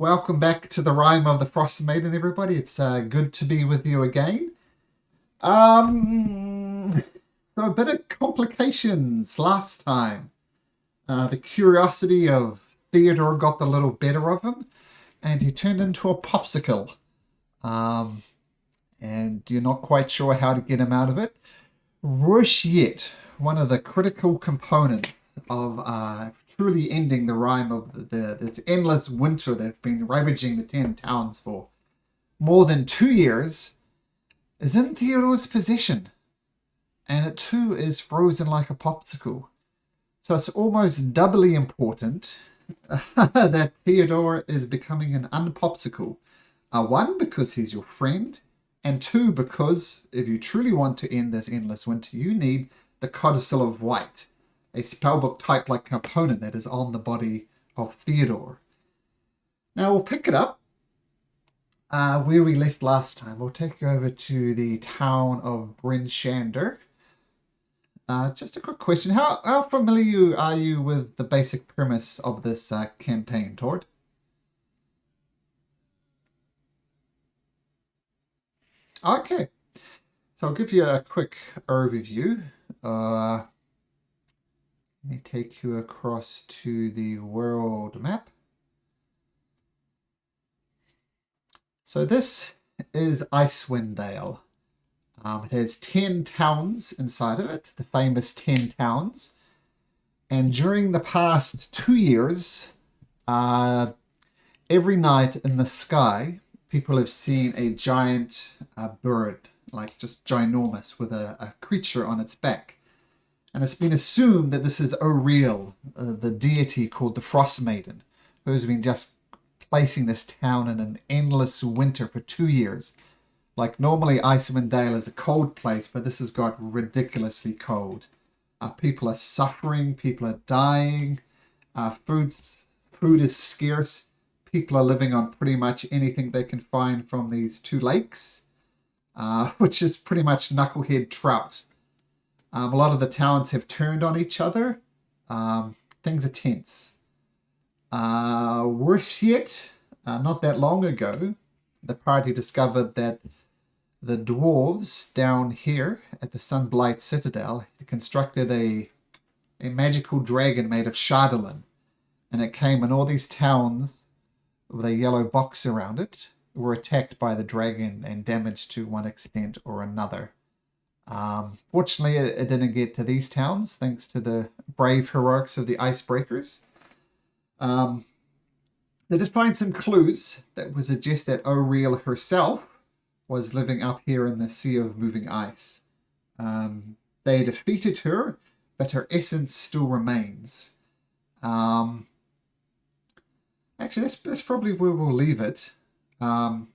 Welcome back to the Rime of the Frost Maiden, everybody. It's good to be with you again. So a bit of complications last time. The curiosity of Theodore got the little better of him, and he turned into a popsicle. And you're not quite sure how to get him out of it. Worse yet, one of the critical components of truly ending the rime of this endless winter that's been ravaging the 10 towns for more than 2 years is in Theodore's possession. And it too is frozen like a popsicle. So it's almost doubly important that Theodore is becoming an unpopsicle. One, because he's your friend, and two, because if you truly want to end this endless winter, you need the Codicil of White, a spellbook type-like component that is on the body of Theodore. Now we'll pick it up where we left last time. We'll take you over to the town of Bryn Shander. Just a quick question. How familiar are you with the basic premise of this campaign, Tord? Okay. So I'll give you a quick overview. Let me take you across to the world map. So this is Icewind Dale. It has 10 towns inside of it, the famous 10 towns. And during the past 2 years, every night in the sky, people have seen a giant bird, like just ginormous, with a creature on its back. And it's been assumed that this is O'Real, the deity called the Frost Maiden, who's been just placing this town in an endless winter for 2 years. Like normally Icewind Dale is a cold place, but this has got ridiculously cold. People are suffering, people are dying, food is scarce. People are living on pretty much anything they can find from these 2 lakes, which is pretty much knucklehead trout. A lot of the towns have turned on each other. Things are tense. Worse yet, not that long ago, the party discovered that the dwarves down here at the Sunblight Citadel constructed a magical dragon made of Shardolin. And it came in all these towns with a yellow box around it, were attacked by the dragon and damaged to one extent or another. Fortunately, it didn't get to these towns, thanks to the brave heroics of the Icebreakers. They did find some clues that would suggest that O'Real herself was living up here in the Sea of Moving Ice. They defeated her, but her essence still remains. Actually, that's probably where we'll leave it. And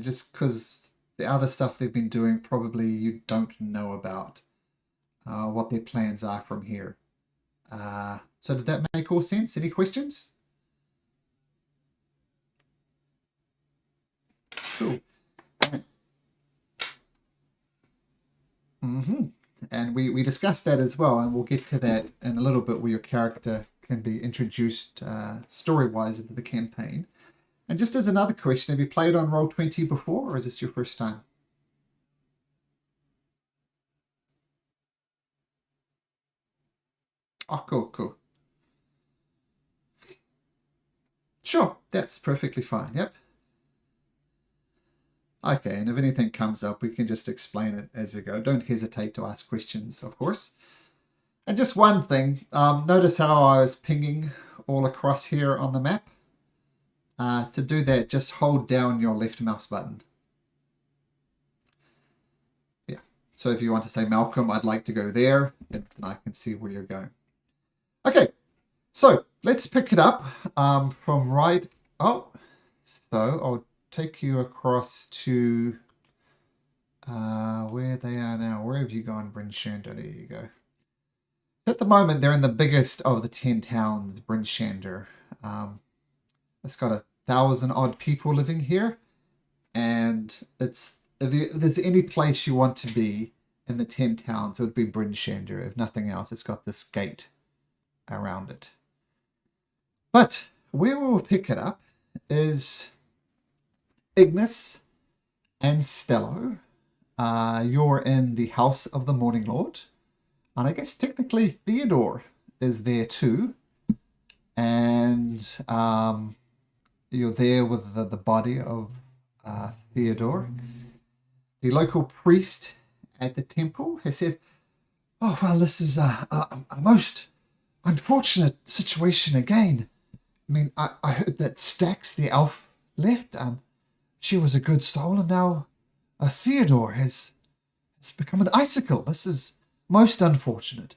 just because the other stuff they've been doing, probably you don't know about what their plans are from here. So did that make all sense? Any questions? Cool. And we discussed that as well, and we'll get to that in a little bit, where your character can be introduced story-wise into the campaign. And just as another question, have you played on Roll20 before, or is this your first time? Oh, cool. Sure, that's perfectly fine, yep. Okay, and if anything comes up, we can just explain it as we go. Don't hesitate to ask questions, of course. And just one thing, notice how I was pinging all across here on the map? To do that, just hold down your left mouse button. Yeah, so if you want to say, Malcolm, I'd like to go there, then I can see where you're going. Okay, so let's pick it up from right... Oh, so I'll take you across to where they are now. Where have you gone, Bryn Shander? There you go. At the moment, they're in the biggest of the 10 towns, Bryn Shander. It's got 1,000 odd people living here, and if there's any place you want to be in the 10 towns, it would be Bryn Shander. If nothing else, it's got this gate around it. But where we'll pick it up is Ignis and Stello. You're in the House of the Morning Lord. And I guess technically Theodore is there too. And you're there with the body of Theodore. The local priest at the temple has said, "Oh, well, this is a most unfortunate situation again. I mean, I heard that Stax, the elf, left. She was a good soul, and now Theodore has become an icicle. This is most unfortunate.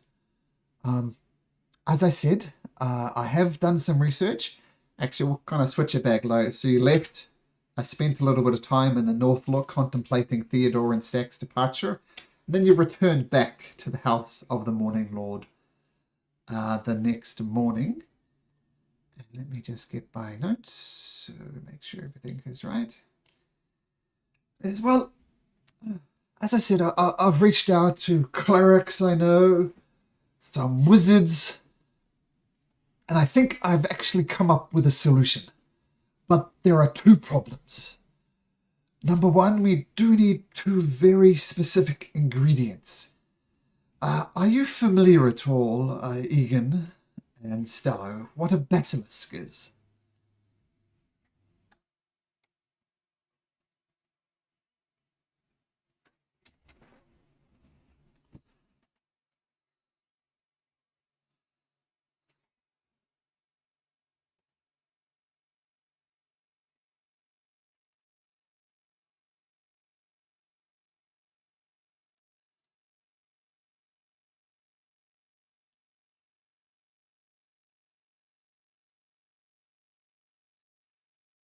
As I said, I have done some research. Actually, we'll kind of switch it back low. So you left. I spent a little bit of time in the North Look contemplating Theodore and Stack's departure. Then you returned back to the House of the Morning Lord the next morning. And let me just get my notes so make sure everything is right. As well, as I said, I've reached out to clerics I know, some wizards, and I think I've actually come up with a solution. But there are two problems. Number one, we do need two very specific ingredients. Are you familiar at all, Egan and Stello, what a basilisk is?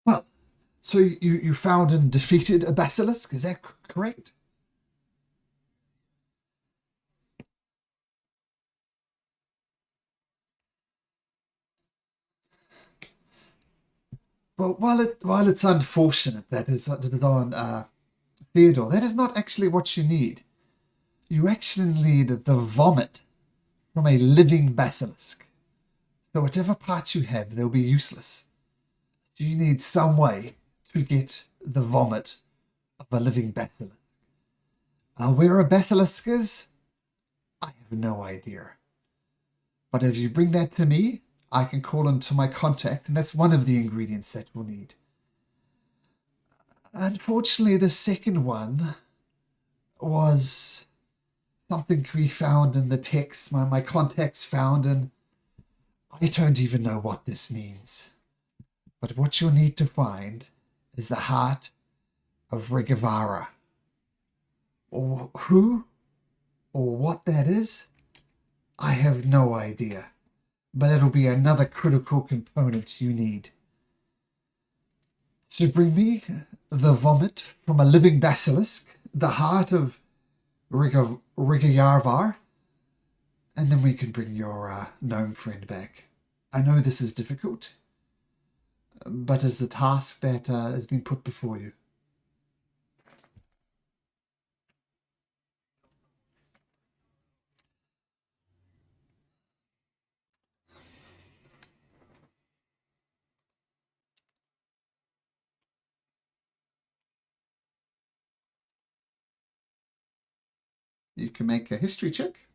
Well, so you found and defeated a basilisk, is that correct? Well, while it's unfortunate that is on Theodore, that is not actually what you need. You actually need the vomit from a living basilisk. So whatever parts you have, they'll be useless. You need some way to get the vomit of a living basilisk. Where a basilisk is, I have no idea. But if you bring that to me, I can call into my contact, and that's one of the ingredients that we'll need. Unfortunately, the second one was something we found in the text my contacts found, and I don't even know what this means. But what you'll need to find is the heart of Rigavara. Or who or what that is, I have no idea. But it'll be another critical component you need. So bring me the vomit from a living basilisk, the heart of Rigayarvar, and then we can bring your gnome friend back. I know this is difficult, but it's a task that has been put before you. You can make a history check.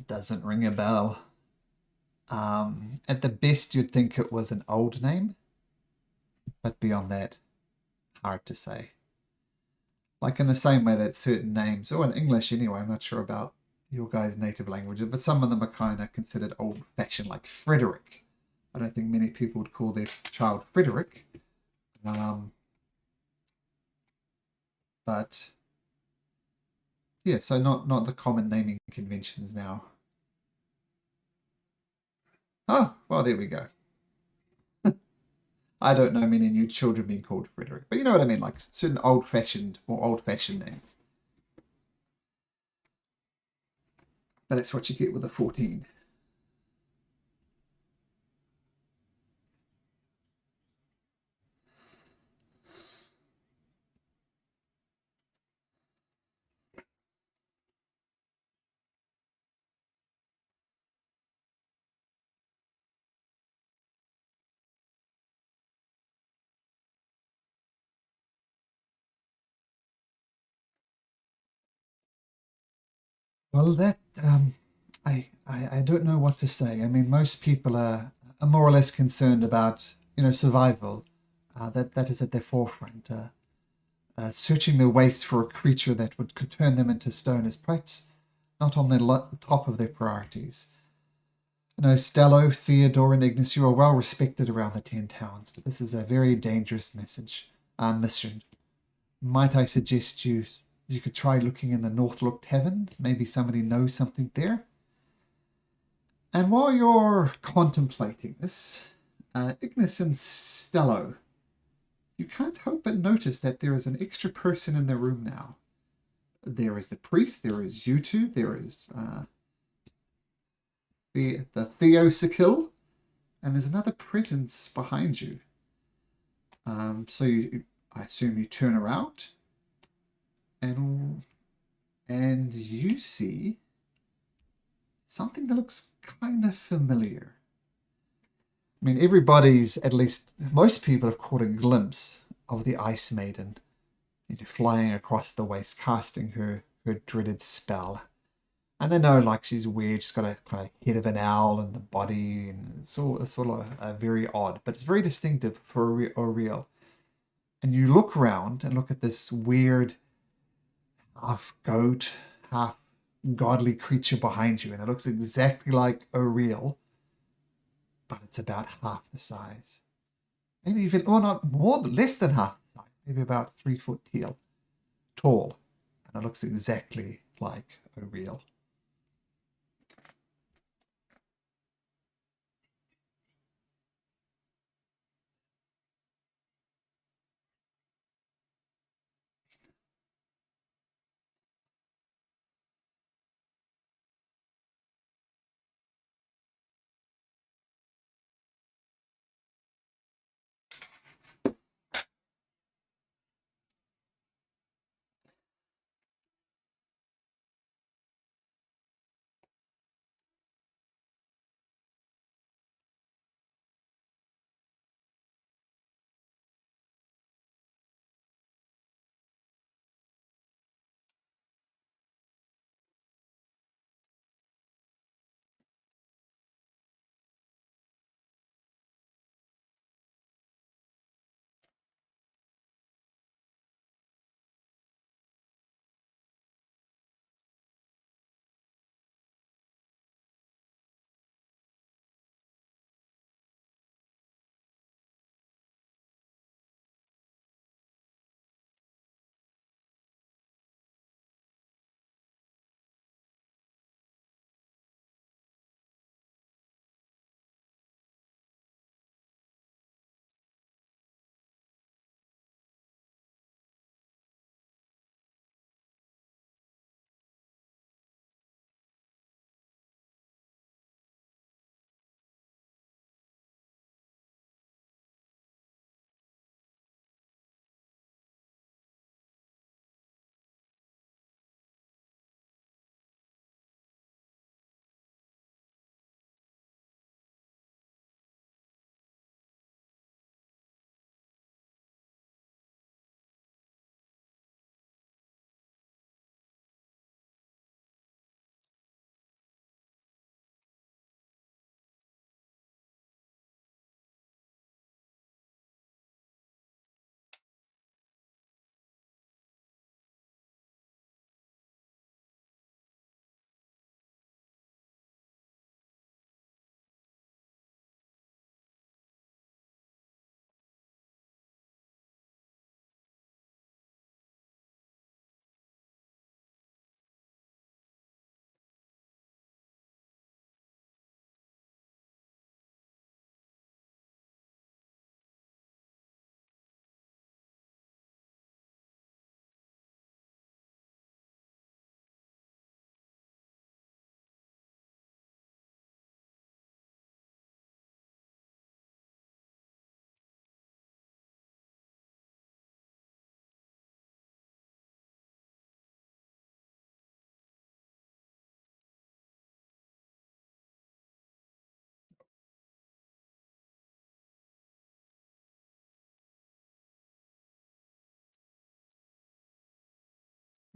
Doesn't ring a bell. At the best, you'd think it was an old name, but beyond that, hard to say. Like in the same way that certain names, or in English anyway, I'm not sure about your guys' native languages, but some of them are kind of considered old-fashioned, like Frederick. I don't think many people would call their child Frederick. But yeah, so not the common naming conventions now. Oh, well, there we go. I don't know many new children being called Frederick, but you know what I mean, like certain more old-fashioned names. But that's what you get with a 14. Well, that I don't know what to say. I mean, most people are more or less concerned about survival. That is at their forefront. Searching their waste for a creature that could turn them into stone is perhaps not on the top of their priorities. Stello, Theodore, and Ignis, you are well respected around the Ten Towns, but this is a very dangerous mission. Might I suggest you could try looking in the Northlook Tavern? Maybe somebody knows something there. And while you're contemplating this, Ignis and Stello, you can't help but notice that there is an extra person in the room now. There is the priest, there is you two, there is the Theo Sikill, and there's another presence behind you. So I assume you turn around, and you see something that looks kind of familiar. I mean, at least most people have caught a glimpse of the Ice Maiden, flying across the waste, casting her dreaded spell. And they know, like, she's weird. She's got a kind of head of an owl and the body, and it's sort of very odd, but it's very distinctive for a real. And you look around and look at this weird half goat, half godly creature behind you, and it looks exactly like a real, but it's about half the size. Maybe even, or not more, less than half the size. Maybe about 3 foot tall. And it looks exactly like a real.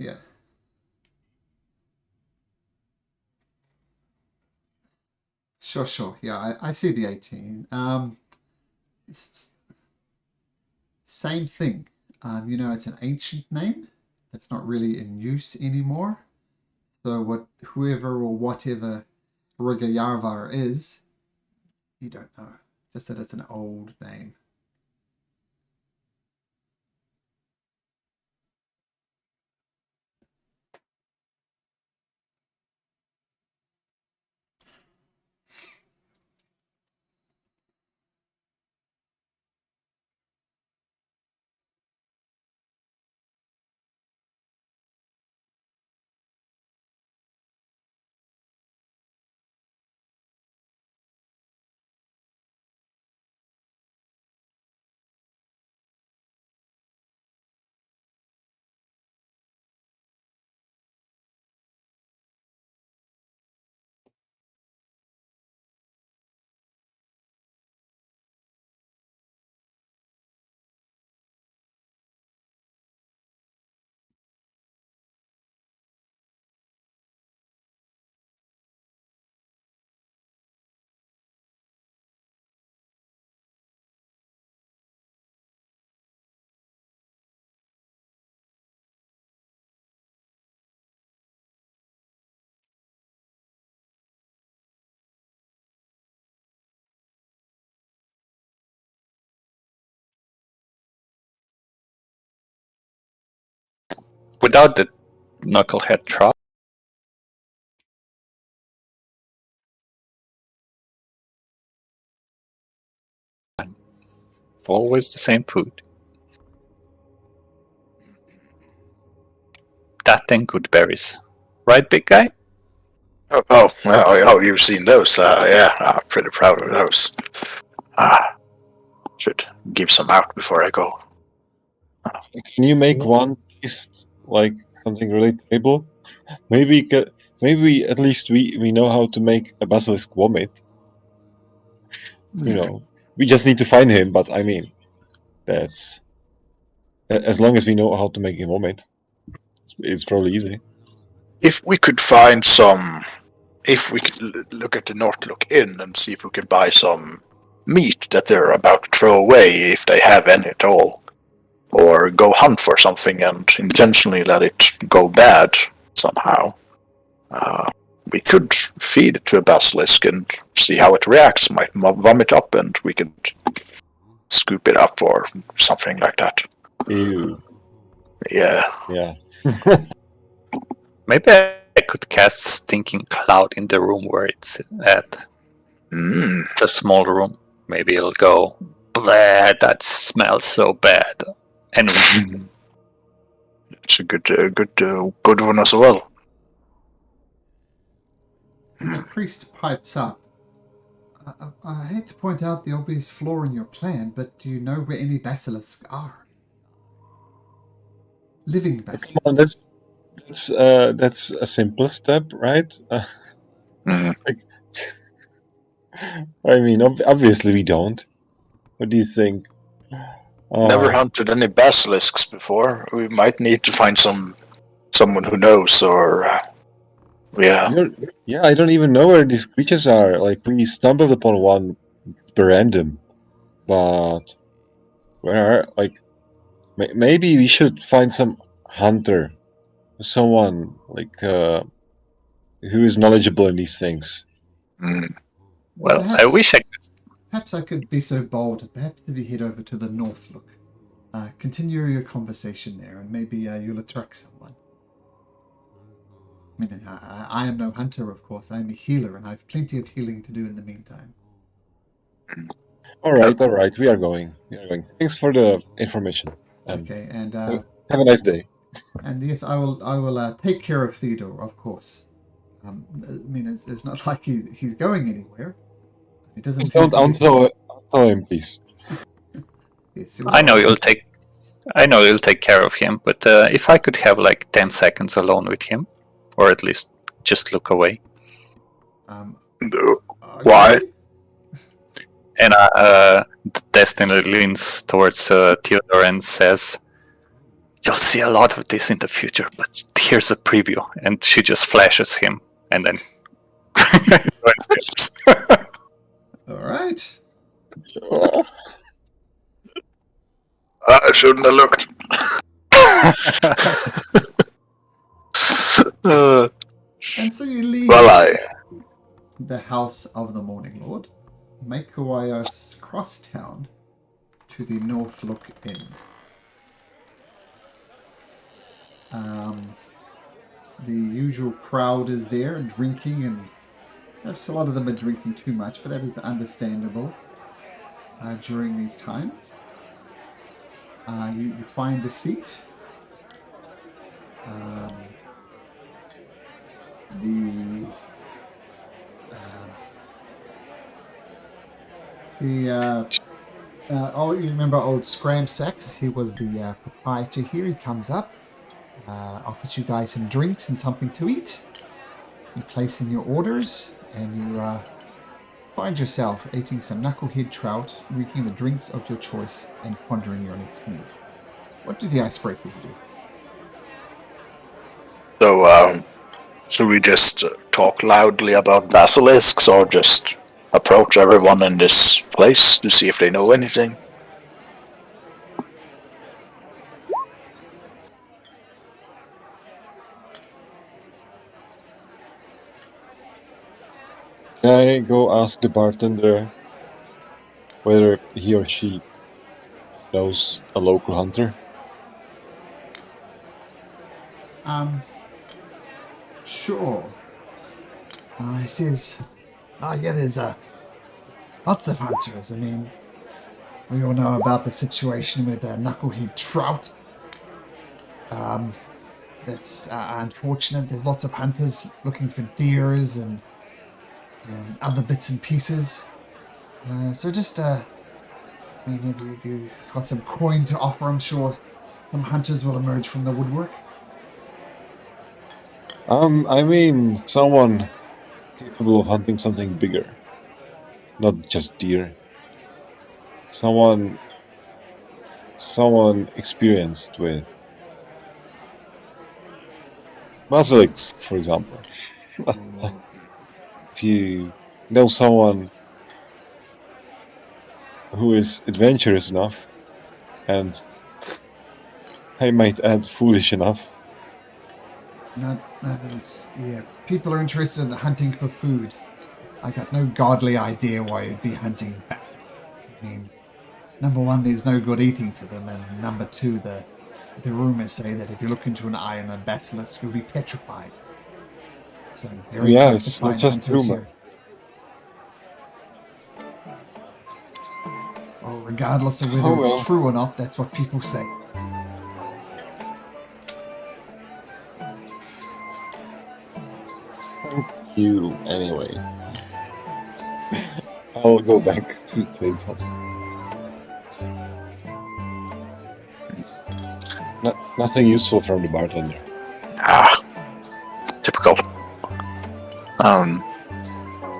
Yeah. Sure. Yeah, I see the 18. It's same thing. It's an ancient name that's not really in use anymore. So whoever or whatever Rigayarvar is, you don't know. Just that it's an old name. Without the knucklehead trap. Always the same food. That and good berries. Right, big guy? Oh, you've seen those. Yeah, I'm pretty proud of those. Should give some out before I go. Can you make one piece like something really table? Maybe at least we know how to make a basilisk vomit. We just need to find him. But I mean, that's as long as we know how to make him vomit, it's probably easy. If we could find some, if we could look at the Northlook Inn and see if we could buy some meat that they're about to throw away, if they have any at all, or go hunt for something and intentionally let it go bad somehow. We could feed it to a basilisk and see how it reacts. Might vomit up, and we could scoop it up or something like that. Ew. Yeah. Maybe I could cast Stinking Cloud in the room where it's at. It's a small room. Maybe it'll go, blah, that smells so bad. And it's a good one as well. The priest pipes up. I hate to point out the obvious flaw in your plan, but do you know where any basilisks are? Living basilisks. Come on, that's a simple step, right? I mean, obviously we don't. What do you think? Never hunted any basilisks before. We might need to find someone who knows, or Yeah, I don't even know where these creatures are. Like, we stumbled upon one random, but maybe we should find some hunter, someone who is knowledgeable in these things. Well, I wish I could. Perhaps I could be so bold, perhaps if you head over to the Northlook, continue your conversation there, and maybe you'll attract someone. I mean, I am no hunter, of course. I am a healer, and I have plenty of healing to do in the meantime. All right. We are going. Thanks for the information. Okay, and have a nice day. And yes, I will take care of Theodore, of course. I mean, it's not like he's going anywhere. He doesn't. Don't throw him, please. Yes, I know you'll take care of him, but if I could have like 10 seconds alone with him, or at least just look away. Why? And Destiny leans towards Theodore and says, "You'll see a lot of this in the future, but here's a preview." And she just flashes him, and then I shouldn't have looked. And so you leave Well, the house of the Morning Lord, make your way across town to the Northlook Inn. The usual crowd is there drinking, and perhaps a lot of them are drinking too much, but that is understandable during these times. You find a seat. You remember old Scram Sacks? He was the proprietor here. He comes up, offers you guys some drinks and something to eat. You place in your orders, and you find yourself eating some knucklehead trout, drinking the drinks of your choice, and pondering your next move. What do the Icebreakers do? So we just talk loudly about basilisks, or just approach everyone in this place to see if they know anything? Can I go ask the bartender whether he or she knows a local hunter? Sure. He says, yeah, there's lots of hunters. I mean, we all know about the situation with knucklehead trout. That's unfortunate. There's lots of hunters looking for deers and other bits and pieces. So just, I mean, if you've got some coin to offer, I'm sure some hunters will emerge from the woodwork. I mean, someone capable of hunting something bigger. Not just deer. Someone experienced with basilisks, for example. If you know someone who is adventurous enough, and I might add foolish enough. Yeah, people are interested in hunting for food. I got no godly idea why you'd be hunting back. I mean, number one, there's no good eating to them, and number two, the rumors say that if you look into an eye on a basilisk, you'll be petrified. So Yeah, it's not just rumor. Well, regardless of whether it's true or not, that's what people say. Thank you, anyway. I'll go back to the table. Nothing useful from the bartender. Typical.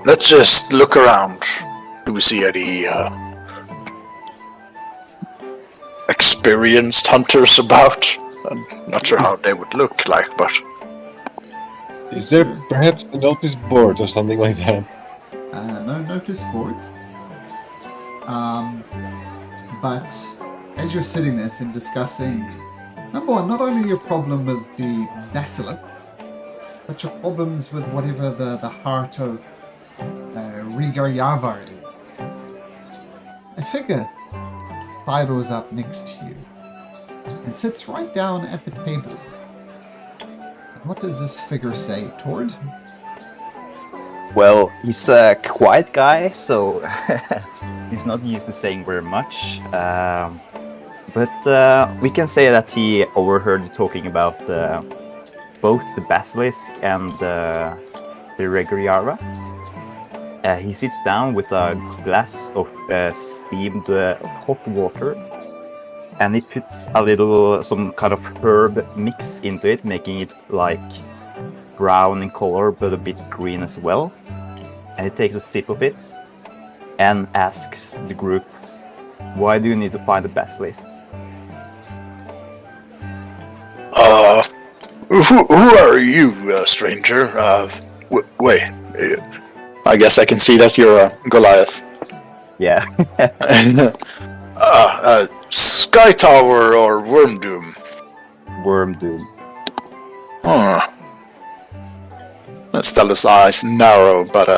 Let's just look around. Do we see any experienced hunters about? I'm not sure how they would look like, but... Is there perhaps a notice board or something like that? No notice boards. But as you're sitting there and discussing, number one, not only your problem with the basilisk, but your problems with whatever the heart of Rigar Yavar is. A figure sidles up next to you and sits right down at the table. And what does this figure say, Tord? Well, he's a quiet guy, so he's not used to saying very much. But we can say that he overheard you talking about both the basilisk and the Regriara. He sits down with a glass of steamed hot water, and he puts some kind of herb mix into it, making it like brown in color but a bit green as well. And he takes a sip of it and asks the group, "Why do you need to find the basilisk?" Who are you, stranger? Wait, I guess I can see that you're a Goliath. Yeah. Sky Tower or Worm Doom? Worm Doom. Huh. Stella's eyes narrow, but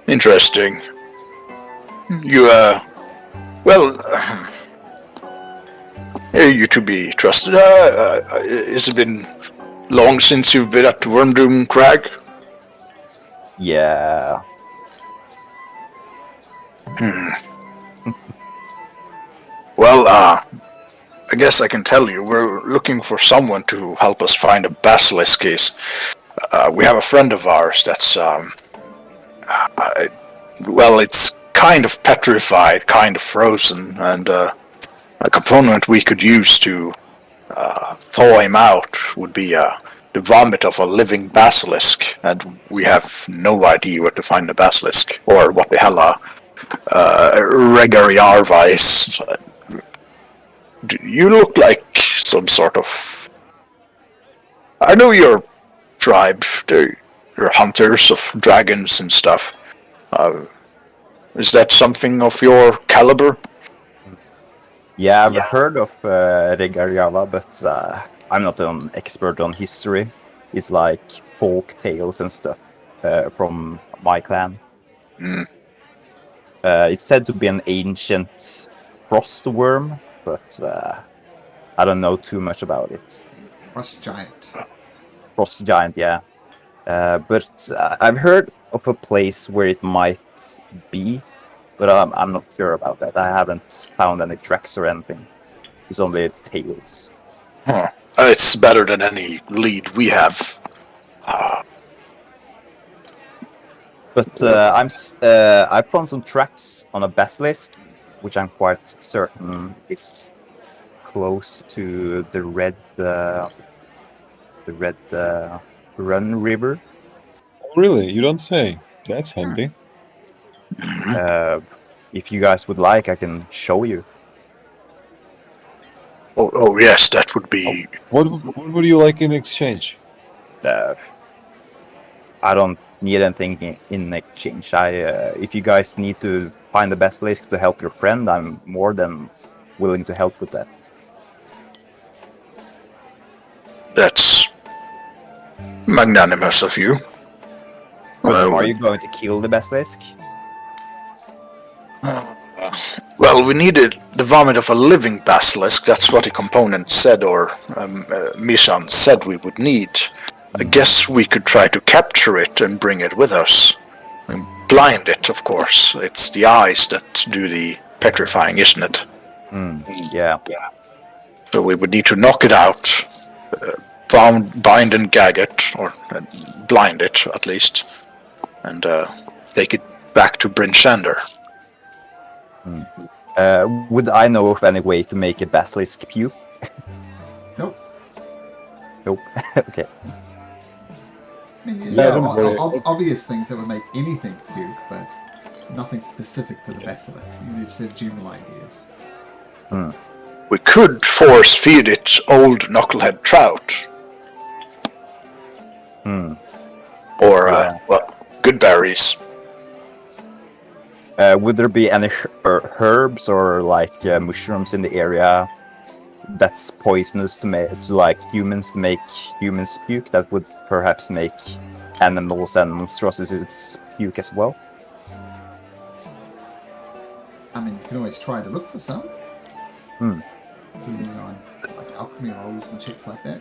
interesting. You well, you to be trusted. Has it been long since you've been at Worm Doom Crag? Yeah. Well, I guess I can tell you, we're looking for someone to help us find a basilisk case. We have a friend of ours that's, well, it's kind of petrified, kind of frozen, and a component we could use to thaw him out would be the vomit of a living basilisk, and we have no idea where to find the basilisk, or what the hell Regariarva is. You look like some sort of... I know your tribe, you're hunters of dragons and stuff. Is that something of your caliber? Yeah, I've heard of Regariava, but I'm not an expert on history. It's like folk tales and stuff from my clan. It's said to be an ancient frost worm, but I don't know too much about it. Frost giant. Frost giant, yeah. But I've heard of a place where it might be, but I'm not sure about that. I haven't found any tracks or anything. It's only tales. Huh. It's better than any lead we have. But I found some tracks on a basilisk, which I'm quite certain is close to the Red Run River. Really? You don't say. That's handy. If you guys would like, I can show you. Oh yes, that would be... What would you like in exchange? I don't need anything in exchange. If you guys need to find the basilisk to help your friend, I'm more than willing to help with that. That's magnanimous of you. Are you going to kill the basilisk? Well, we needed the vomit of a living basilisk. That's what the component said, or Mishan said we would need. I guess we could try to capture it and bring it with us. And blind it, of course. It's the eyes that do the petrifying, isn't it? Yeah. So we would need to knock it out, bind and gag it, or blind it at least, and take it back to Bryn Shander. Would I know of any way to make a basilisk puke? Nope. Nope. Okay. I mean, Yeah, don't worry. obvious things that would make anything puke, but nothing specific to the basilisk. You just have general ideas. We could force feed it old knucklehead trout. Or, well, good berries. Would there be any herbs or like mushrooms in the area that's poisonous to like humans, to make humans puke, that would perhaps make animals and monstrosities puke as well? I mean, you can always try to look for some. Depending on like alchemy rolls and checks like that.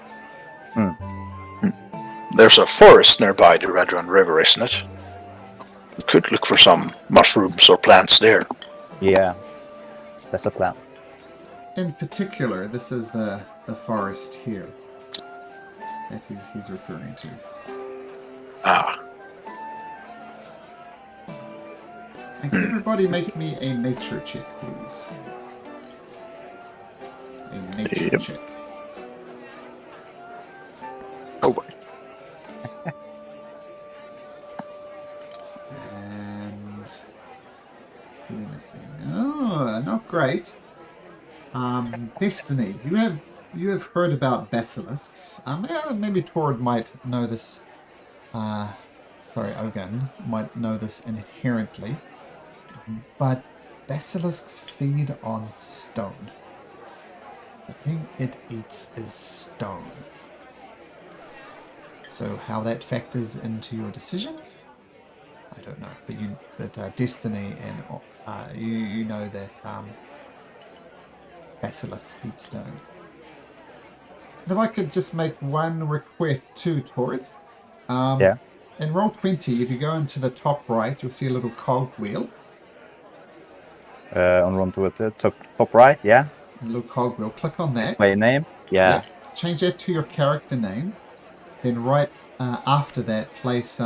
There's a forest nearby the Red Run River, isn't it? We could look for some mushrooms or plants there. Yeah, that's a plan. In particular, this is the forest here that he's referring to. And can everybody make me a nature check, please? A nature check. Oh, boy. And who are we missing? Oh, not great. Destiny, you have heard about basilisks. Maybe Torrid might know this. Ogun might know this inherently. But Basilisks feed on stone. The thing it eats is stone. So how that factors into your decision, I don't know. But Destiny and you know that basilisks eat stone. And if I could just make one request too, Torrid. Yeah. In Roll20, if you go into the top right, you'll see a little cog wheel. On run to the top right, yeah. A little cog wheel. Click on that. Display name, yeah. Yep. Change that to your character name. Then right after that, place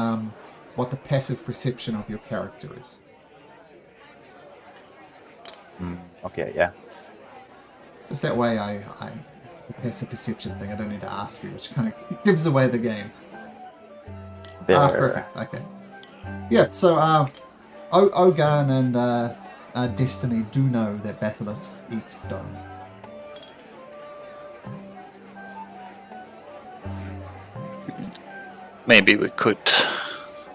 what the passive perception of your character is. Okay, yeah. Just that way, the passive perception thing, I don't need to ask you, which kind of gives away the game. There. Perfect. Okay. Yeah. So, Ogan and Destiny do know that basilisks eat stone. Maybe we could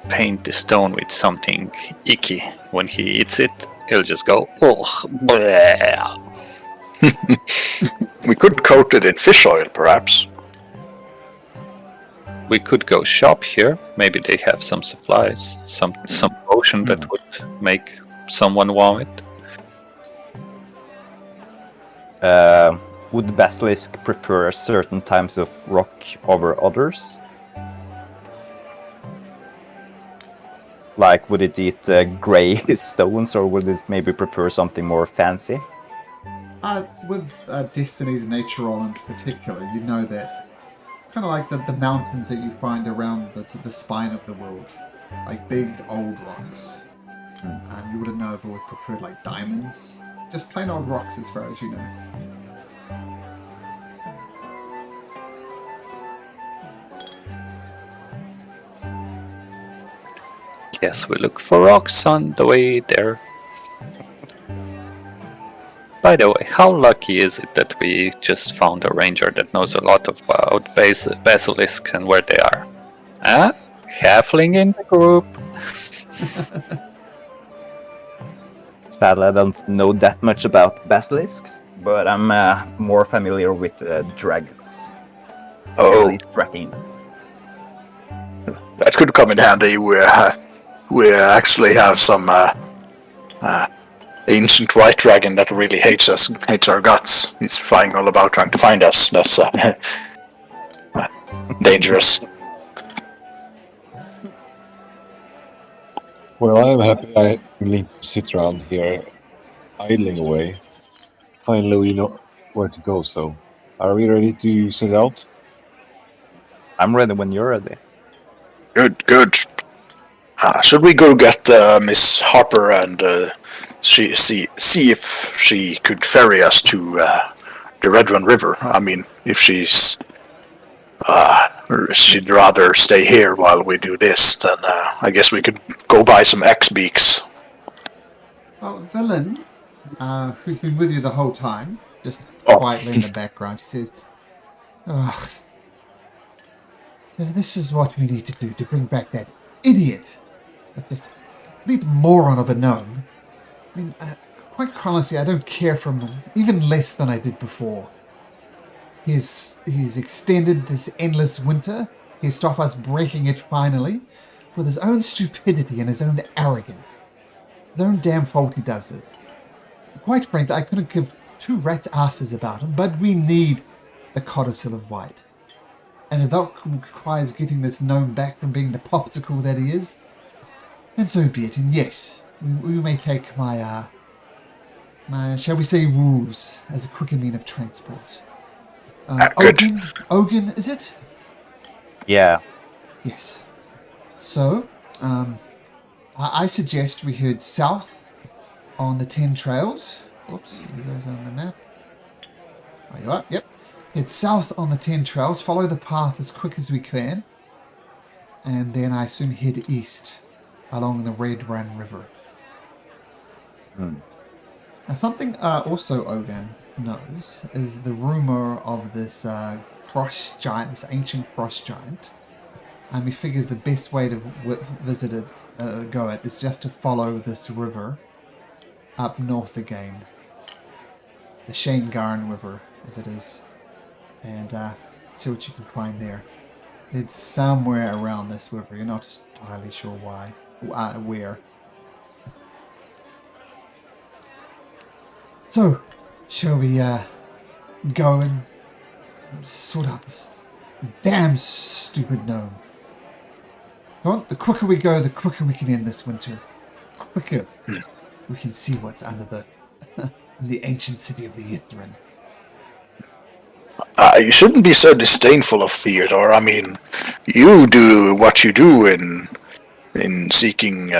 paint the stone with something icky. When he eats it, he'll just go, ugh, bleh. We could coat it in fish oil, perhaps. We could go shop here. Maybe they have some supplies, some potion that would make someone vomit. Would the basilisk prefer certain types of rock over others? Like, would it eat grey stones, or would it maybe prefer something more fancy? With Destiny's nature roll in particular, you know that kind of like the mountains that you find around the spine of the world, like big old rocks. You wouldn't know if it would prefer like diamonds, just plain old rocks as far as you know. Guess we look for rocks on the way there. By the way, how lucky is it that we just found a ranger that knows a lot about basilisks and where they are? Huh? Halfling in the group. Sadly, I don't know that much about basilisks, but I'm more familiar with dragons. Oh, At least tracking them. that could come in handy. We actually have some ancient white dragon that really hates us, hates our guts. He's flying all about trying to find us. That's dangerous. Well, I'm happy I only sit around here idling away. Finally, we know where to go, so are we ready to set out? I'm ready when you're ready. Good. Should we go get Miss Harper and see if she could ferry us to the Red Run River? I mean, if she'd rather stay here while we do this, then I guess we could go buy some X-Beaks. Well, Villain, who's been with you the whole time, just Oh. quietly in the background, she says, "Ugh, this is what we need to do to bring back that idiot, this complete moron of a gnome. I mean, quite honestly, I don't care for him even less than I did before. He's extended this endless winter. He's stopped us breaking it finally with his own stupidity and his own arrogance. His own damn fault he does it. Quite frankly, I couldn't give two rats' asses about him, but we need the codicil of white. And if that requires getting this gnome back from being the popsicle that he is, then so be it. And yes, we may take my shall we say, rules as a quicker mean of transport. Good. Ogan, is it? Yeah. Yes. So, I suggest we head south on the 10 trails. Whoops, you guys on the map? Oh, you are? Yep. Head south on the 10 trails, follow the path as quick as we can, and then I soon head east along the Red Run River. Now, something also Ogan knows is the rumor of this frost giant, this ancient frost giant. And he figures the best way to visit it, go it, is just to follow this river up north again. The Shane Garn River, as it is. And see what you can find there. It's somewhere around this river. You're not entirely sure where. So, shall we go and sort out this damn stupid gnome? Come on, the quicker we go, the quicker we can end this winter. Quicker we can see what's under the in the ancient city of the Yithrin. You shouldn't be so disdainful of Theodore. I mean, you do what you do in seeking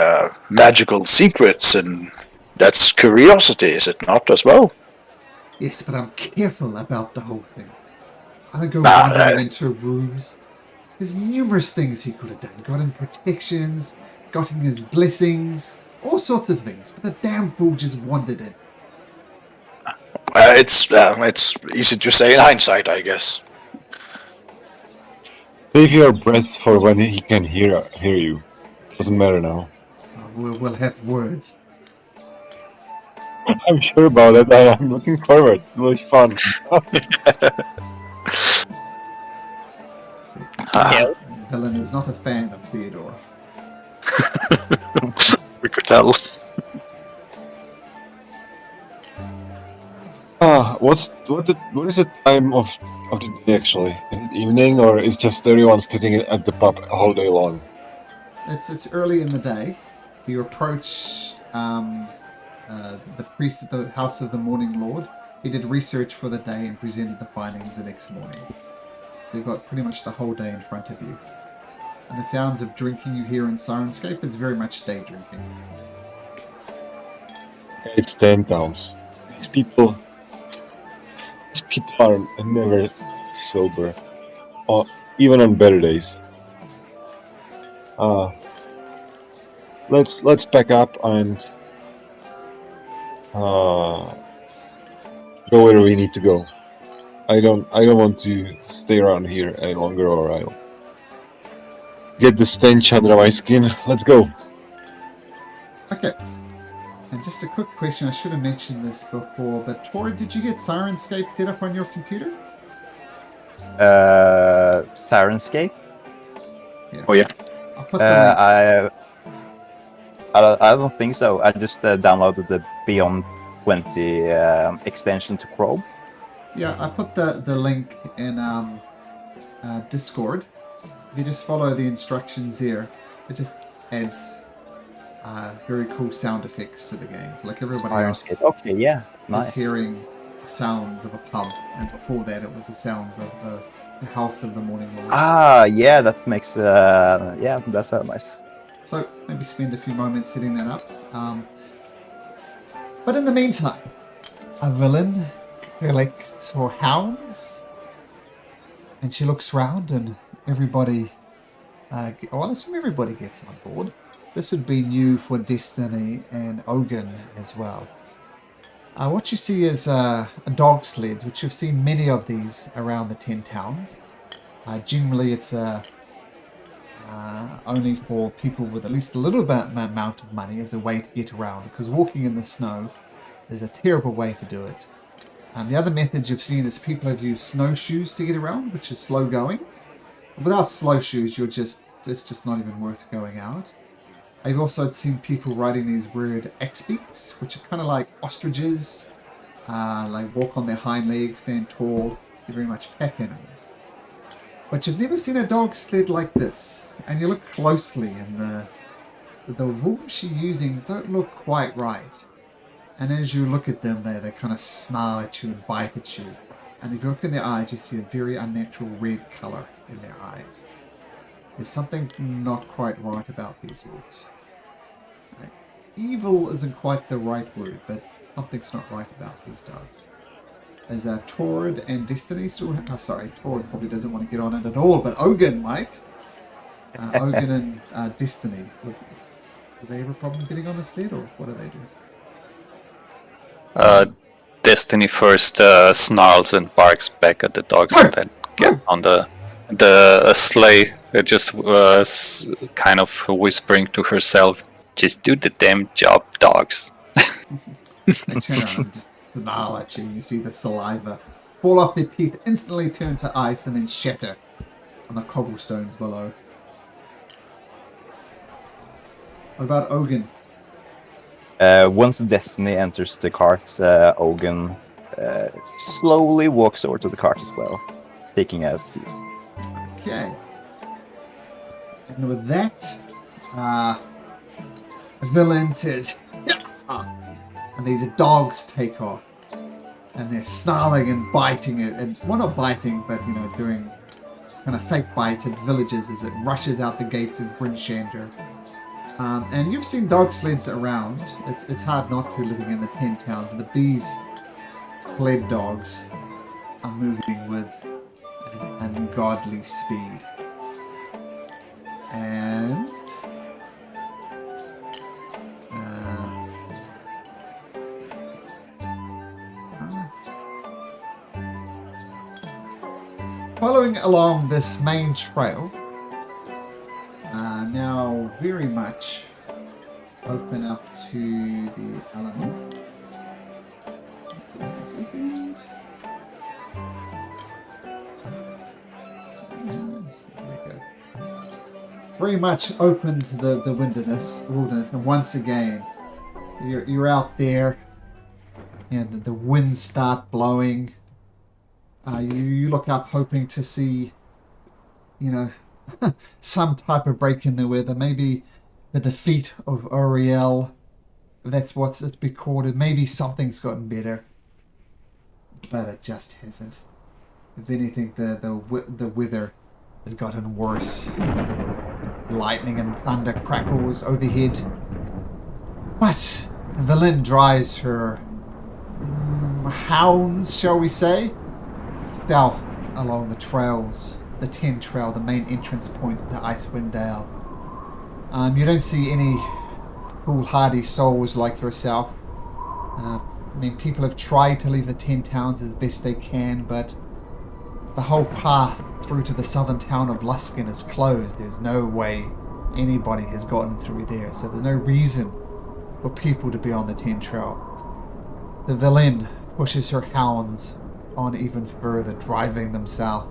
magical secrets, and that's curiosity, is it not, as well? Yes, but I'm careful about the whole thing. I don't go wandering into rooms. There's numerous things he could have done. Gotten protections, gotten his blessings, all sorts of things. But the damn fool just wandered in. It's easy to say in hindsight, I guess. Save your breath for when he can hear you. Doesn't matter now. We'll have words. I'm sure about it. I'm looking forward. It'll be fun. Helen is not a fan of Theodore. We could tell. What is the time of the day actually? Is it evening, or is just everyone sitting at the pub all day long? It's early in the day. You approach the priest at the House of the Morning Lord. He did research for the day and presented the findings the next morning. You've got pretty much the whole day in front of you. And the sounds of drinking you hear in Sirenscape is very much day drinking. It's 10 pounds. These people are never sober, or even on better days. Let's pack up and go where we need to go. I don't want to stay around here any longer, or I'll get the stench under my skin. Let's go. Okay. And just a quick question, I should have mentioned this before, but Tori, did you get Sirenscape set up on your computer? Sirenscape? Yeah. Oh yeah. I'll put the link. I don't think so. I just downloaded the Beyond 20 extension to Chrome. Yeah, I put the link in Discord. If you just follow the instructions there, it just adds very cool sound effects to the game. Like everybody else Okay, yeah, nice. is hearing sounds of a pub, and before that it was the sounds of the House of the Morning Lord. Yeah, that makes that's nice. So maybe spend a few moments setting that up. But in the meantime, a villain collects her hounds, and she looks round, and everybody. I assume everybody gets on board. This would be new for Destiny and Ogun as well. What you see is dog sleds, which you've seen many of these around the 10 towns. Generally, it's only for people with at least a little bit amount of money as a way to get around, because walking in the snow is a terrible way to do it. The other methods you've seen is people have used snowshoes to get around, which is slow going. Without snowshoes, it's just not even worth going out. I've also seen people riding these weird X-beaks, which are kind of like ostriches, like walk on their hind legs, stand tall. They're very much pack animals. But you've never seen a dog sled like this. And you look closely, and the wolves she's using don't look quite right. And as you look at them, they kind of snarl at you and bite at you. And if you look in their eyes, you see a very unnatural red color in their eyes. There's something not quite right about these wolves. Evil isn't quite the right word, but something's not right about these dogs. There's Torrid and Destiny still. Sorry, Torrid probably doesn't want to get on it at all, but Ogun might. Ogun and Destiny. Look, do they have a problem getting on the sled, or what do they do? Destiny first snarls and barks back at the dogs, and then get on the sleigh. Just kind of whispering to herself, "Just do the damn job, dogs." They turn around and just snarl at you. You see the saliva fall off their teeth, instantly turn to ice, and then shatter on the cobblestones below. What about Ogun? Once Destiny enters the cart, Ogun slowly walks over to the cart as well, taking a seat. Okay. And with that, the villain says, "Yeah!" And these dogs take off. And they're snarling and biting it. And, well, not biting, but, doing kind of fake bites at villagers as it rushes out the gates of Bryn Shander. And you've seen dog sleds around. It's hard not to living in the 10 towns, but these sled dogs are moving with an ungodly speed. And following along this main trail, now very much open up to the element. Just a second. There we go. Very much open to the wilderness, and once again, you're out there, and the winds start blowing. You look up hoping to see, some type of break in the weather. Maybe the defeat of Uriel. That's what's it's recorded. Maybe something's gotten better, but it just hasn't. If anything, the weather has gotten worse. Lightning and thunder crackles overhead. But Velen drives her hounds, shall we say, south along the trails, the 10 trail, the main entrance point to Icewind Dale. You don't see any foolhardy souls like yourself. People have tried to leave the 10 towns as best they can, but the whole path through to the southern town of Luskin is closed. There's no way anybody has gotten through there, so there's no reason for people to be on the 10 trail. The Velen pushes her hounds on even further, driving them south.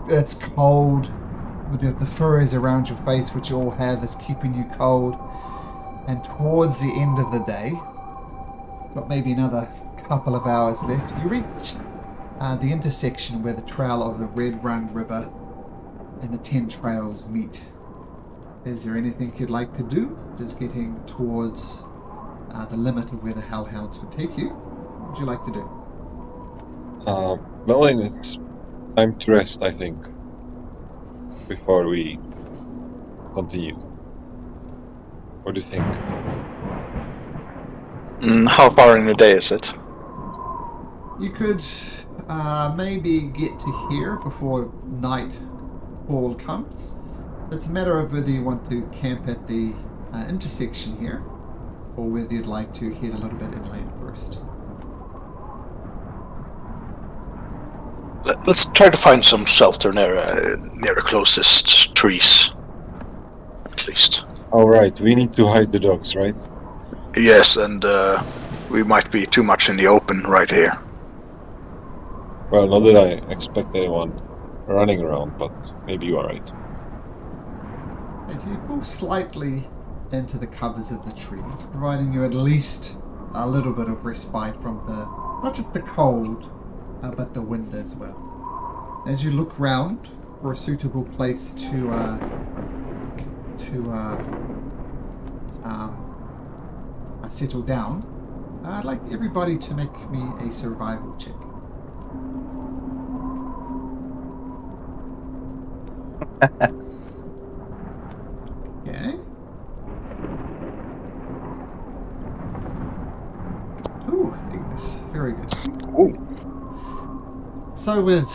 It's cold, with the furs around your face, which you all have, is keeping you cold. And towards the end of the day, got maybe another couple of hours left, you reach the intersection where the trail of the Red Run River and the 10 trails meet. Is there anything you'd like to do? Just getting towards the limit of where the Hellhounds would take you. What would you like to do? It's time to rest, I think, before we continue. What do you think? How far in the day is it? You could maybe get to here before nightfall comes. It's a matter of whether you want to camp at the intersection here, or whether you'd like to head a little bit inland first. Let's try to find some shelter near the closest trees, at least. All right, we need to hide the dogs, right? Yes, and we might be too much in the open right here. Well, not that I expect anyone running around, but maybe you are right. As you pull slightly into the covers of the trees, providing you at least a little bit of respite from not just the cold, but the wind as well. As you look round for a suitable place to settle down, I'd like everybody to make me a survival check. Okay. Ooh, Ignis. Very good. Ooh. So with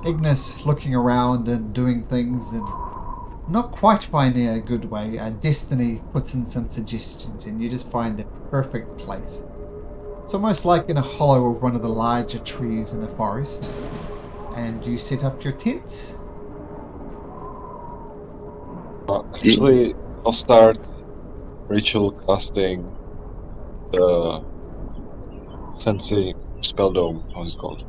Ignis looking around and doing things and not quite finding a good way, Destiny puts in some suggestions and you just find the perfect place. It's almost like in a hollow of one of the larger trees in the forest, and you set up your tents. Actually, I'll start ritual casting fancy spell dome. How's it called?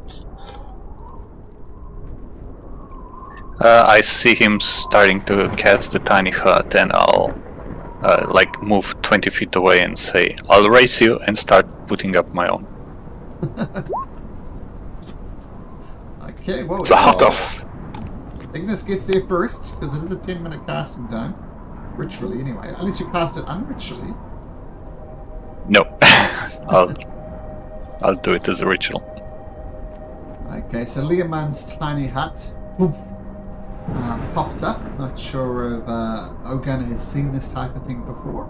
I see him starting to cast the tiny hut, and I'll move 20 feet away and say, "I'll raise you," and start putting up my own. Okay, well, It's a hut of. Ignis gets there first because it is a 10-minute casting time, ritually anyway. Unless you cast it unritually. No, I'll do it as a ritual. Okay, so Leomund's tiny hut pops up. Not sure if Ogun has seen this type of thing before,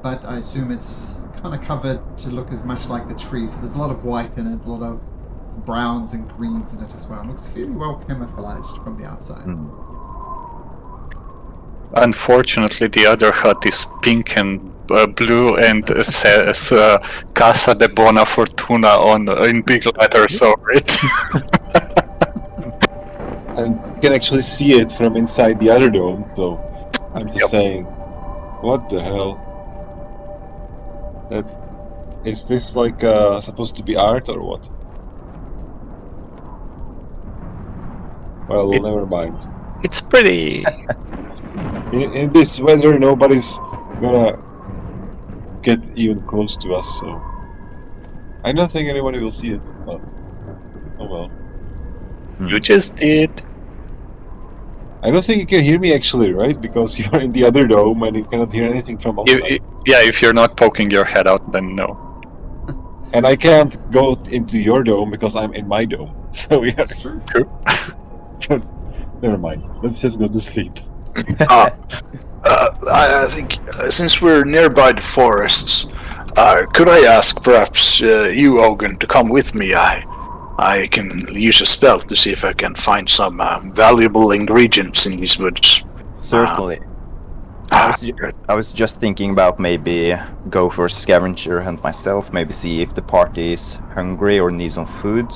but I assume it's kind of covered to look as much like the tree. So there's a lot of white in it, a lot of browns and greens in it as well. It looks fairly well camouflaged from the outside. Unfortunately, the other hut is pink and blue and says Casa de Buona Fortuna in big letters over it. And you can actually see it from inside the other dome, so I'm just saying, what the hell? Is this like supposed to be art or what? Well, never mind. It's pretty. In this weather, nobody's gonna get even close to us, so I don't think anybody will see it, but oh well. You just did. I don't think you can hear me actually, right? Because you are in the other dome and you cannot hear anything from outside. Yeah, if you're not poking your head out, then no. And I can't go into your dome because I'm in my dome. So we are. That's true. So, never mind. Let's just go to sleep. I think since we're nearby the forests, could I ask perhaps you, Ogun, to come with me? I can use a spell to see if I can find some valuable ingredients in these woods. Certainly. I was just thinking about maybe go for a scavenger hunt myself, maybe see if the party is hungry or needs some food.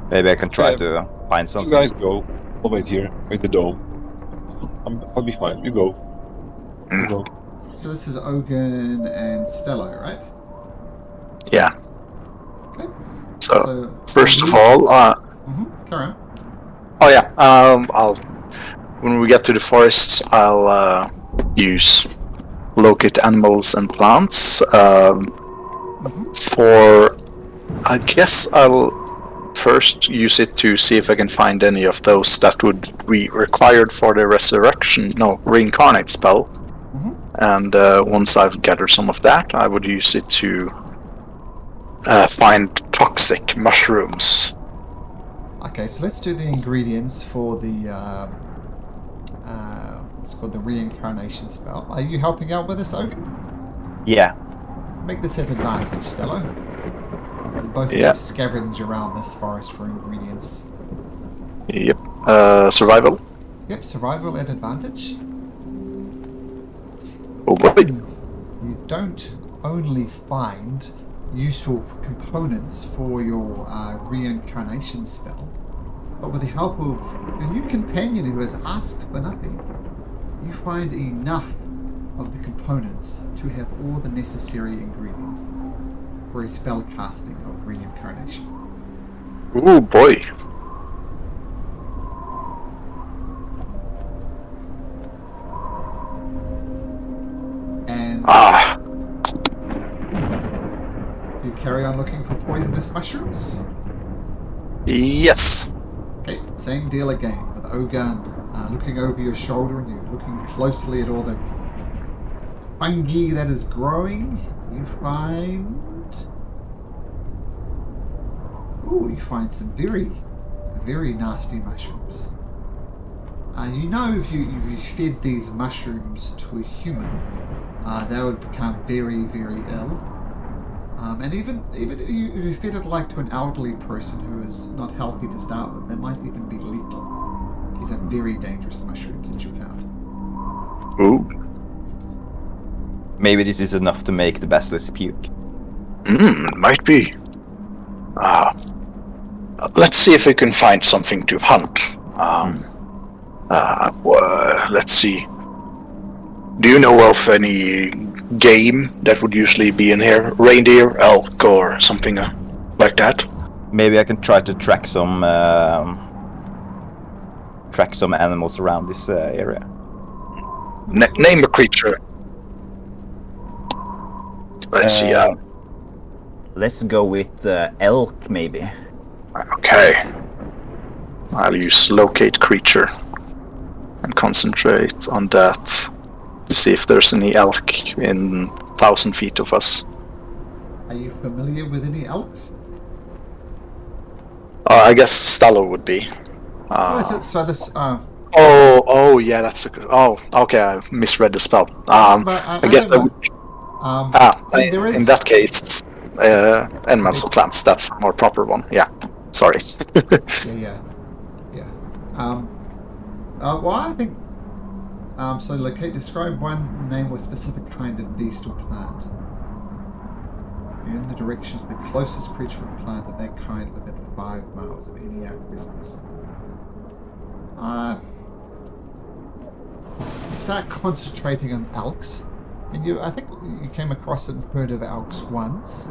Maybe I can try to find You something. guys go. I'll wait here with the dome. I'll be fine. You go. You go. So this is Ogun and Stello, right? Yeah. Okay. So first of all, carry on. oh yeah, when we get to the forests, I'll use locate animals and plants. I guess I'll first use it to see if I can find any of those that would be required for the reincarnate spell. And once I've gathered some of that, I would use it to find toxic mushrooms. Okay, so let's do the ingredients for the what's called the reincarnation spell. Are you helping out with this, Ogun? Yeah. Make this at advantage, Stello. So both of you scavenge around this forest for ingredients. Yep. Survival. Yep, survival at advantage. Oh boy. You don't only find useful components for your reincarnation spell, but with the help of a new companion who has asked for nothing, you find enough of the components to have all the necessary ingredients for a spell casting of reincarnation. Oh boy. And you carry on looking for poisonous mushrooms? Yes. Okay, same deal again with Ogun looking over your shoulder and you looking closely at all the fungi that is growing. You find some very, very nasty mushrooms. You know if you fed these mushrooms to a human, they would become very, very ill. And even if you fed it like to an elderly person who is not healthy to start with, they might even be lethal. These are very dangerous mushrooms that you found. Ooh. Maybe this is enough to make the basilisk puke. Might be. Let's see if we can find something to hunt. Let's see. Do you know of any game that would usually be in here? Reindeer, elk, or something like that? Maybe I can try to track some animals around this area. Name a creature. Let's see. Let's go with elk, maybe. Okay. I'll use locate creature and concentrate on that to see if there's any elk in 1,000 feet of us. Are you familiar with any elks? I guess Stallo would be. Is it so? This. Oh, yeah, that's a good. Oh, okay, I misread the spell. I guess that would. There is... In that case, elemental plants. That's a more proper one. Yeah, sorry. yeah. Well, I think. So, locate. Describe one name or specific kind of beast or plant. You're in the direction to the closest creature or plant of that kind within 5 miles of any presence. Start concentrating on elks, and I think you came across and heard of elks once.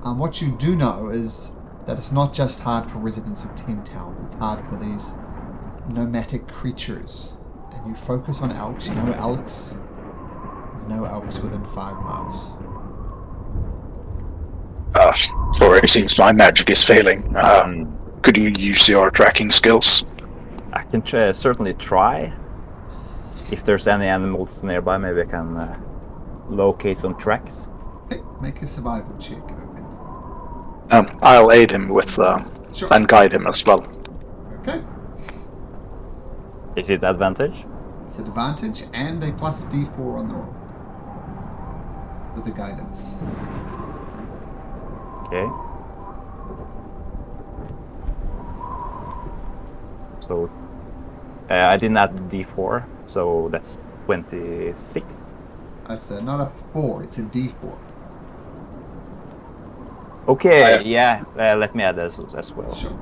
What you do know is that it's not just hard for residents of Ten Town, it's hard for these nomadic creatures. And you focus on elks, no elks within 5 miles. Sorry, it seems my magic is failing. Could you use your tracking skills? I can certainly try. If there's any animals nearby, maybe I can locate some tracks. Okay, make a survival check, Owen. I'll aid him with Sure. and guide him as well. Okay. Is it advantage? It's an advantage and a plus D4 on the roll. With the guidance. Okay. So I didn't add D4, so that's 26. That's not a 4, it's a D4. Okay, yeah, let me add this as well. Sure.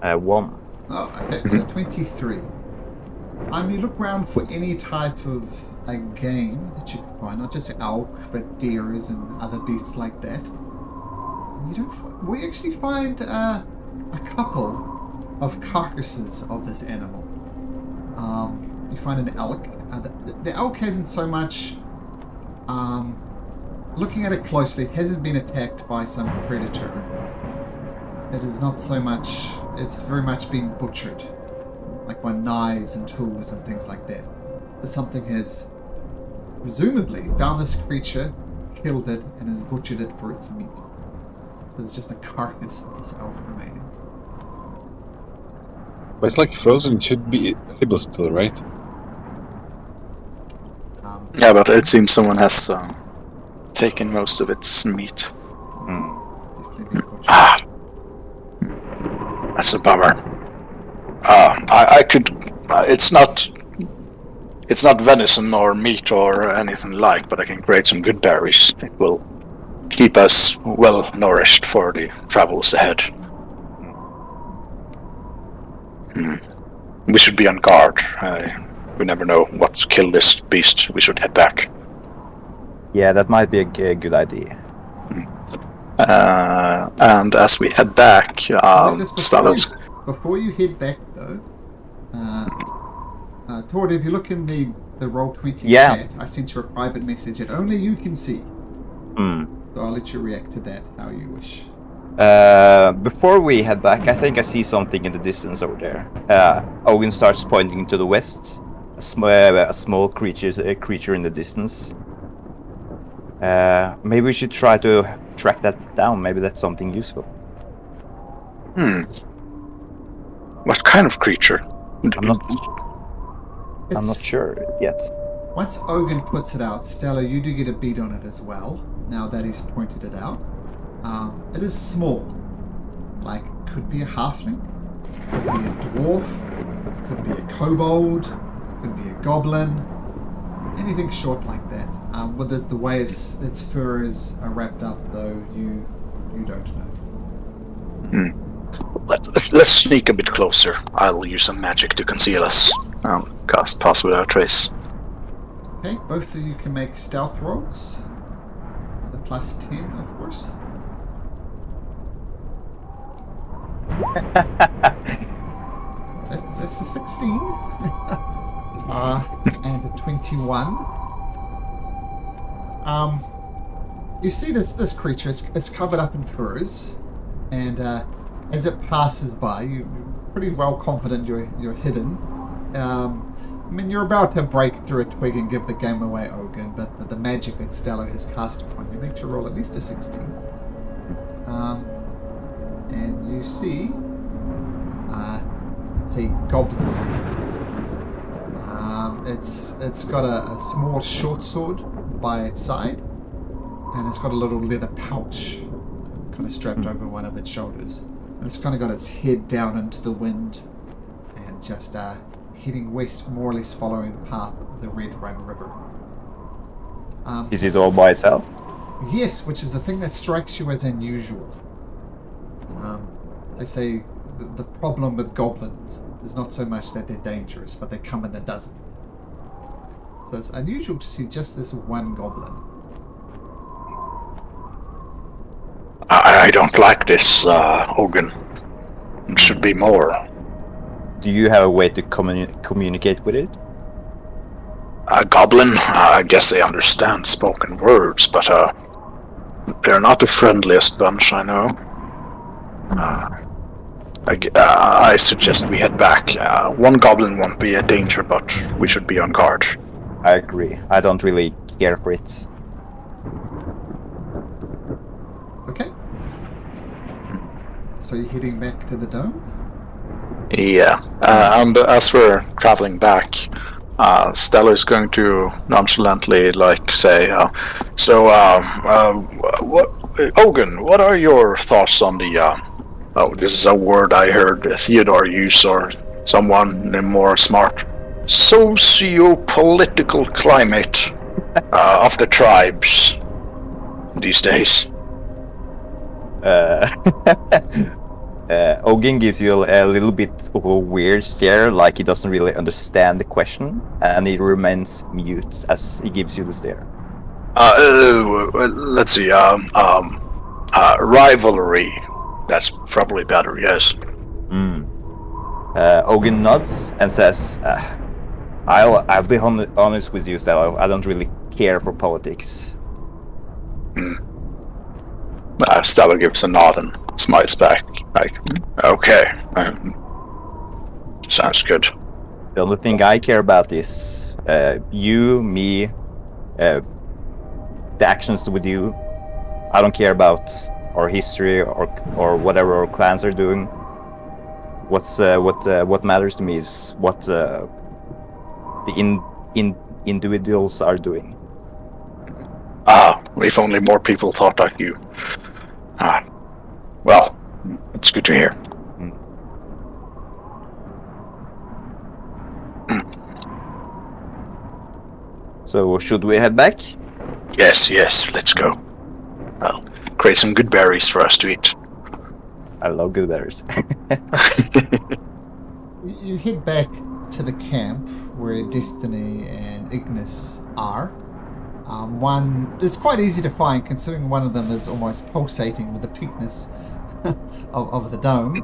1. Oh, okay, so 23. You look around for any type of a game that you can find, not just elk, but deers and other beasts like that. And you don't. We actually find a couple of carcasses of this animal. You find an elk. The elk hasn't so much. Looking at it closely, it hasn't been attacked by some predator. It is not so much. It's very much been butchered, like by knives and tools and things like that. Something has presumably found this creature, killed it, and has butchered it for its meat. There's just a carcass of this elk remaining. But like frozen, it should be edible still, right? Yeah, but it seems someone has taken most of its meat. Definitely been butchered. That's a bummer. I could. It's not venison or meat or anything like, but I can create some good berries. It will keep us well nourished for the travels ahead. We should be on guard. We never know what killed this beast. We should head back. Yeah, that might be a good idea. And as we head back, Before you head back, though, Tord, if you look in the Roll20 chat, I sent you a private message that only you can see. So I'll let you react to that how you wish. Before we head back, I think I see something in the distance over there. Owen starts pointing to the west. A small creature in the distance. Maybe we should try to track that down. Maybe that's something useful. What kind of creature? I'm not sure yet. Once Ogun puts it out, Stella, you do get a beat on it as well, now that he's pointed it out. It is small. Like, could be a halfling, could be a dwarf, could be a kobold, could be a goblin, anything short like that. With the way its fur is wrapped up, though, you don't know. Let's sneak a bit closer. I'll use some magic to conceal us. I'll cast Pass Without Trace. Okay, both of you can make stealth rolls. The plus 10, of course. That's a 16. And a 21. You see this creature, it's covered up in furs, and as it passes by, you're pretty well confident you're hidden. I mean, you're about to break through a twig and give the game away, Ogun, but the magic that Stella has cast upon you makes you roll at least a 16. And you see, it's a goblin. It's got a small short sword by its side, and it's got a little leather pouch kind of strapped over one of its shoulders. And it's kind of got its head down into the wind and just heading west, more or less following the path of the Red Run River. Is it all by itself? Yes, which is the thing that strikes you as unusual. They say the problem with goblins is not so much that they're dangerous, but they come in the dozens. So it's unusual to see just this one goblin. I don't like this, Ogun. There should be more. Do you have a way to communicate with it? A goblin? I guess they understand spoken words, but they're not the friendliest bunch I know. I suggest we head back. One goblin won't be a danger, but we should be on guard. I agree. I don't really care for it. Okay. So you're heading back to the dome? Yeah, and as we're traveling back, Stellar's going to nonchalantly, say, Ogun, what are your thoughts on the, this is a word I heard Theodore use, or someone more smart, socio-political climate of the tribes these days? Ogun gives you a little bit of a weird stare, like he doesn't really understand the question, and he remains mute as he gives you the stare. Let's see, rivalry. That's probably better, yes. Ogun nods and says, I'll be honest with you, Stella, I don't really care for politics. Stella gives a nod and smiles back, like, okay, sounds good. The only thing I care about is you, me, the actions with you. I don't care about our history or whatever our clans are doing. What matters to me is what the individuals are doing. If only more people thought like you. Well, it's good to hear. So, should we head back? Yes, let's go. Well, create some good berries for us to eat. I love good berries. You head back to the camp where Destiny and Ignis are. One is quite easy to find, considering one of them is almost pulsating with the peakness of the dome.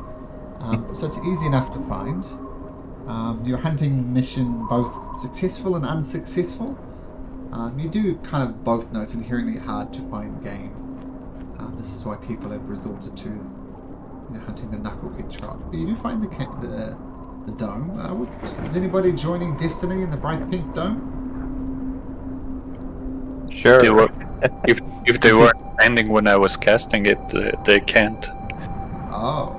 So it's easy enough to find. Your hunting mission, both successful and unsuccessful. You do kind of both know it's inherently hard to find game. This is why people have resorted to hunting the knucklehead tribe. But you do find the dome. Is anybody joining Destiny in the bright pink dome? Sure. If they weren't ending when I was casting it, they can't. Oh.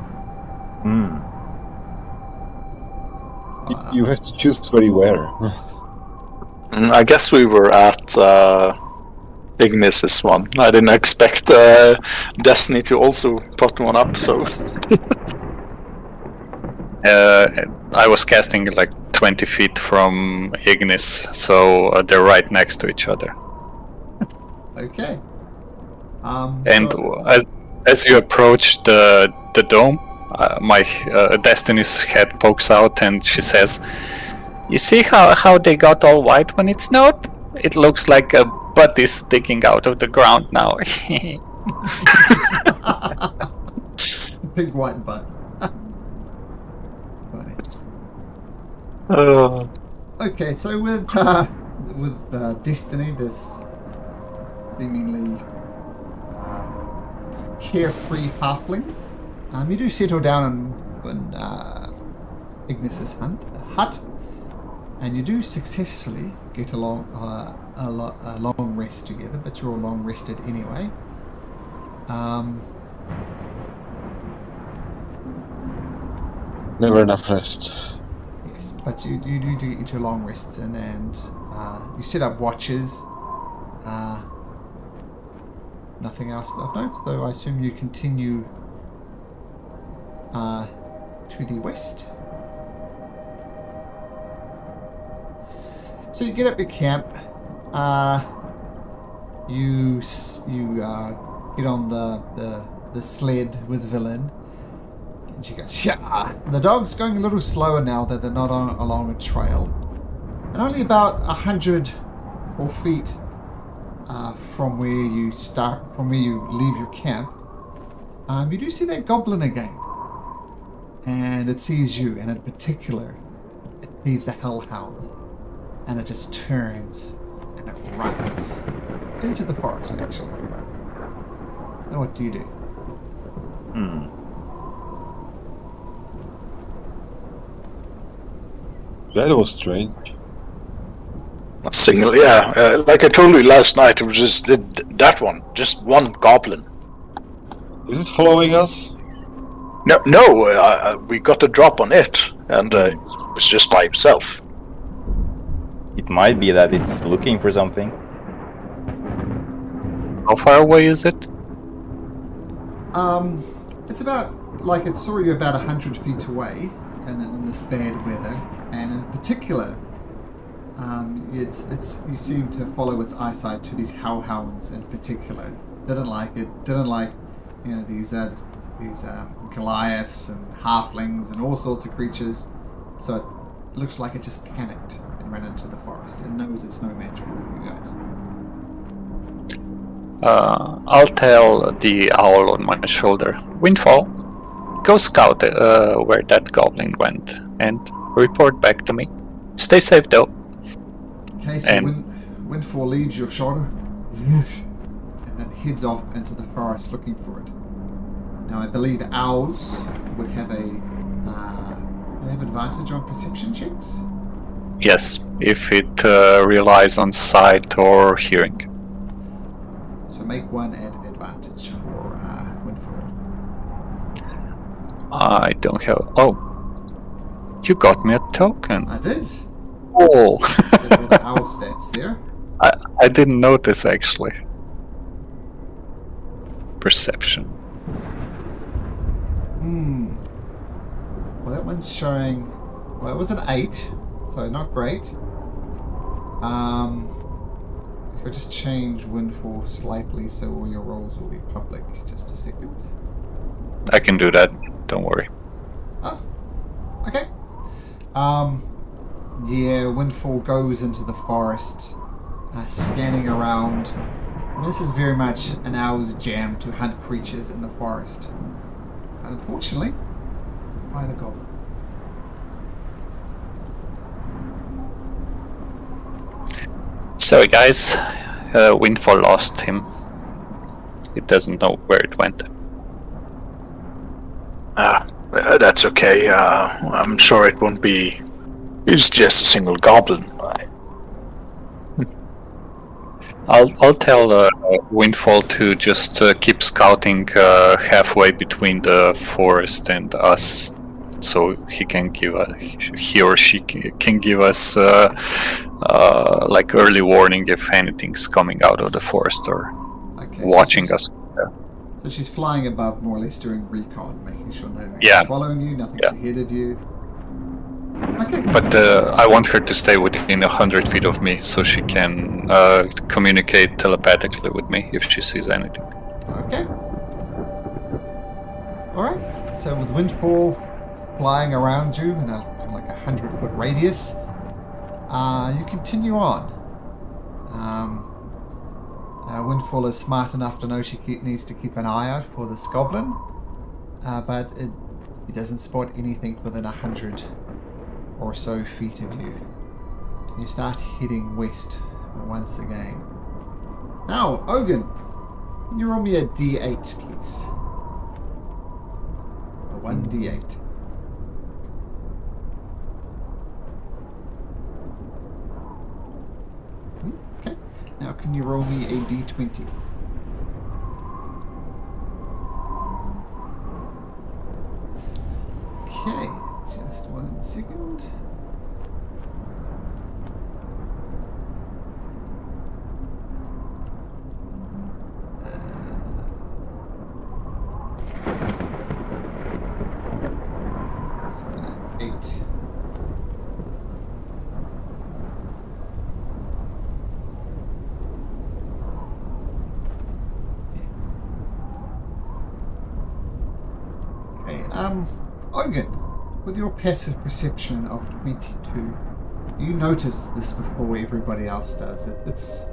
You have to choose where you wear. I guess we were at Ignis's one. I didn't expect Destiny to also put one up, so... I was casting like 20 feet from Ignis, so they're right next to each other. Okay. And as you approach the dome, my Destiny's head pokes out, and she says, "You see how they got all white when it snowed? It looks like a butt is sticking out of the ground now." Big white butt. Funny. Okay, so with Destiny, this seemingly carefree halfling, you do settle down in Ignis's hut, and you do successfully get a long rest together, but you're all long rested anyway. Never enough rest. Yes, but you do get your long rests in, and you set up watches. Nothing else of note, though I assume you continue to the west. So you get up your camp. You get on the sled with Villain. And she goes, yeah. The dog's going a little slower now that they're not along a trail. And only about 100 feet from where you leave your camp, you do see that goblin again. And it sees you, and in particular, it sees the hellhound. And it just turns and it runs into the forest, actually. And what do you do? That was strange. Like I told you last night, it was just that one, just one goblin. Is it following us? No, we got a drop on it, and it was just by himself. It might be that it's looking for something. How far away is it? It's about, like, it saw you about 100 feet away, and in this bad weather, and in particular, you seem to follow its eyesight to these hellhounds in particular. Didn't like these Goliaths and halflings and all sorts of creatures. So it looks like it just panicked and ran into the forest. It knows it's no match for you guys. I'll tell the owl on my shoulder, Windfall, go scout where that goblin went and report back to me. Stay safe though. Okay, so Windfall leaves your shoulder and then heads off into the forest looking for it. Now I believe owls would have they have advantage on perception checks? Yes, if it relies on sight or hearing. So make one at advantage for Windfall. I don't have... Oh, you got me a token. I did. Oh. The owl stats there. I didn't notice actually. Perception. Well, that one's showing... Well, it was an 8, so not great. I'll just change Windfall slightly so all your rolls will be public. Just a second. I can do that, don't worry. Oh, okay. Yeah, Windfall goes into the forest, scanning around. And this is very much an owl's jam to hunt creatures in the forest. And unfortunately, by the goblin. Sorry guys, Windfall lost him. It doesn't know where it went. That's okay. I'm sure it won't be. It's just a single goblin. I'll tell Windfall to just keep scouting halfway between the forest and us, so he or she can give us like early warning if anything's coming out of the forest or watching us. So she's flying above, more or less doing recon, making sure nothing's following you, nothing's ahead of you. Okay. But I want her to stay within 100 feet of me so she can communicate telepathically with me if she sees anything. Okay. Alright, So with Windfall flying around you in like a 100-foot radius, you continue on. Windfall is smart enough to know she needs to keep an eye out for this goblin, but he doesn't spot anything within 100 or so feet of you. You start heading west once again. Now, Ogun, can you roll me a d8, please? A 1d8. Okay. Now, can you roll me a d20? Okay, just 1 second. Ogun, with your passive perception of 22, you notice this before everybody else does. It's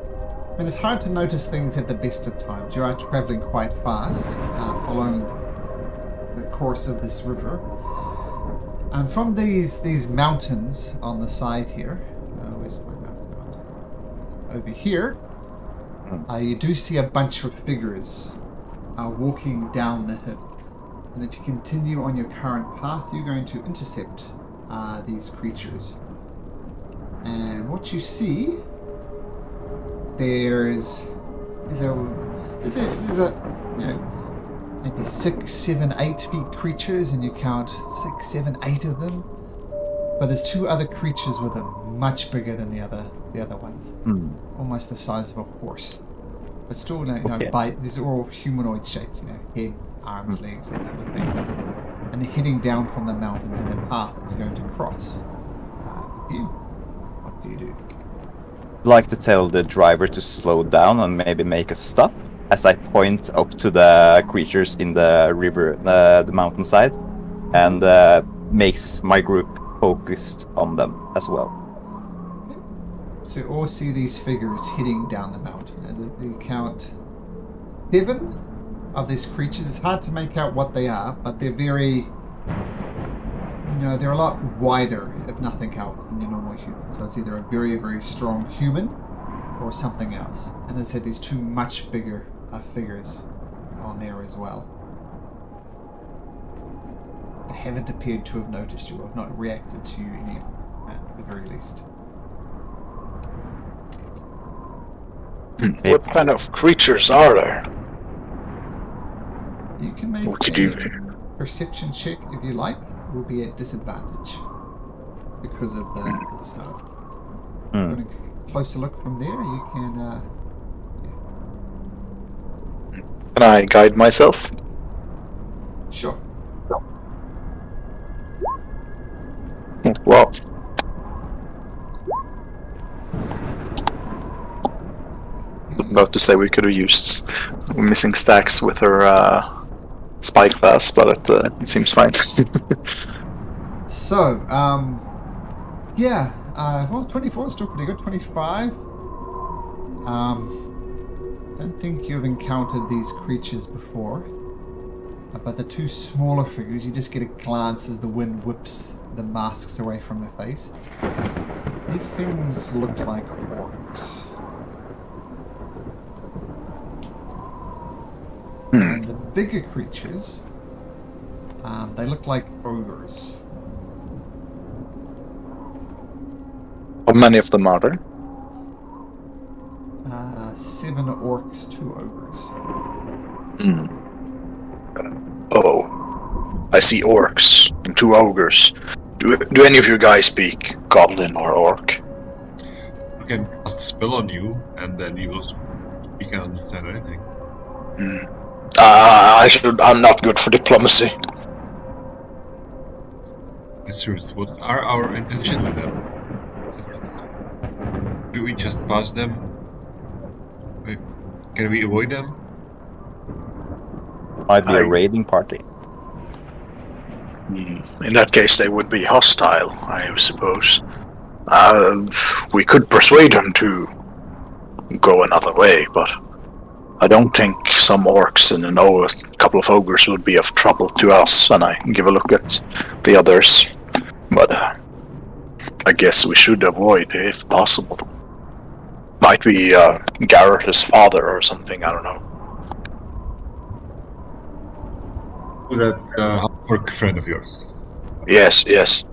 hard to notice things at the best of times. You are traveling quite fast, following the course of this river. And from these mountains on the side here, where's my mouse gone? Over here, you do see a bunch of figures walking down the hill. And if you continue on your current path, you're going to intercept these creatures. And what you see, there's a maybe 6, 7, 8 feet creatures, and you count 6, 7, 8 of them. But there's 2 other creatures with them, much bigger than the other ones, almost the size of a horse. But still, these are all humanoid shapes, head, arms, legs, that sort of thing. And they're heading down from the mountains in the path it's going to cross. What do you do? I'd like to tell the driver to slow down and maybe make a stop as I point up to the creatures in the river, the mountainside, and makes my group focused on them as well. So you all see these figures heading down the mountain. You count 7 of these creatures. It's hard to make out what they are, but they're very, they're a lot wider, if nothing else, than your normal human. So it's either a very, very strong human or something else. And as I said, there's 2 much bigger figures on there as well. They haven't appeared to have noticed you, or have not reacted to you any, at the very least. What kind of creatures are there? You can make What could a you... perception check if you like. It will be at disadvantage because of the snow. Want a closer look from there? You can. Can I guide myself? Sure. Well, about to say we could have used missing stacks with her spyglass, but it seems fine. So, well, 24 is still pretty good. 25. Don't think you've encountered these creatures before, but the 2 smaller figures, you just get a glance as the wind whips the masks away from their face. These things look like orcs. And the bigger creatures, they look like ogres. How many of them are there? 7 orcs, 2 ogres. Oh, I see orcs and 2 ogres. Do any of you guys speak goblin or orc? We can cast a spell on you, and then you will speak and understand anything. I'm not good for diplomacy. The truth. What are our intentions with them? Do we just pass them? Can we avoid them? Might be a raiding party. In that case, they would be hostile, I suppose. We could persuade them to go another way, but I don't think some orcs and a couple of ogres would be of trouble to us. And I give a look at the others, but I guess we should avoid if possible. Might be Garrett's father or something. I don't know. That orc friend of yours. Yes.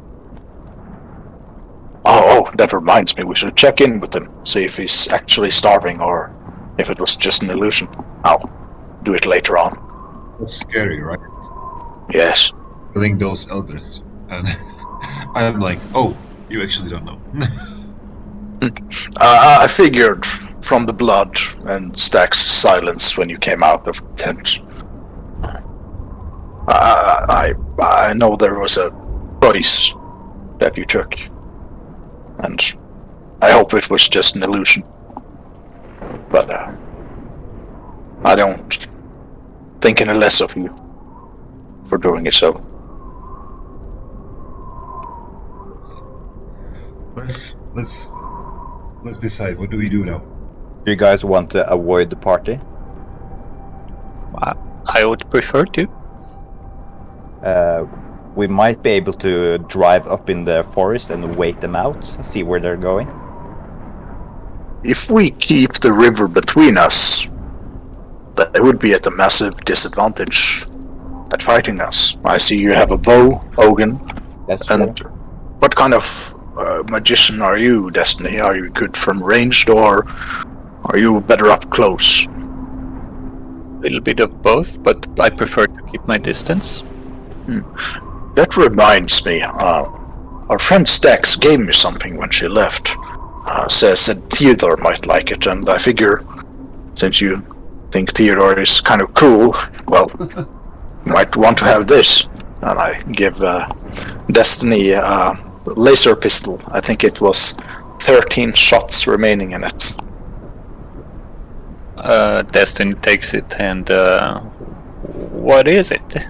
Oh, that reminds me. We should check in with him, see if he's actually starving or if it was just an illusion. I'll do it later on. That's scary, right? Yes. Killing those elders. And I'm like, oh, you actually don't know. I figured from the blood and Stack's silence when you came out of the tent. I know there was a choice that you took, and I hope it was just an illusion. But I don't think any less of you for doing it so. Let's decide. What do we do now? Do you guys want to avoid the party? I would prefer to. We might be able to drive up in the forest and wait them out, see where they're going. If we keep the river between us, they would be at a massive disadvantage at fighting us. I see you have a bow, Ogun. That's and true. what kind of magician are you, Destiny? Are you good from ranged, or are you better up close? A little bit of both, but I prefer to keep my distance. That reminds me, our friend Stax gave me something when she left. Says that Theodore might like it, and I figure, since you think Theodore is kind of cool, well, you might want to have this. And I give Destiny a laser pistol. I think it was 13 shots remaining in it. Destiny takes it, and what is it?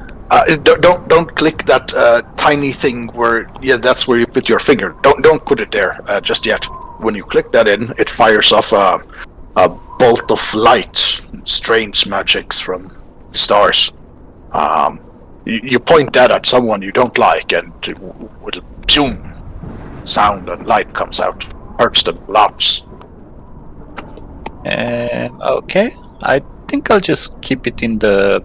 Don't click that tiny thing where that's where you put your finger. Don't put it there just yet. When you click that in, it fires off a bolt of light, strange magics from the stars. You point that at someone you don't like, and with a boom sound and light comes out, hurts them lots. Okay, I think I'll just keep it in the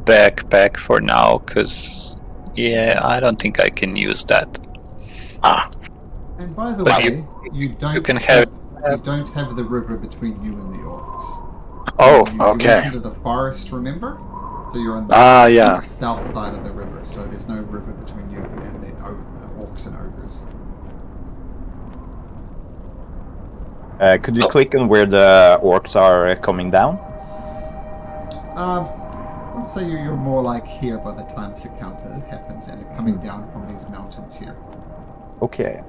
backpack for now, because I don't think I can use that. And by the But way, you don't can have you don't have the river between you and the orcs. Oh, you okay. went into the forest, remember? So you're on the Yeah. south side of the river, so there's no river between you and the orcs and ogres. Could you click on where the orcs are coming down? I would say you're more like here by the time this encounter happens, and they're coming down from these mountains here. Okay.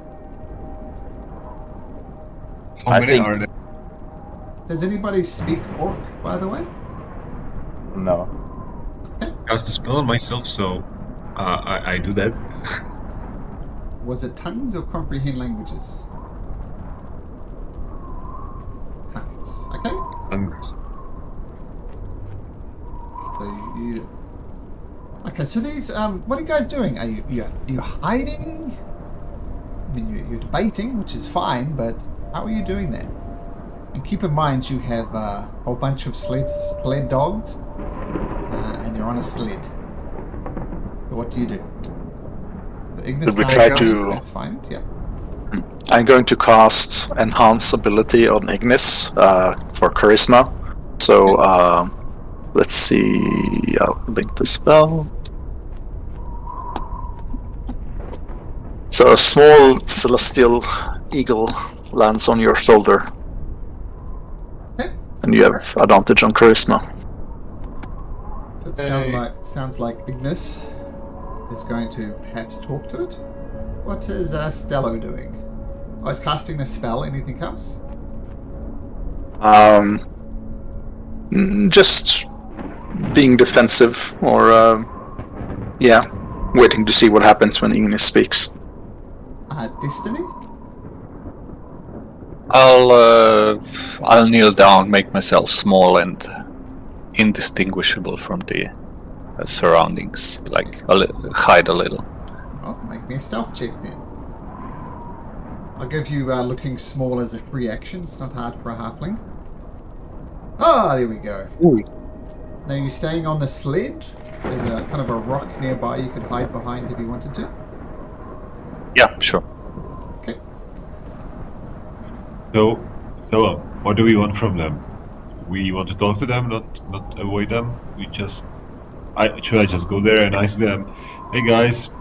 How I many think- are there? Does anybody speak orc, by the way? No. Cast the spell on myself, so I do that. Was it tongues or comprehend languages? Tongues. Okay. Thanks. So you. Okay. So these. What are you guys doing? Are you hiding? I mean, you're debating, which is fine, but how are you doing that? And keep in mind, you have a whole bunch of sled dogs, and you're on a sled. So what do you do? So Ignis Should we fires try guns, to- That's fine. Yeah. I'm going to cast Enhance ability on Ignis for Charisma. So let's see. I'll link the spell. So a small celestial eagle lands on your shoulder, Okay. and you have advantage on Charisma. So it sounds like Ignis is going to perhaps talk to it. What is Stello doing? Oh, he's casting the spell. Anything else? Just being defensive, or waiting to see what happens when Ignis speaks. Destiny? I'll kneel down, make myself small and indistinguishable from the surroundings, like hide a little. Oh, make me a stealth check then. I'll give you looking small as a free action. It's not hard for a halfling. Ah, there we go. Ooh. Now you're staying on the sled. There's a kind of a rock nearby you could hide behind if you wanted to. Yeah, sure. Okay. So, what do we want from them? We want to talk to them, not avoid them. Should I just go there and ask them, hey guys,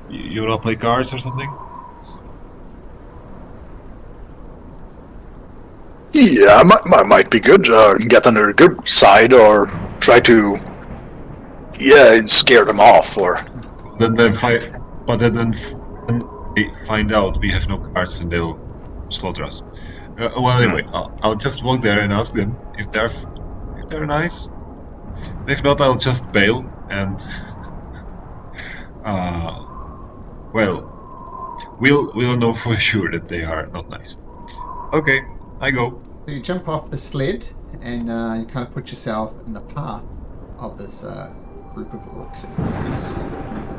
you wanna play cards or something? Yeah, might be good. Get on their good side, or try to, scare them off, or. Then they find out we have no cards and they'll slaughter us. Well, anyway, I'll just walk there and ask them if they're nice. If not, I'll just bail and we'll know for sure that they are not nice. Okay, I go. So you jump off the sled and you kind of put yourself in the path of this group of orcs. Is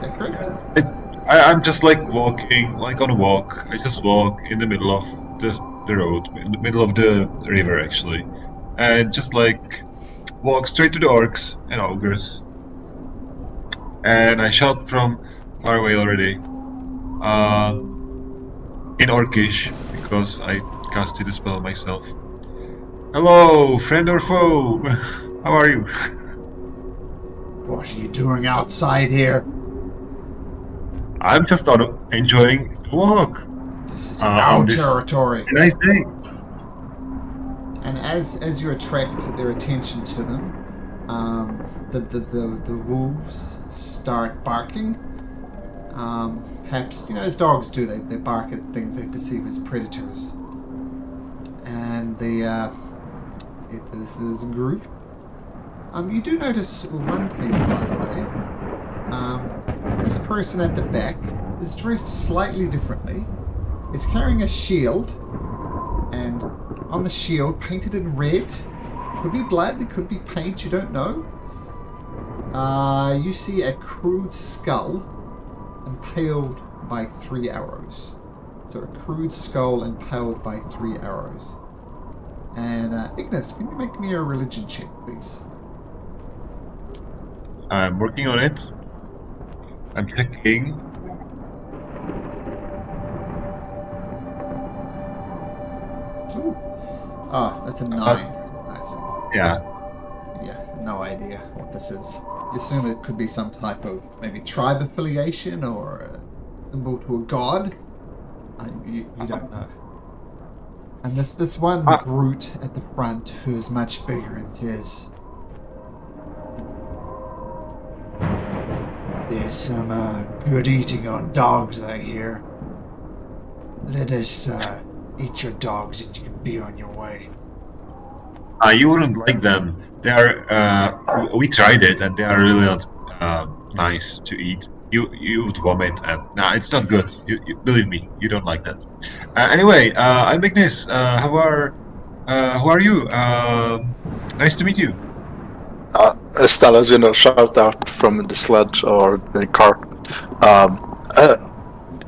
that correct? I'm just like walking, like on a walk. I just walk in the middle of the road, in the middle of the river actually, and just like walk straight to the orcs and ogres. And I shout from far away already, in Orcish, because I casted the spell myself. Hello, friend or foe? How are you? What are you doing outside here? I'm just enjoying the walk. This is on our this territory. nice day. And as you attract their attention to them, the wolves start barking. Perhaps, as dogs do, they bark at things they perceive as predators. And this group. You do notice one thing, by the way. This person at the back is dressed slightly differently. Is carrying a shield, and on the shield, painted in red, could be blood, it could be paint, you don't know. You see a crude skull impaled by 3 arrows. So a crude skull impaled by 3 arrows. And Ignis, can you make me a religion check, please? I'm working on it. I'm checking. Ooh. Oh, that's a 9. Nice. Yeah. Yeah, no idea what this is. You assume it could be some type of maybe tribe affiliation or a symbol to a god. You don't know. And this one brute at the front who is much bigger and says, "There's some good eating on dogs, I hear. Let us eat your dogs and you can be on your way." You wouldn't like them. They are. We tried it, and they are really not nice to eat. You would vomit, and it's not good. You believe me, you don't like that. Anyway, I'm Ignis. Who are you? Nice to meet you. Stella's shout out from the sledge or the cart.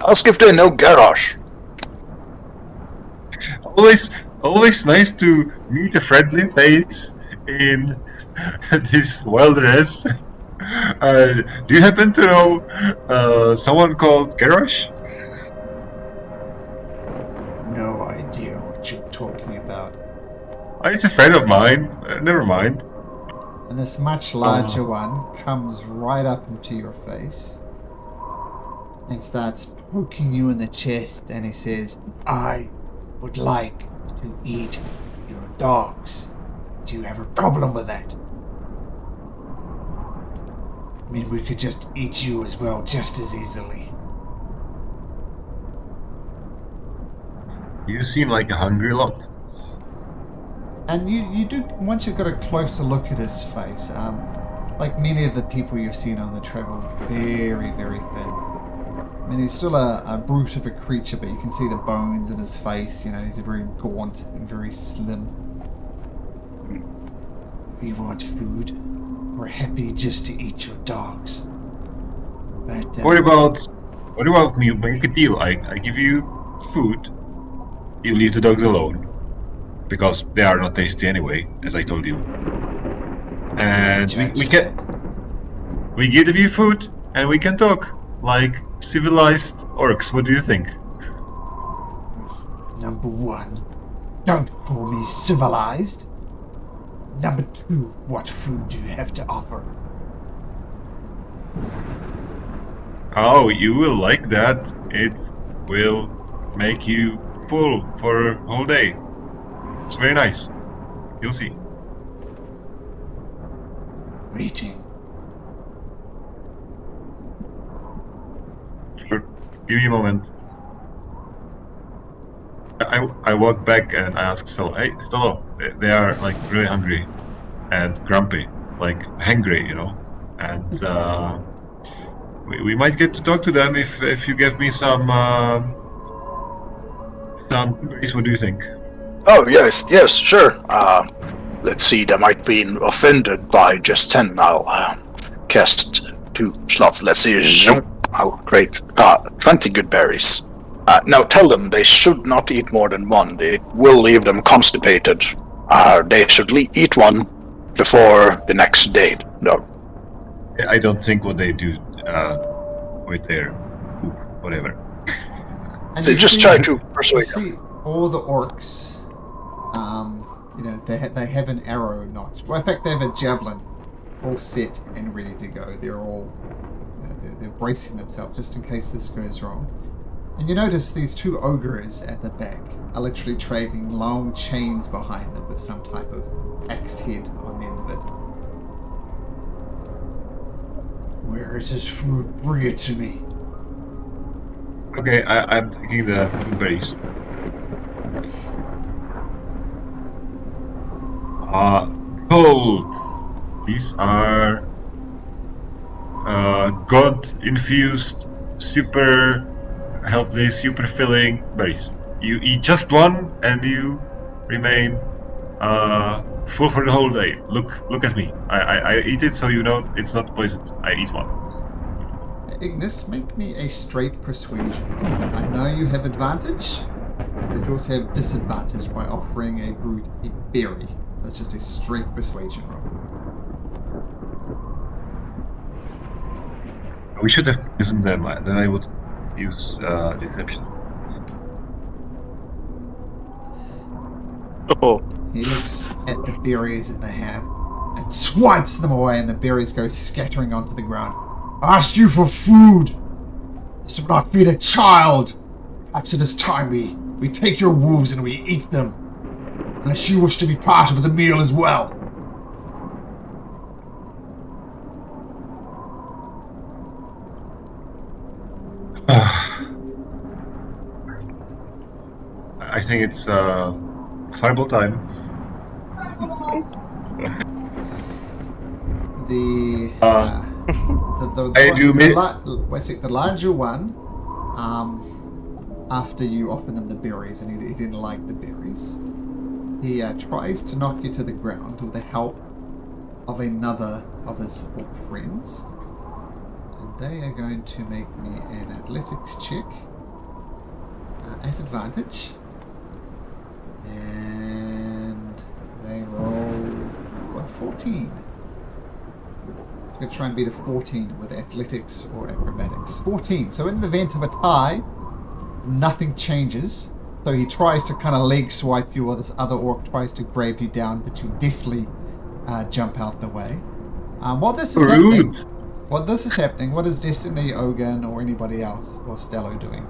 Ask if they know Garrosh. Always nice to meet a friendly face in this well-dress. Do you happen to know someone called Garrosh? No idea what you're talking about. He's a friend of mine. Never mind. And this much larger one comes right up into your face and starts poking you in the chest, and he says, "I would like to eat your dogs. Do you have a problem with that? I mean, we could just eat you as well, just as easily." You seem like a hungry lot. And you do, once you've got a closer look at his face, like many of the people you've seen on the travel, very, very thin. I mean, he's still a brute of a creature, but you can see the bones in his face. You know, he's very gaunt and very slim. We want food. We're happy just to eat your dogs. But, What about we make a deal? I give you food. You leave the dogs alone. Because they are not tasty anyway, as I told you. And we give you food and we can talk like civilized orcs. What do you think? Number one, don't call me civilized. Number two, what food do you have to offer? Oh, you will like that. It will make you full for a whole day. It's very nice. You'll see. Waiting. Sure. Give me a moment. I walk back and I ask Stella, hey, Stella, they are like really hungry and grumpy, like hangry, you know? And we might get to talk to them if you give me some berries. What do you think? Oh, yes, sure. Let's see, they might be offended by just 10. I'll cast 2 slots. Let's see. Zoom. I'll create 20 good berries. Now tell them they should not eat more than 1. It will leave them constipated. They should eat 1 before the next day. No. I don't think what they do with their poop, whatever. And So you just see- try to You persuade them. see all the orcs, you know, they have an arrow notch. Well, in fact, they have a javelin all set and ready to go. They're all, you know, they're bracing themselves just in case this goes wrong. And you notice these 2 ogres at the back are literally dragging long chains behind them with some type of axe head on the end of it. Where is this food? Bring it to me. Okay, I'm taking the berries. Gold. These are God-infused, super healthy, super filling berries. You eat just 1 and you remain full for the whole day. Look at me. I eat it so you know it's not poisoned. I eat 1. Ignis, make me a straight persuasion roll. I know you have advantage, but you also have disadvantage by offering a brute a berry. That's just a straight persuasion roll. We should have poisoned them. Then I would use deception. Oh. He looks at the berries that they have and swipes them away, and the berries go scattering onto the ground. I asked you for food! This will not feed a child! Perhaps it is time we take your wolves and we eat them. Unless you wish to be part of the meal as well. I think it's fireball time. The larger one, after you offer them the berries, and he didn't like the berries, he tries to knock you to the ground with the help of another of his orc friends, and they are going to make me an athletics check at advantage, and they roll 14. I'm going to try and beat a 14 with athletics or acrobatics. 14. So in the event of a tie, nothing changes. So he tries to kind of leg swipe you, or this other orc tries to grab you down, but you deftly jump out the way. While this is happening, what is Destiny, Ogun, or anybody else, or Stello doing?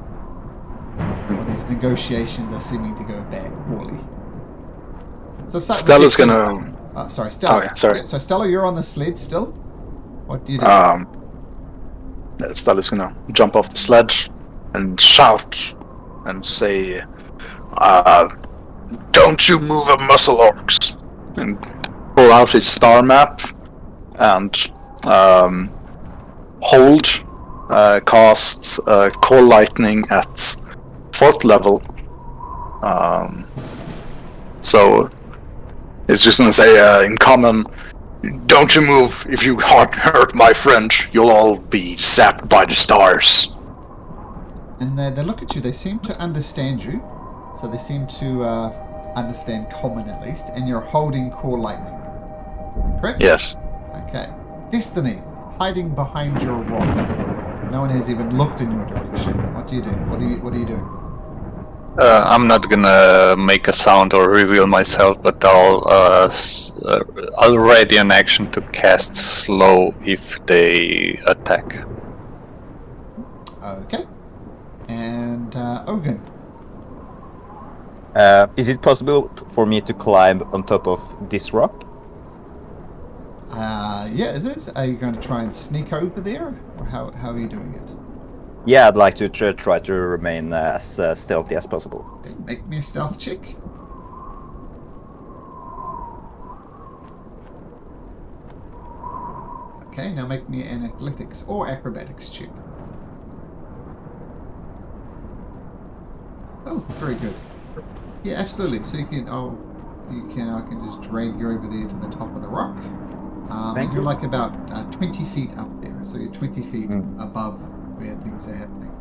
Well, these negotiations are seeming to go bad, poorly. So Stella's gonna... sorry, Stella. Oh, yeah, sorry. Yeah, so Stella, you're on the sled still? What do you do? Stella's gonna jump off the sledge and shout and say, don't you move a muscle, orcs! And pull out his star map and hold cast Call Lightning at 4th level. So it's just gonna say in common, "Don't you move! If you hurt my friend, you'll all be zapped by the stars." And they look at you. They seem to understand you. So they seem to understand common at least. And you're holding Core Lightning. Correct? Yes. Okay. Destiny, hiding behind your rock. No one has even looked in your direction. What do you do? What are you doing? I'm not gonna make a sound or reveal myself, but I'll ready an action to cast slow if they attack. Okay. And Ogun. Is it possible for me to climb on top of this rock? Yeah, it is. Are you going to try and sneak over there? Or how are you doing it? Yeah, I'd like to try to remain as stealthy as possible. Okay, make me a stealth check. Okay, now make me an athletics or acrobatics check. Oh, very good. Yeah, absolutely. So you can, I can just drag you over there to the top of the rock. Thank you're you. like about 20 feet up there, so you're 20 feet above where things are happening.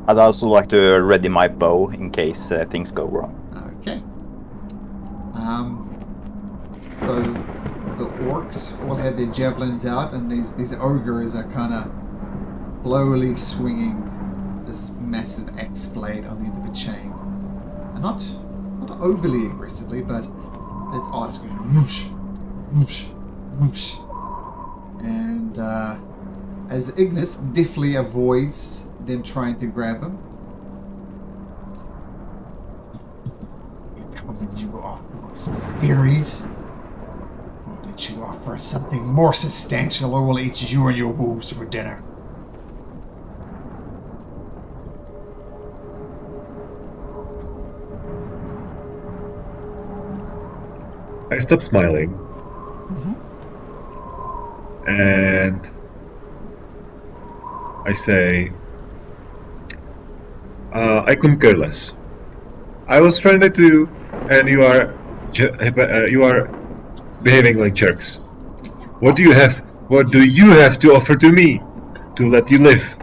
I'd also like to ready my bow in case things go wrong. Okay. So the orcs all have their javelins out, and these ogres are kind of slowly swinging this massive axe blade on the end of a chain. And not overly aggressively, but it's odd. It's going whoosh, whoosh, whoosh. And as Ignis deftly avoids them trying to grab him, you come and you offer us berries. Why don't you offer us something more substantial, or we'll eat you and your wolves for dinner? I stop smiling. And I say, I couldn't care less. I was trying to, and you are behaving like jerks. What do you have? What do you have to offer to me to let you live?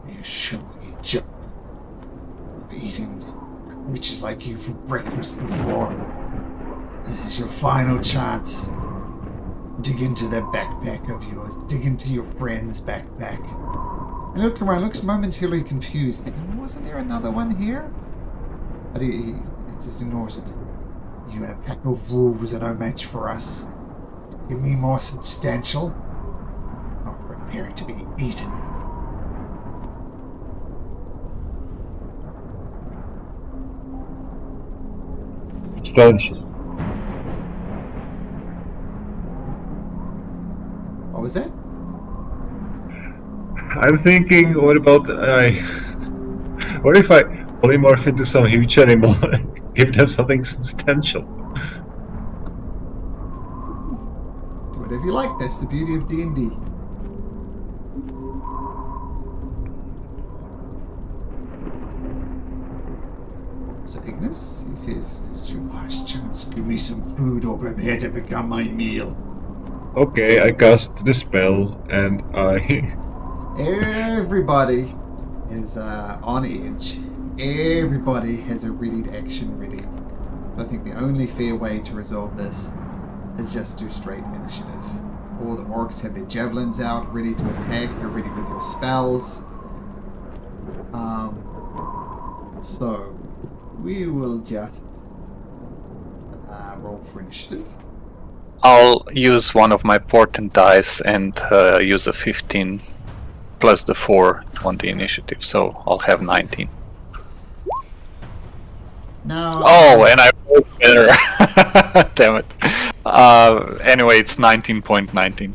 You sure you jerk. Eating witches like you for breakfast before. This is your final chance. Dig into that backpack of yours. Dig into your friend's backpack. And look around, looks momentarily confused, thinking, wasn't there another one here? But he just ignores it. You and a pack of wolves are no match for us. Give me more substantial, or prepare to be eaten. Substantial. What was that? I'm thinking, what about what if I polymorph into some huge animal and give them something substantial? Do whatever you like. That's the beauty of D&D. So Ignis, he says, it's your last chance. Give me some food or prepare to become my meal. Okay, I cast the spell and I... Everybody is on edge. Everybody has a readied action ready. So I think the only fair way to resolve this is just do straight initiative. All the orcs have their javelins out, ready to attack. You're ready with your spells. So we will just roll for initiative. I'll use one of my portent dice and use a 15 plus the 4 on the initiative, so I'll have 19. Now. Oh, and I rolled better. Damn it. Anyway, it's 19.19.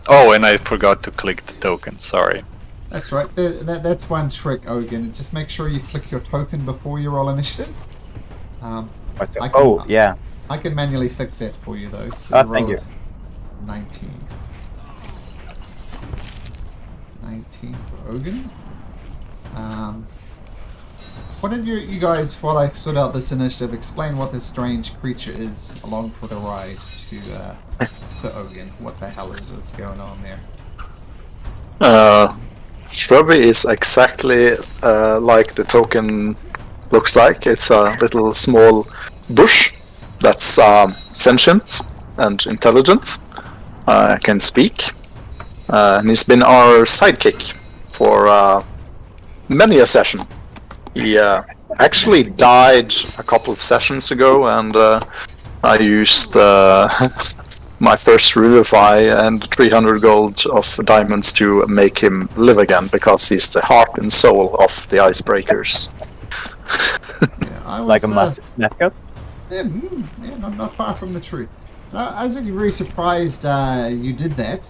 Oh, and I forgot to click the token. Sorry. That's right. That's one trick, Ogun. Just make sure you click your token before you roll initiative. Yeah. I can manually fix that for you though. So Thank you. roll 19. 19 for Ogun. Why don't you guys, while I sort out this initiative, explain what this strange creature is along for the ride to Ogun? What the hell is what's going on there? Shrubby is exactly like the token looks like. It's a little small bush that's sentient and intelligent. Can speak. And he's been our sidekick for many a session. He actually died a couple of sessions ago, and I used my first Revivify and 300 gold of diamonds to make him live again, because he's the heart and soul of the Icebreakers. Yeah, I was, Like a mascot? Yeah, not far from the truth. I was actually very surprised you did that.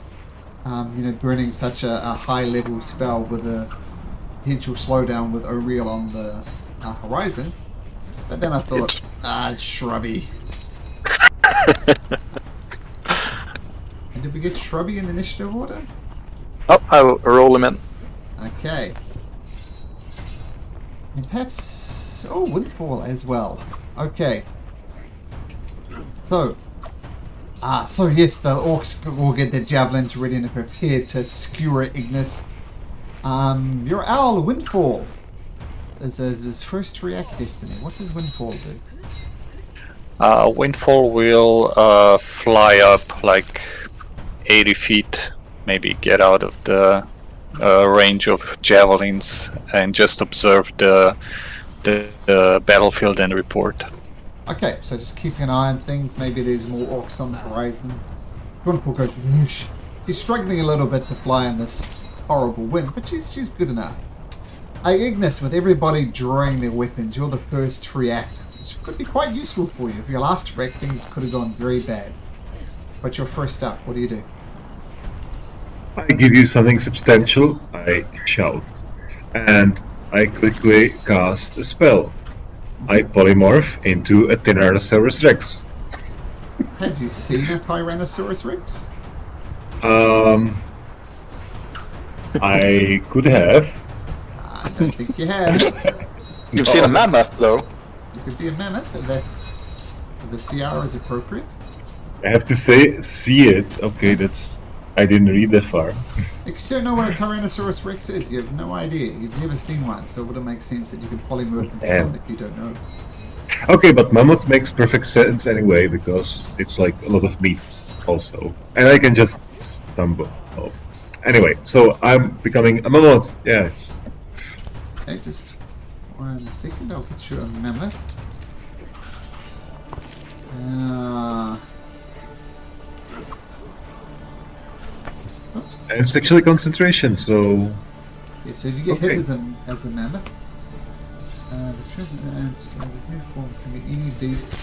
Burning such a high level spell with a potential slowdown with O'Reilly on the horizon. But then I thought, it's Shrubby. And did we get Shrubby in the initiative order? Oh, I'll roll him in. Okay. And perhaps... Oh, Windfall as well. Okay. So yes, the orcs will get their javelins ready and prepared to skewer Ignis. Your owl, Windfall, is his first react destiny. What does Windfall do? Windfall will fly up like 80 feet, maybe get out of the range of javelins and just observe the battlefield and report. Okay, so just keeping an eye on things. Maybe there's more orcs on the horizon. Windfall goes whoosh. He's struggling a little bit to fly in this horrible wind, but she's good enough. Ignis, with everybody drawing their weapons, you're the first to react, which could be quite useful for you. If your last wreck, things could have gone very bad. But you're first up. What do you do? I give you something substantial, I shout. And I quickly cast a spell. I polymorph into a Tyrannosaurus Rex. Have you seen a Tyrannosaurus Rex? I could have. I don't think you have. You've seen a mammoth, though. You could be a mammoth, and that's... The CR is appropriate. I have to say, see it. Okay, I didn't read that far. If you don't know what a Tyrannosaurus Rex is, you have no idea. You've never seen one, so it wouldn't make sense that you could polymorph into something you don't know. Okay, but mammoth makes perfect sense anyway, because it's like a lot of meat also. And I can just stumble. Oh. Anyway, so I'm becoming a mammoth, yes. Okay, just 1 second, I'll get you a mammoth. And it's actually concentration, so... Yeah, so if you get hit as a mammoth, the new form can be any beast.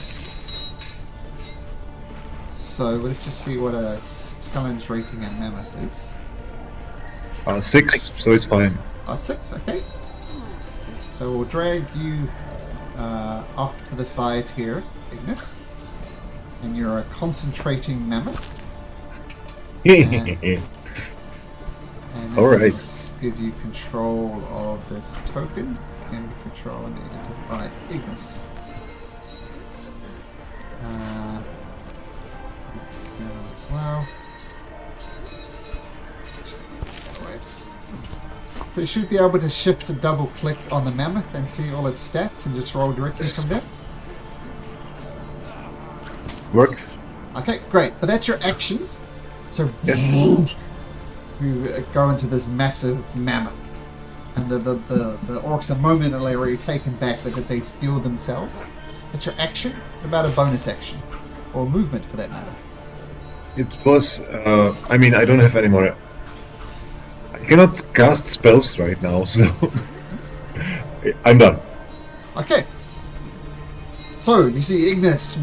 So let's just see what a challenge rating a mammoth is. 6, so it's fine. 6, okay. So we'll drag you off to the side here, Ignis. And you're a concentrating mammoth. And Alright. Give you control of this token and control and identify Ignis. As well. So you should be able to shift and double click on the mammoth and see all its stats and just roll directly from there. Works. Okay, great. But that's your action. So Yes. you go into this massive mammoth. And the orcs are momentarily taken back because they steal themselves. That's your action. What about a bonus action? Or movement for that matter? It was, I mean, I don't have any more. I cannot cast spells right now, so I'm done. Okay. So you see Ignis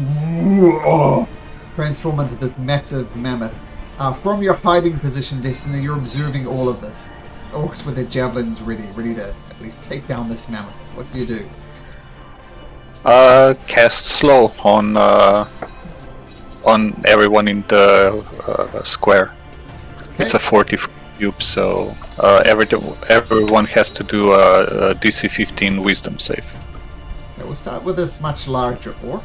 transform into this massive mammoth. From your hiding position, Destiny, you're observing all of this. Orcs with their javelins ready to at least take down this mammoth. What do you do? Cast slow on on everyone in the square. Okay. It's a 40 cube, so everyone has to do a DC 15 Wisdom save. Okay, we'll start with this much larger orc.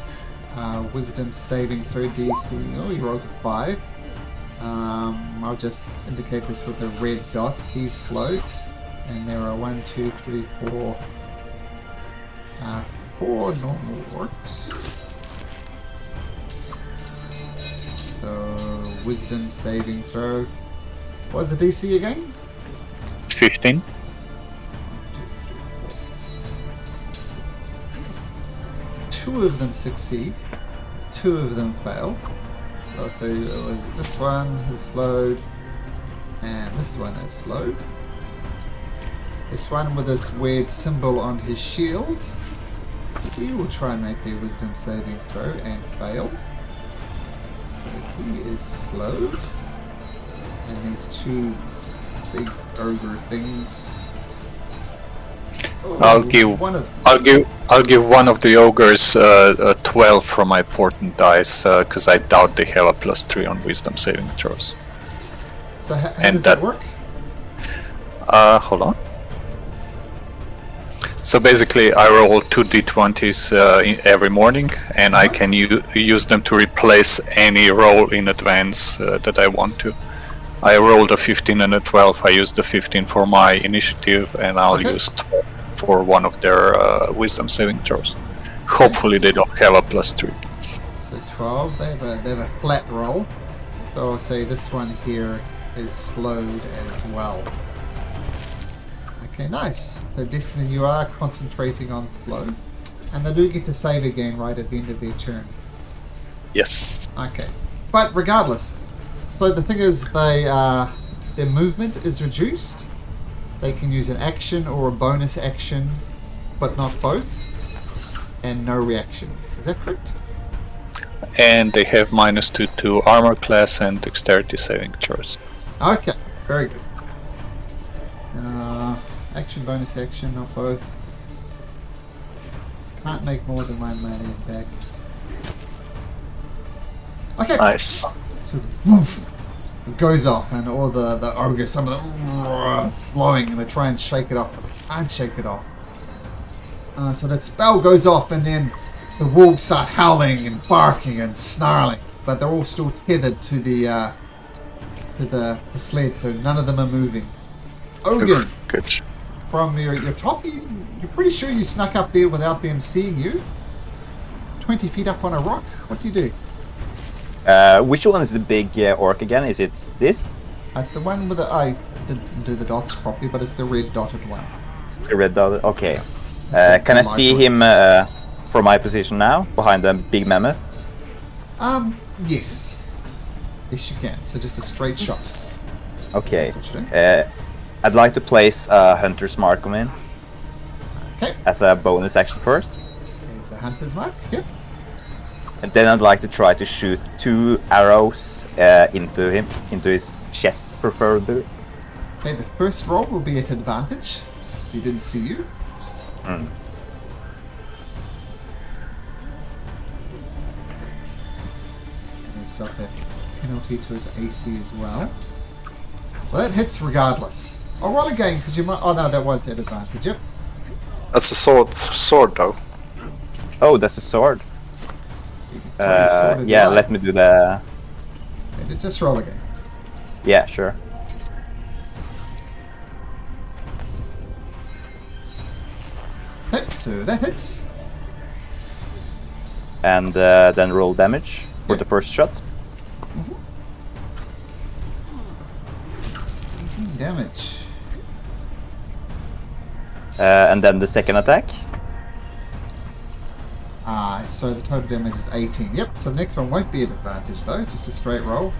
Wisdom saving throw DC. Oh, he rolls a 5. I'll just indicate this with a red dot. He's slowed. And there are 1, 2, 3, 4. 4 normal orcs. So, wisdom saving throw. What's the DC again? 15. Two of them succeed. 2 of them fail. So it was this one is slowed. And this one is slowed. This one with this weird symbol on his shield. He will try and make a wisdom saving throw and fail. So he is slowed. And these 2 big ogre things. Oh, I'll give one of the ogres a 12 from my portent dice, because I doubt they have a +3 on wisdom saving throws. So how And does that that- work? Hold on. So basically, I roll 2 d20s every morning, and I can use them to replace any roll in advance that I want to. I rolled a 15 and a 12. I used the 15 for my initiative, and I'll Okay. use 12 for one of their wisdom saving throws. Hopefully, they don't have a +3. So 12, they have a flat roll. So I'll say this one here is slowed as well. Okay, nice. So Destiny, you are concentrating on slow. And they do get to save again right at the end of their turn. Yes. Okay. But regardless, so the thing is their movement is reduced. They can use an action or a bonus action, but not both. And no reactions. Is that correct? And they have -2 to armor class and dexterity saving throws. Okay, very good. Action, bonus action, not both. Can't make more than 1 melee attack. Okay. Nice. So, woof, it goes off, and all the ogres, some of them slowing, and they try and shake it off, but they can't shake it off. So that spell goes off, and then the wolves start howling and barking and snarling, but they're all still tethered to the sled, so none of them are moving. Ogun, Good. from your top, you're pretty sure you snuck up there without them seeing you? 20 feet up on a rock? What do you do? Which one is the big orc again? Is it this? That's the one with the... I didn't do the dots properly, but it's the red dotted one. The red dot? Okay. the Can I light see one. him from my position now, behind the big mammoth? Yes. Yes, you can. So just a straight shot. Okay. That's what you're doing. I'd like to place a Hunter's Mark on him Okay. as a bonus action first. There's the hunter's mark. Yep. And then I'd like to try to shoot 2 arrows into him, into his chest preferably. Okay, the first roll will be at advantage. He didn't see you. Mm. And he's got that penalty to his AC as well. Well, that hits regardless. I'll roll again because you might... Oh no, that was at advantage. Yep. That's a sword though. Oh, that's a sword. You can throw your sword at Yeah, the eye. let me do the... Okay, just roll again. Yeah, sure. Okay, so that hits. And then roll damage for Yep. the first shot. 18 damage. And then the second attack. So the total damage is 18. Yep, so the next one won't be at advantage though, just a straight roll.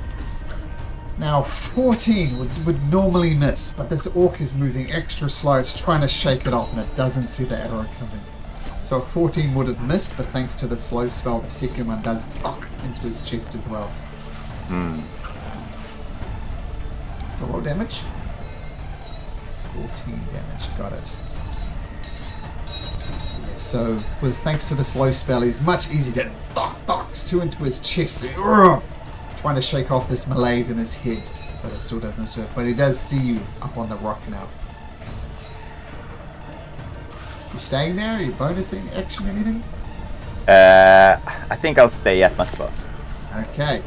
Now 14 would normally miss, but this orc is moving extra slow. It's trying to shake it off and it doesn't see the arrow coming. So a 14 would have missed, but thanks to the slow spell, the second one does knock into his chest as well. So roll damage. 14 damage, got it. So, thanks to the slow spell, he's much easier to get knocks two into his chest, trying to shake off this malade in his head, but it still doesn't serve. But he does see you up on the rock now. You staying there? Are you bonusing action, anything? I think I'll stay at my spot. Okay.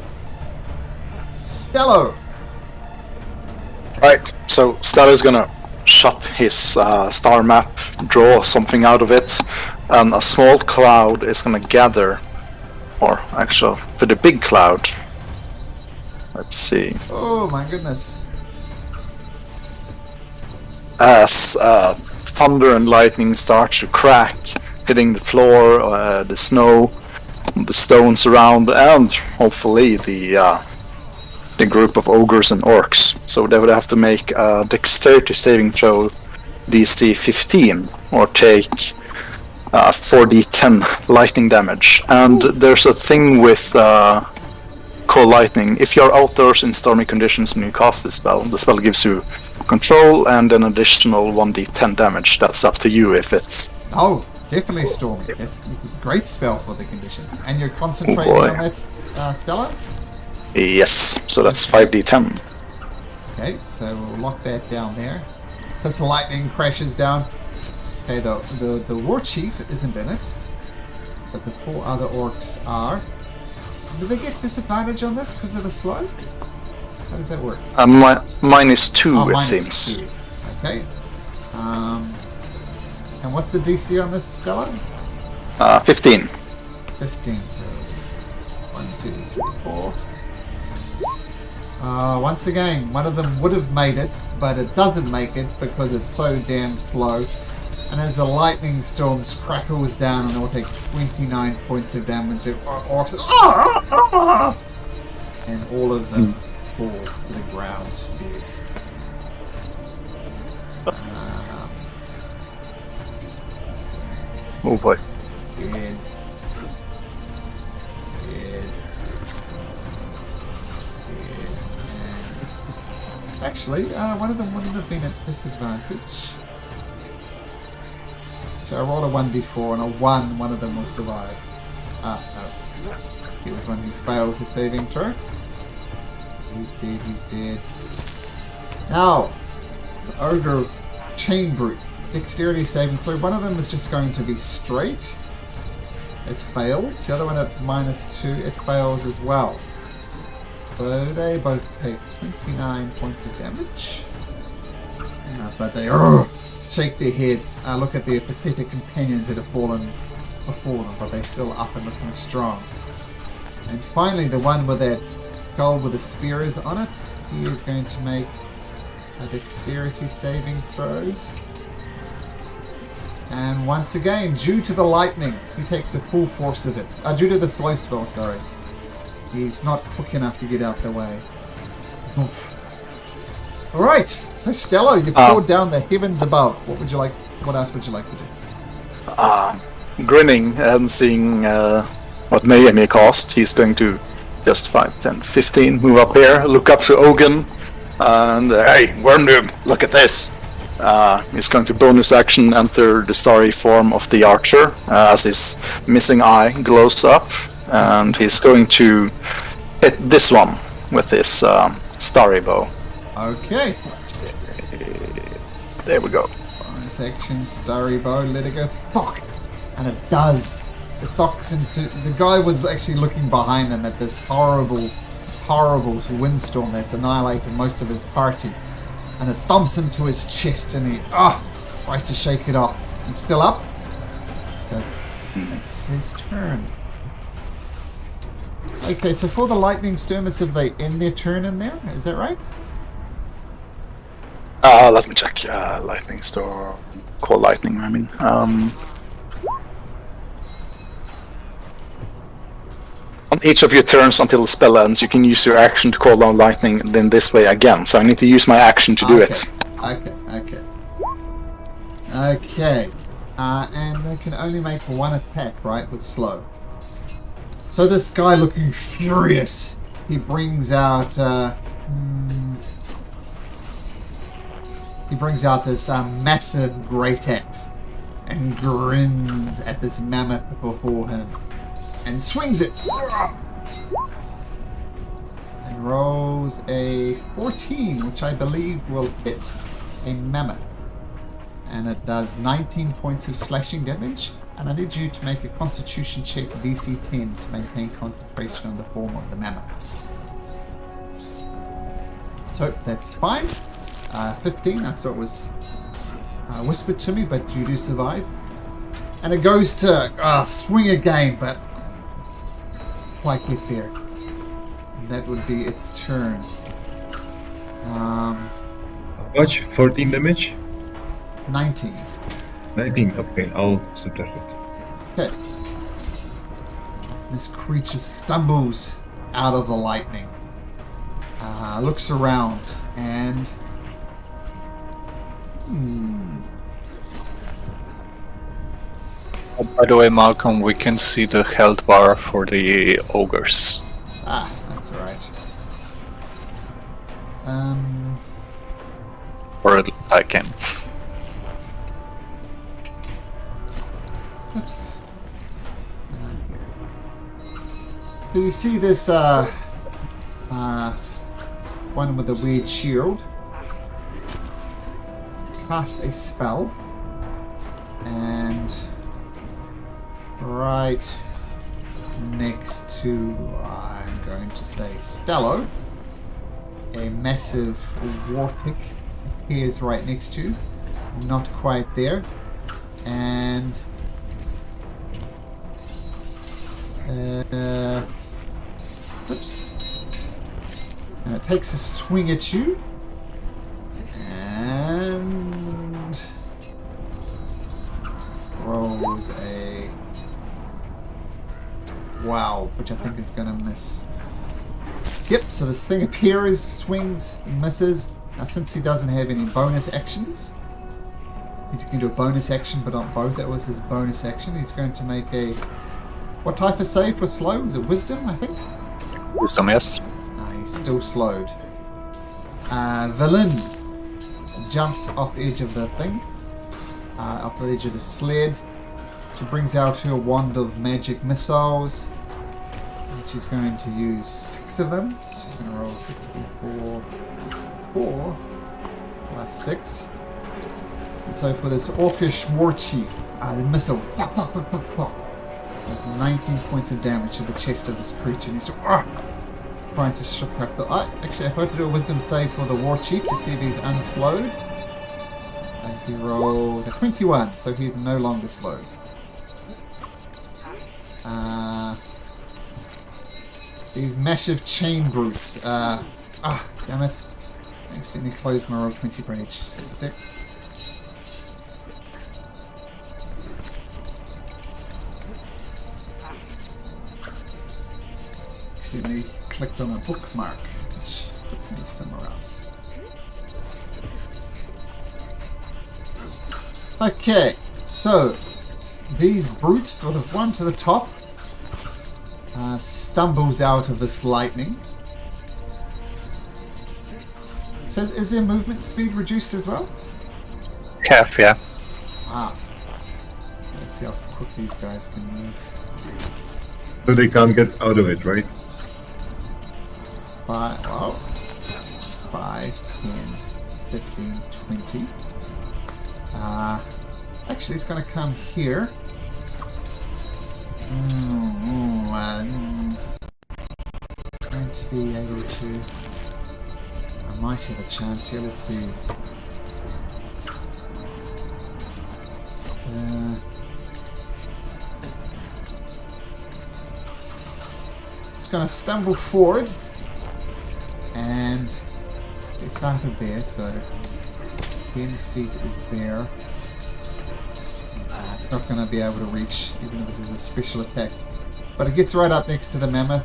Stello! Right, so Stello's gonna shut his star map, draw something out of it, and a small cloud is gonna gather, or actually, with a big cloud. Let's see. Oh my goodness. As thunder and lightning starts to crack, hitting the floor, the snow, the stones around, and hopefully the group of ogres and orcs. So they would have to make a dexterity saving throw, DC 15, or take 4d10 lightning damage. And there's a thing with cold lightning. If you're outdoors in stormy conditions when you cast this spell, the spell gives you control and an additional 1d10 damage. That's up to you if it's... Oh, definitely stormy. It's a great spell for the conditions. And you're concentrating boy. on that, Stella? Yes, so that's 5d10. Okay, so we'll lock that down there. As the lightning crashes down. Okay, the war chief isn't in it, but the 4 other orcs are. Do they get disadvantage on this because of the slow? How does that work? Minus 2, it minus seems. 2. Okay. And what's the DC on this, Stella? 15. 15, so 1, 2, 3, 4. Once again, one of them would have made it, but it doesn't make it because it's so damn slow. And as the lightning storms crackles down, and it will take 29 points of damage, the orcs, and all of them fall to the ground dead. Oh boy. Dead. Dead. Actually, one of them wouldn't have been at disadvantage. So I rolled a 1d4 and a 1, one of them will survive. No. He was one who failed his saving throw. He's dead, he's dead. Now, the ogre chain brute. Dexterity saving throw. One of them is just going to be straight. It fails. The other one at -2, it fails as well. So they both take 29 points of damage. But they shake their head, look at their pathetic companions that have fallen before them, but they're still up and looking strong. And finally, the one with that skull with the spears on it, he is going to make a dexterity saving throws. And once again, due to the lightning, he takes the full force of it. Due to the slow spell, sorry. He's not quick enough to get out the way. Oof. Alright, so Stello, you've poured down the heavens above. What else would you like to do? Grinning and seeing what Mayhem cost, he's going to just 5, 10, 15 move up here, look up to Ogun, and hey, Wormdoob, look at this. He's going to bonus action enter the starry form of the archer as his missing eye glows up, and he's going to hit this one with his starry bow. Okay. There we go. Bonus action, starry bow, let it go. Thock! And it does. It thocks into... The guy was actually looking behind him at this horrible windstorm that's annihilating most of his party. And it thumps into his chest and he tries to shake it off. He's still up. But it's his turn. Okay, so for the lightning storm, it's if they end their turn in there, is that right? Let me check. Lightning storm. Cold lightning, I mean. On each of your turns until the spell ends, you can use your action to call down lightning then this way again. So I need to use my action to do it. Okay. And they can only make one attack, right, with slow. So this guy looking furious, he brings out this massive great axe and grins at this mammoth before him. and swings it. And rolls a 14, which I believe will hit a mammoth. And it does 19 points of slashing damage. And I need you to make a constitution check DC 10 to maintain concentration on the form of the mammoth. So that's fine. 15, I saw it was whispered to me, but you do survive. And it goes to swing again, but quite get there. That would be its turn. How much? 14 damage? 19. 19, okay, I'll subtract it. Okay. This creature stumbles out of the lightning. Looks around and... Oh, by the way, Malcolm, we can see the health bar for the ogres. That's alright. Or I can. Oops. So you see this one with a weird shield cast a spell, and right next to, I'm going to say, Stello, a massive war pick appears right next to, not quite there, and oops, and it takes a swing at you, and rolls a wow, which I think is gonna miss. Yep, so this thing appears, swings, misses. Now since he doesn't have any bonus actions, he can do a bonus action but not both. That was his bonus action. He's going to make a, what type of save for slow? Is it wisdom, I think? Wisdom, yes. He's still slowed. Villain jumps off the edge of the thing, off the edge of the sled. She brings out her wand of magic missiles, and she's going to use 6 of them. So she's going to roll 64 plus 6. And so for this orcish war chief, the missile does 19 points of damage to the chest of this creature. And he's trying to strip her. Actually, I have to do a wisdom save for the war chief to see if he's unslowed. And he rolls a 21, so he's no longer slowed. These massive chain brutes. Damn it. I accidentally closed my roll 20 page. Just a sec. Accidentally clicked on a bookmark, which took me somewhere else. Okay, so these brutes, sort of one to the top, stumbles out of this lightning. So is their movement speed reduced as well? Half, yeah. Let's see how quick these guys can move. So they can't get out of it, right? 5, 10, 15, 20. Actually, it's going to come here. Going to be able to... I might have a chance here. Let's see. Just going to stumble forward. And it started there, so 10 feet is there. It's not going to be able to reach, even if it is a special attack. But it gets right up next to the mammoth.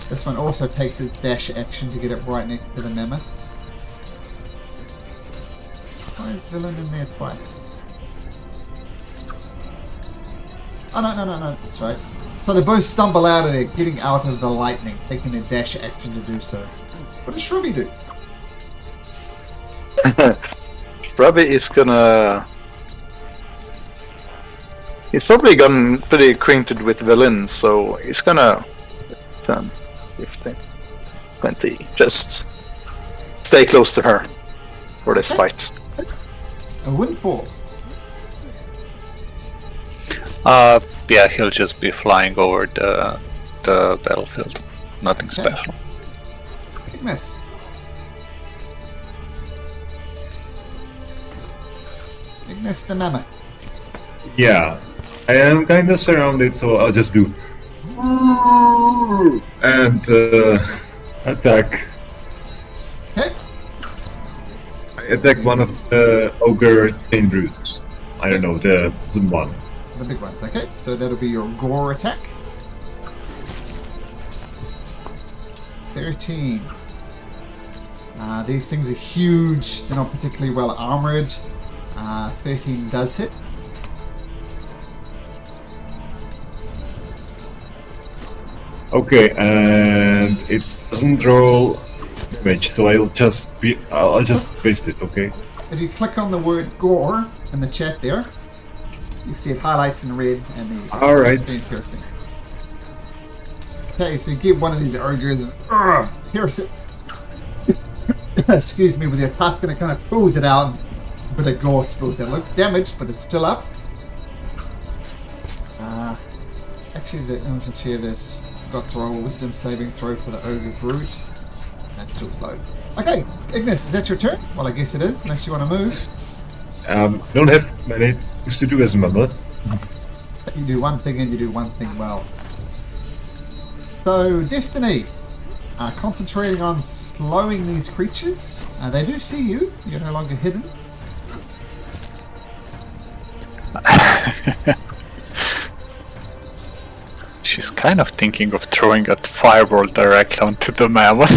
This one also takes a dash action to get it right next to the mammoth. Why is Villain in there twice? Oh, no, that's right. So they both stumble out of there, getting out of the lightning, taking a dash action to do so. What does Shrubby do? Shrubby is gonna He's probably gotten pretty acquainted with Velin, so he's gonna 10, 15, 20. Just stay close to her for this fight. A windfall. Yeah, he'll just be flying over the battlefield. Nothing Okay. special. Ignis. Ignis the mammoth. Yeah, I am kind of surrounded, so I'll just do and attack. Okay. I attack one of the ogre chain brutes. I don't know, the one. The big ones. Okay. So that'll be your gore attack. 13. These things are huge. They're not particularly well armored. 13 does hit. Okay, and it doesn't roll damage, so I'll just paste it. Okay. If you click on the word gore in the chat there, you can see it highlights in red and the All right. 16 piercing. Okay, so you give one of these ogres an pierce it. Excuse me, with your tusk, and it kind of pulls it out. A bit of gore spilled. It looks damaged, but it's still up. Actually, I was going to share this. Got to roll a wisdom saving throw for the ogre brute. That's still slow. Okay, Ignis, is that your turn? Well, I guess it is, unless you want to move. Don't have many things to do as a mammoth. You do one thing and you do one thing well. So, Destiny, concentrating on slowing these creatures. They do see you. You're no longer hidden. She's kind of thinking of throwing a fireball directly onto the mammoth.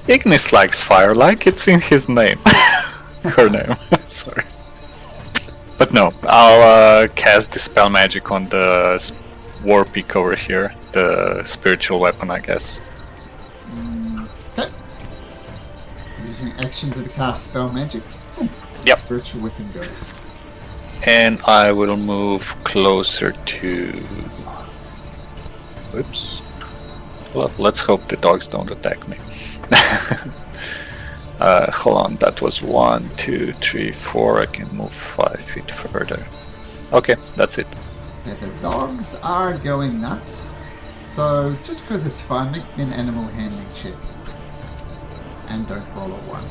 Ignis likes fire, like it's in his name. Her name, sorry. But no, I'll cast Dispel Magic on the War Peak over here, the spiritual weapon, I guess. Okay. Using action to cast spell magic. Yep. Spiritual weapon goes. And I will move closer to... Whoops. Well, let's hope the dogs don't attack me. Hold on, that was 1, 2, 3, 4. I can move 5 feet further. Okay, that's it. Yeah, the dogs are going nuts. So, just because it's fun, make me an animal handling check. And don't roll a 1.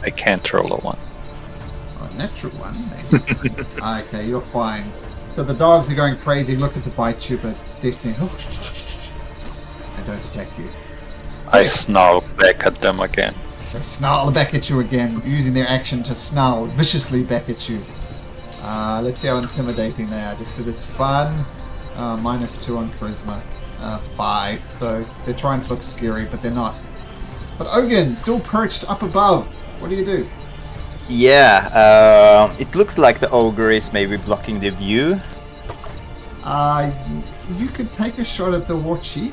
I can't roll a 1. A natural one, maybe. Okay, you're fine. So the dogs are going crazy, looking to bite you, but Destiny, and don't attack you. I snarl back at them again. They snarl back at you again, using their action to snarl viciously back at you. Let's see how intimidating they are, just because it's fun. -2 on charisma, 5. So they're trying to look scary, but they're not. But Ogun, still perched up above. What do you do? Yeah, it looks like the ogre is maybe blocking the view. You could take a shot at the War Chief,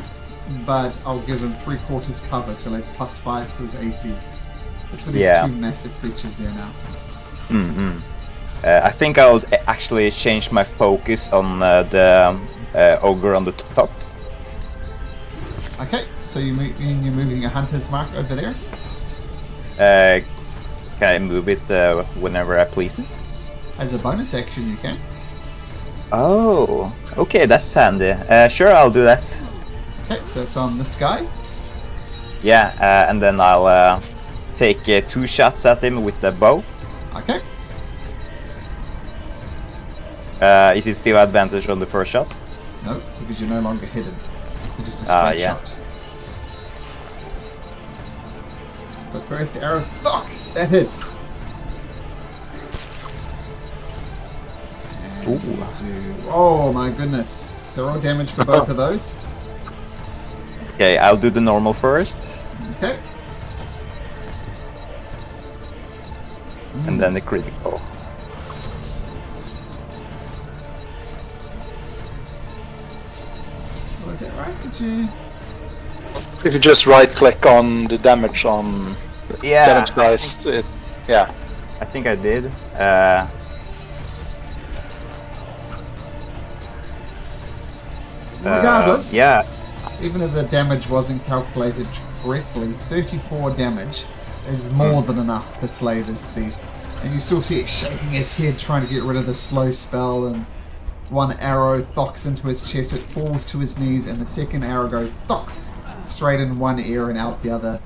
but I'll give him 3/4 cover, so like +5 to his AC. That's for these Yeah. 2 massive creatures there now. I think I'll actually change my focus on the ogre on the top. Okay, so you're moving a hunter's mark over there? Can I move it whenever I pleases? As a bonus action, you can. Oh, okay, that's handy. Sure, I'll do that. Okay, so it's on this guy. Yeah, and then I'll take 2 shots at him with the bow. Okay. Is it still advantage on the first shot? No, because you're no longer hidden. You're just a straight yeah. shot. The first arrow, fuck, that hits. And Ooh. you do- oh my goodness. They're all damage for both of those. Okay, I'll do the normal first, Okay. and then the critical. Was it right? Did you? If you just right click on the damage on Yeah, damage dice, yeah. I think I did. Regardless, Yeah. even if the damage wasn't calculated correctly, 34 damage is more than enough to slay this beast. And you still see it shaking its head, trying to get rid of the slow spell, and one arrow thocks into his chest, it falls to his knees, and the second arrow goes thock, straight in one ear and out the other.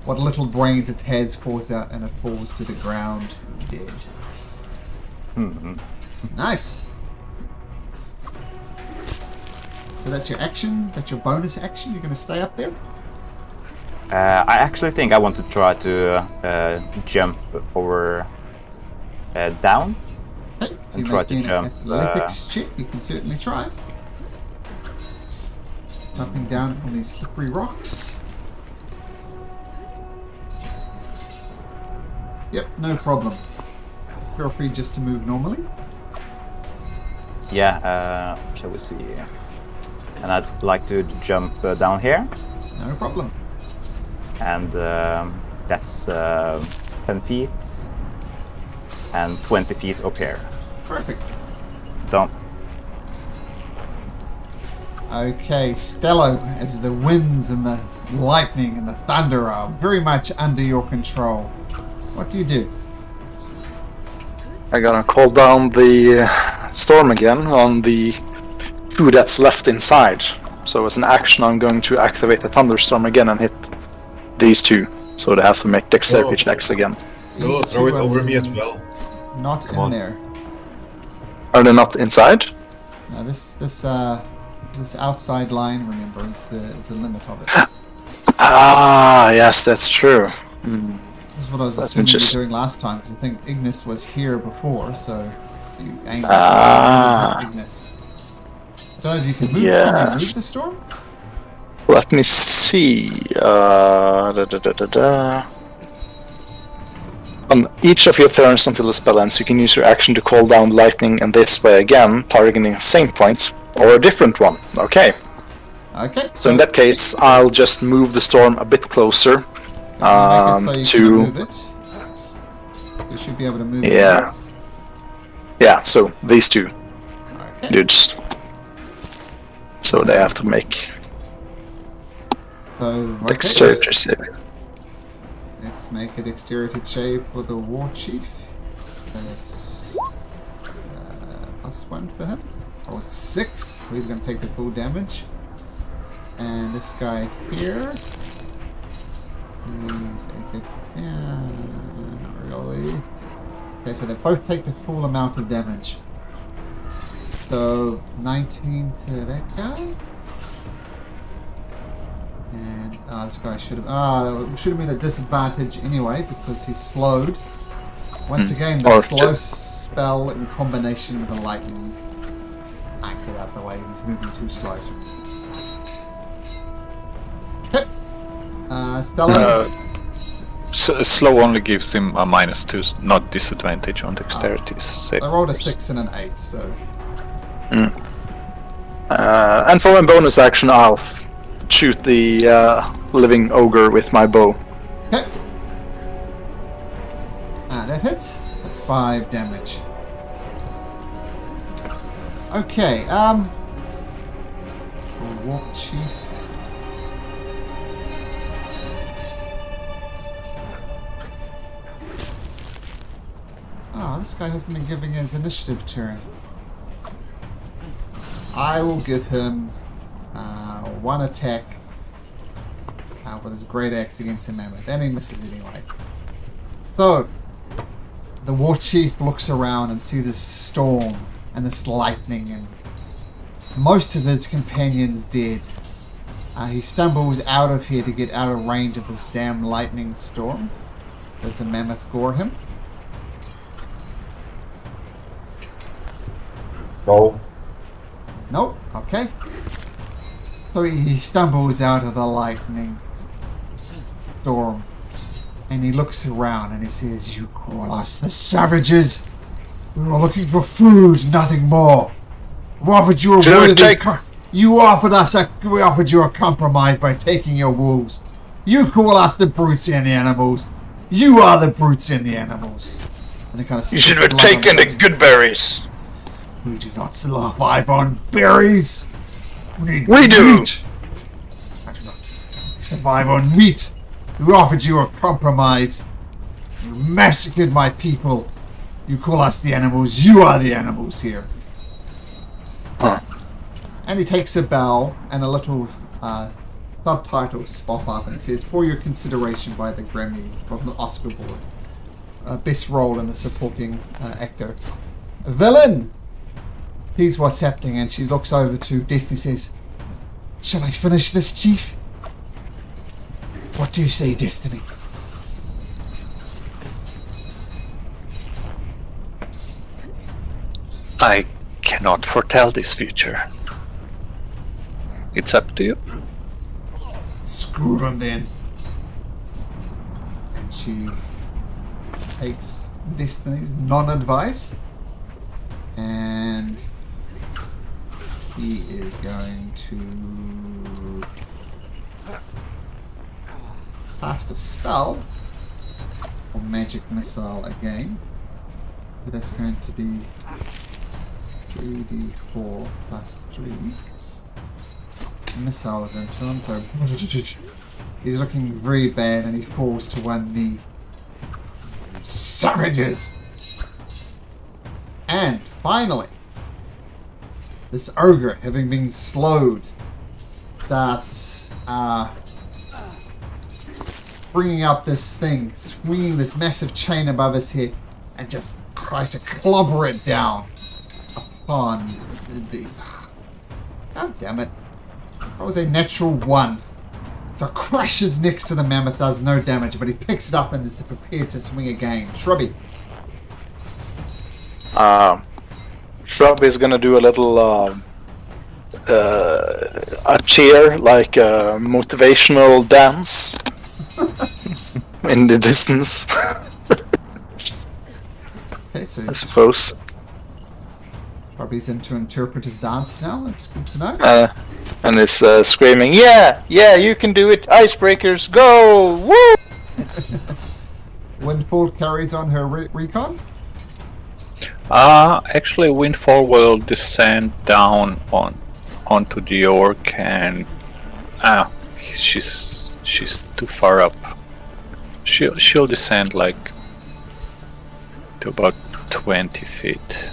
What little brains it has falls out, and it falls to the ground dead. Nice. So that's your action. That's your bonus action. You're going to stay up there. I actually think I want to try to jump over down. Okay. And You try make to an jump, athletics check. You can certainly try. Jumping down on these slippery rocks. Yep, no problem. Feel free just to move normally. Yeah, shall we see? And I'd like to jump down here, No problem. and that's 10 feet and 20 feet up here. Perfect. Done. Okay, Stello, as the winds and the lightning and the thunder are very much under your control, what do you do? I'm gonna call down the storm again on the two that's left inside. So as an action, I'm going to activate the thunderstorm again and hit these two. So they have to make dexterity checks again. No, These throw it two are over me as well. Not Come in on. there. Are they not inside? No, this outside line, remember, is the limit of it. Ah, yes, that's true. This is what I was That's assuming you were interesting. doing last time, because I think Ignis was here before, so you aimed Ah. at Ignis. I don't know if you can move. Can you Yes. move the storm? Let me see. On each of your turns until the spell ends, you can use your action to call down lightning in this way again, targeting the same point or a different one. Okay. Okay. So in that case, I'll just move the storm a bit closer. make it so you can To move it. You should be able to move it. yeah, yeah. So these two Okay. dudes. So they have to make So, okay, dexterity saving. let's make a dexterity save for the war chief. That's +1 for him. That was a 6. He's going to take the full damage. And this guy here. Yeah, not really. Okay, so they both take the full amount of damage. So 19 to that guy. And this guy should have been a disadvantage anyway because he's slowed. Once again, the Or slow just- spell in combination with the lightning. Knock it out the way. He's moving too slow. Okay. Stella. Slow only gives him a -2, not disadvantage on dexterity save. I rolled a 6 and an 8, so And for my bonus action, I'll shoot the living ogre with my bow. okay. That hits. So 5 damage. Okay. War chief. Oh, this guy hasn't been giving his initiative turn. I will give him one attack with his great axe against the mammoth, and he misses anyway. So, the war chief looks around and sees this storm and this lightning and most of his companions dead. He stumbles out of here to get out of range of this damn lightning storm. Does the mammoth gore him? No. Nope. Okay. So he stumbles out of the lightning storm and he looks around and he says, "You call us the savages? We were looking for food, nothing more. We offered you a Should I worthy take- You offered us we offered you a compromise by taking your wolves. You call us the brutes and the animals. You are the brutes and the animals." And it kind of You should have taken the good berries. We do not survive on berries. We do. Meat. I do not survive on meat. We offered you a compromise. You massacred my people. You call us the animals. You are the animals here. Huh. And he takes a bow, and a little subtitles pop up, and it says, "For your consideration by the Grammy from the Oscar board. Best role in a supporting actor. Villain! Here's what's happening," and she looks over to Destiny and says, "Shall I finish this, Chief? What do you say, Destiny?" I cannot foretell this future. It's up to you. Screw them then. And she takes Destiny's non-advice, and he is going to cast a spell or magic missile again. But that's going to be 3d4 plus 3 missiles into him, so he's looking very bad, and he falls to one knee. Savages! And finally, this ogre, having been slowed, starts bringing up this thing, swinging this massive chain above his head, and just tries to clobber it down upon the... God damn it. That was a natural 1. So it crashes next to the mammoth, does no damage, but he picks it up and is prepared to swing again. Shrubby. Shrub is gonna do a little a cheer, like a motivational dance in the distance. Okay, so I suppose. Shrubby's into interpretive dance now. That's good to know. And is screaming, yeah, you can do it, Icebreakers, go, woo! Windfall carries on her recon. Actually, Windfall will descend down onto the orc, and she's too far up. She'll descend like to about 20 feet.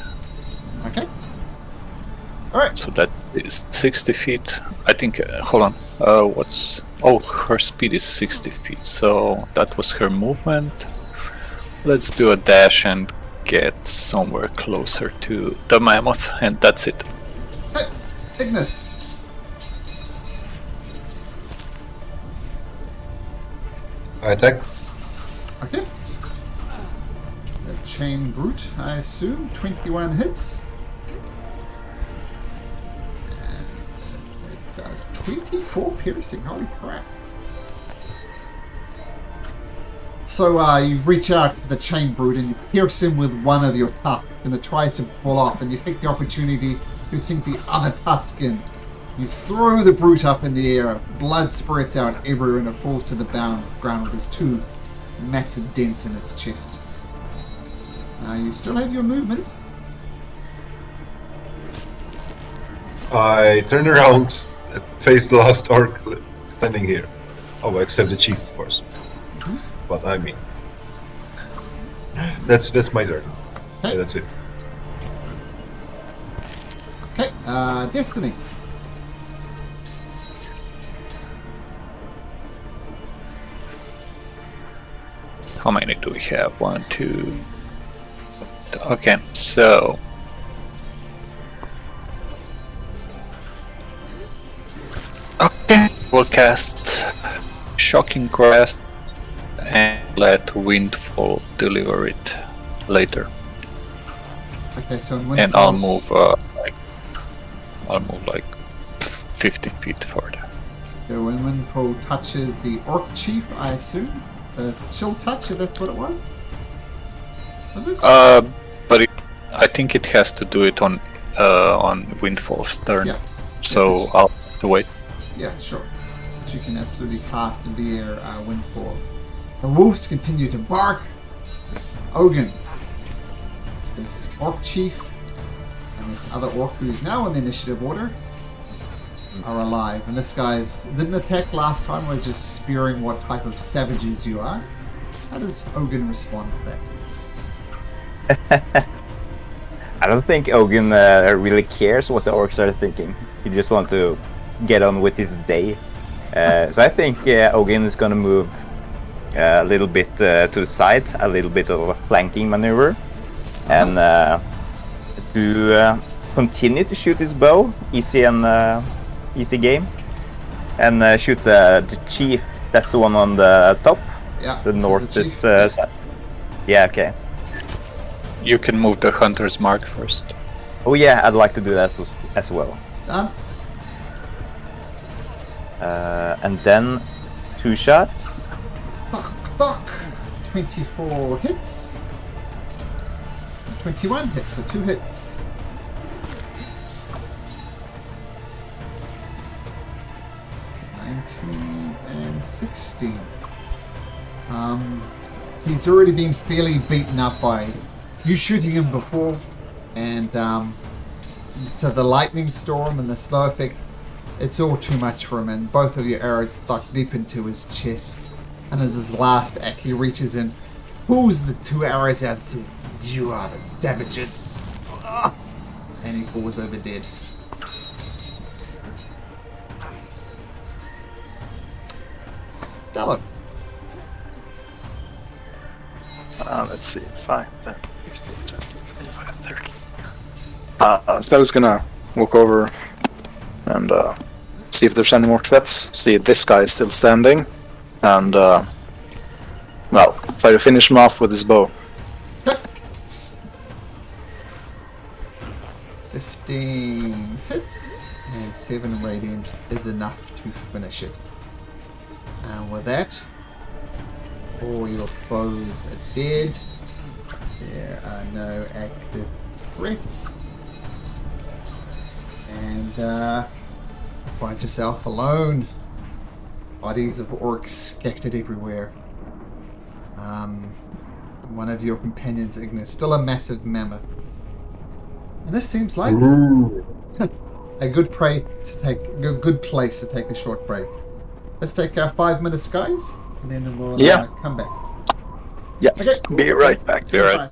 Okay. Alright. So that is 60 feet. I think, hold on. Her speed is 60 feet. So that was her movement. Let's do a dash and get somewhere closer to the mammoth, and that's it. Hey, Ignis. I attack. Okay. The chain brute, I assume. 21 hits. And it does 24 piercing. Holy crap. So you reach out to the chain brute and you pierce him with one of your tusks, and it tries to pull off, and you take the opportunity to sink the other tusk in. You throw the brute up in the air, blood spurts out everywhere, and it falls to the ground with its 2 massive dents in its chest. You still have your movement. I turn around and face the last orc standing here. Oh, except the chief, of course. But I mean, that's my turn. Okay. Yeah, that's it. Okay, Destiny. How many do we have? 1, 2. Okay, so okay, we'll cast Shocking Grasp and let Windfall deliver it later. Okay, so And I'll move like 15 feet further. So when Windfall touches the orc chief, I assume the chill touch, if that's what it was. Was it? But I think it has to do it on Windfall's turn. Yeah. So Yeah. I'll have to wait. Yeah, sure. But you can absolutely cast in the air Windfall. The wolves continue to bark. Ogun. this Orc Chief and this other Orc who is now in the initiative order are alive. And this guy's didn't attack last time, was just spewing what type of savages you are. How does Ogun respond to that? I don't think Ogun really cares what the orcs are thinking. He just wants to get on with his day. So I think Ogun is gonna move a little bit to the side, a little bit of a flanking maneuver, and to continue to shoot his bow, easy game, and shoot the chief. That's the one on the top, Yeah, the this is northeast chief. side. Yeah, okay. You can move the hunter's mark first. Oh yeah, I'd like to do that as well. Done. And then 2 shots. Tuck, tuck. 24 hits. 21 hits, so 2 hits. It's 19 and 16. He's already been fairly beaten up by you shooting him before, and to the lightning storm and the snow effect. It's all too much for him, and both of your arrows stuck deep into his chest. And as his last act, he reaches in, pulls the 2 arrows out and says, "You are the savages." And he falls over dead. Stellar. Let's see. 5, 10, 15, 20, 25, 30. Stella's gonna walk over and see if there's any more threats. See if this guy is still standing. And, well, try to finish him off with his bow. 15 hits and 7 radiant is enough to finish it. And with that, all your foes are dead. There are no active threats. And find yourself alone. Bodies of orcs scattered everywhere. One of your companions, Ignis, still a massive mammoth. And this seems like a good good place to take a short break. Let's take our 5 minutes, guys, and then we'll come back. Yeah, Okay. be right back. Be right Bye.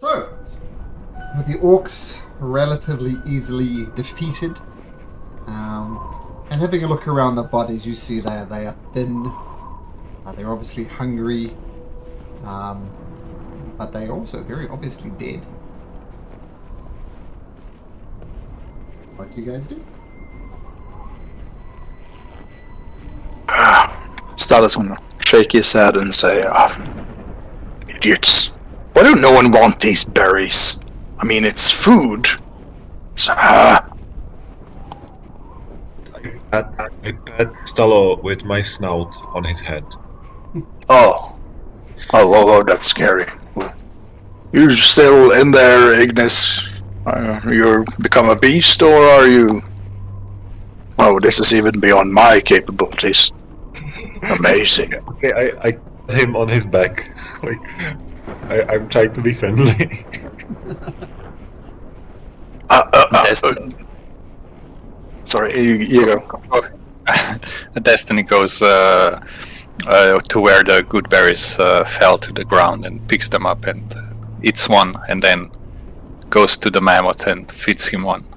So, with the orcs relatively easily defeated, and having a look around the bodies, you see they are thin. They're obviously hungry, but they're also very obviously dead. What do you guys do? Status will shake his head and say, idiots. Why don't no one want these berries? I mean, it's food. I pat Stallo with my snout on his head. Oh, that's scary. You still in there, Ignis? You become a beast, or are you... Oh, this is even beyond my capabilities. Amazing. Okay, I pat him on his back. Like, I'm trying to be friendly. Sorry, you go. Destiny goes to where the good berries fell to the ground and picks them up and eats one, and then goes to the mammoth and feeds him one.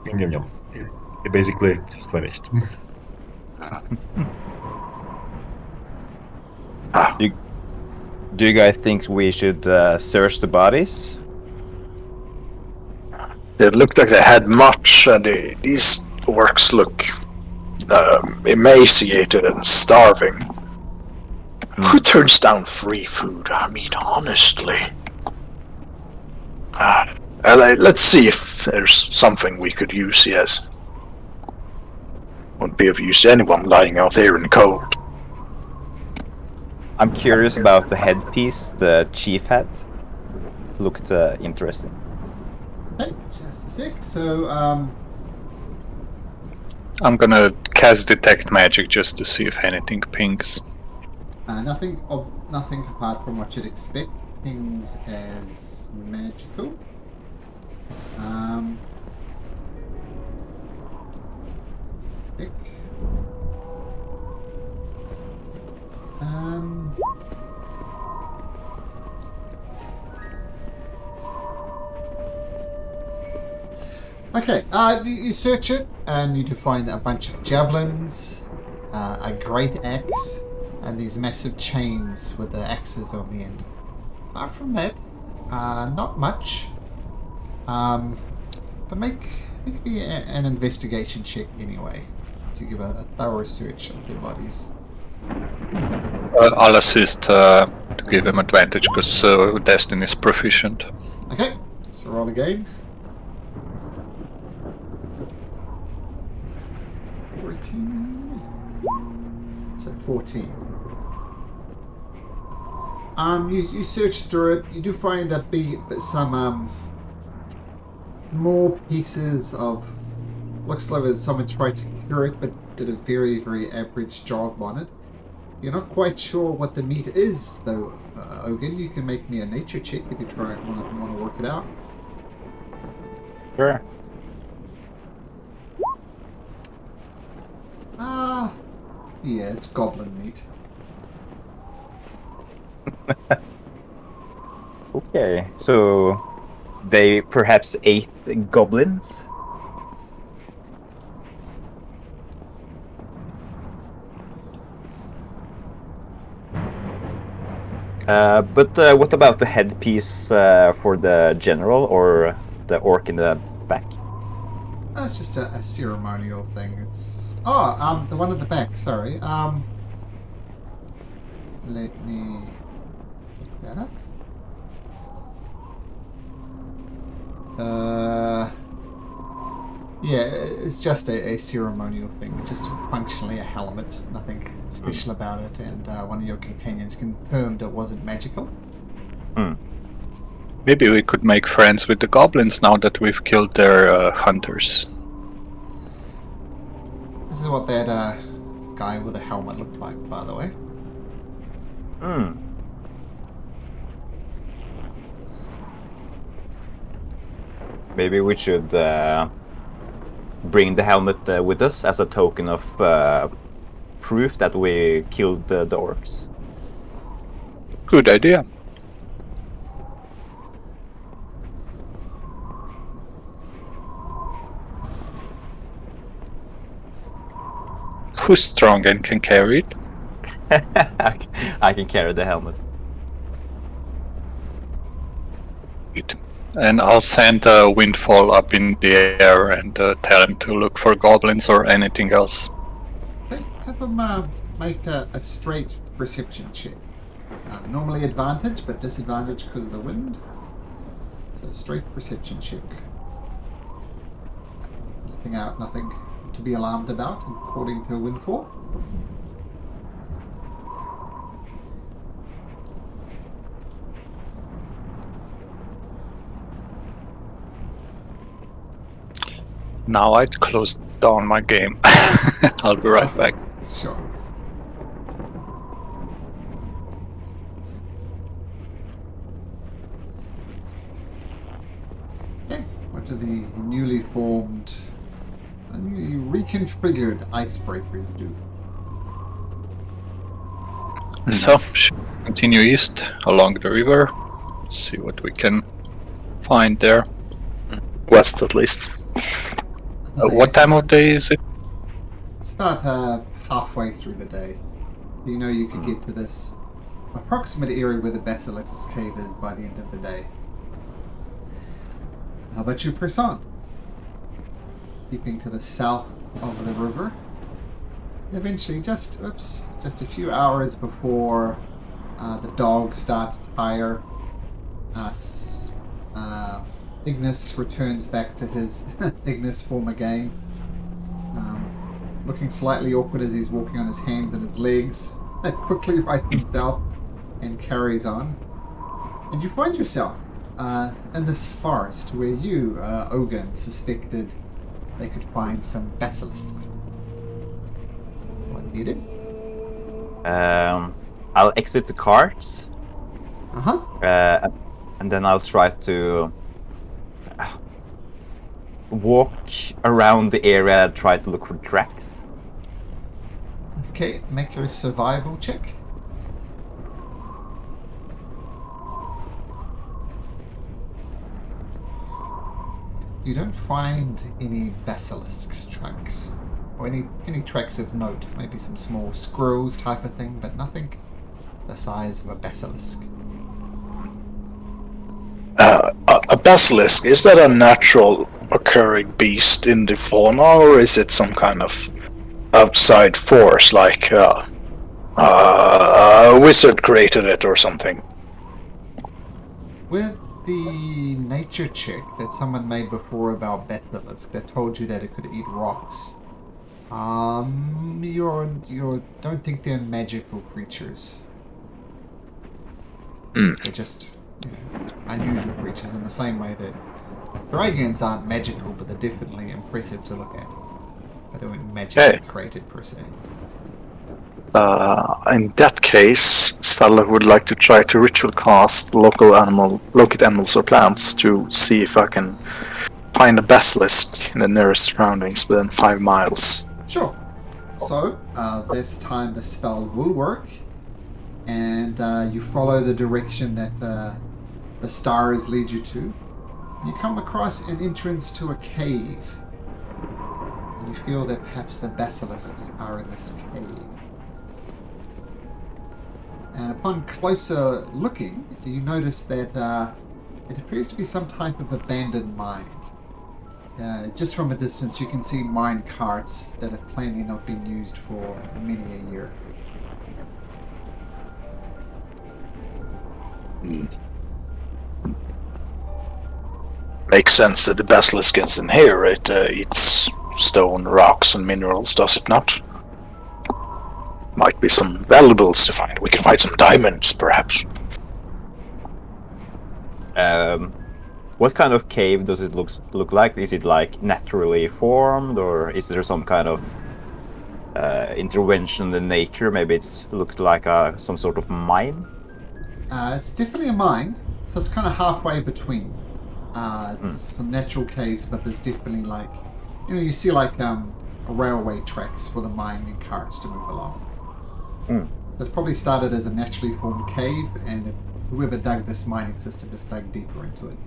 Yum, yum, yum. It basically finished. Do you guys think we should search the bodies? It looked like they had much, and these orcs look emaciated and starving. Who turns down free food? I mean, honestly. Let's see if there's something we could use, yes. Won't be of use to anyone lying out there in the cold. I'm curious about the headpiece the chief had. Looked interesting. Okay, just a sec. So, I'm gonna cast Detect Magic just to see if anything pings. nothing apart from what you'd expect. Things as magical. Pick. Okay, you search it and you do find a bunch of javelins, a great axe, and these massive chains with the axes on the end. Apart from that, not much. But make me an investigation check anyway to give a thorough search of their bodies. I'll assist to give him advantage because Destiny is proficient. Okay, so roll again. 14. So 14. You search through it. You do find some more pieces of. Looks like someone tried to cure it, but did a very, very average job on it. You're not quite sure what the meat is, though, Ogun. You can make me a nature check if you want to work it out. Sure. Yeah, it's goblin meat. Okay, so they perhaps ate goblins? But what about the headpiece for the general or the orc in the back? That's just a ceremonial thing. It's the one at the back. Sorry. Let me look that up. Yeah, it's just a ceremonial thing, just functionally a helmet, nothing special about it, and one of your companions confirmed it wasn't magical. Maybe we could make friends with the goblins now that we've killed their hunters. This is what that guy with a helmet looked like, by the way. Maybe we should bring the helmet with us as a token of proof that we killed the orcs. Good idea. Who's strong and can carry it? I can carry the helmet. And I'll send a Windfall up in the air and tell him to look for goblins or anything else. Okay, have him make a straight perception check. Normally advantage, but disadvantage because of the wind. So straight perception check. Nothing to be alarmed about, according to Windfall. Now I'd close down my game. I'll be right back. Sure. Okay, what do the newly reconfigured Icebreakers do? So, should we continue east along the river. See what we can find there. West, at least. What time of day is it? It's about halfway through the day. You know you could get to this approximate area where the Basilisk's cave is by the end of the day. How about you press on? Keeping to the south of the river. Eventually, just a few hours before the dogs start to tire, Ignis returns back to his Ignis form again, looking slightly awkward as he's walking on his hands and his legs. Quickly rights himself and carries on. And you find yourself in this forest where you, Ogun, suspected they could find some basilisks. What do you do? I'll exit the carts. And then I'll try to walk around the area and try to look for tracks. Okay, make your survival check. You don't find any basilisk's tracks, or any tracks of note. Maybe some small squirrels type of thing, but nothing the size of a basilisk. A basilisk, is that a natural occurring beast in the fauna, or is it some kind of outside force, like a wizard created it or something? With the nature check that someone made before about basilisk that told you that it could eat rocks, you don't think they're magical creatures. They're just unusual creatures in the same way that dragons aren't magical, but they're definitely impressive to look at. But they weren't magically created per se. In that case, Stella would like to try to ritual cast locate animals or plants to see if I can find a basilisk in the nearest surroundings within 5 miles. Sure. So, this time the spell will work, and you follow the direction that the stars lead you to. You come across an entrance to a cave. And you feel that perhaps the basilisks are in this cave. And upon closer looking, you notice that it appears to be some type of abandoned mine. Just from a distance, you can see mine carts that have plainly not been used for many a year. Makes sense that the basilisk is in here. It eats stone, rocks, and minerals, does it not? Might be some valuables to find. We can find some diamonds, perhaps. What kind of cave does it look like? Is it like naturally formed, or is there some kind of intervention in nature? Maybe it's looked like some sort of mine? It's definitely a mine, so it's kind of halfway between. It's some natural caves, but there's definitely like, you see like railway tracks for the mining carts to move along. This probably started as a naturally formed cave, and whoever dug this mining system just dug deeper into it.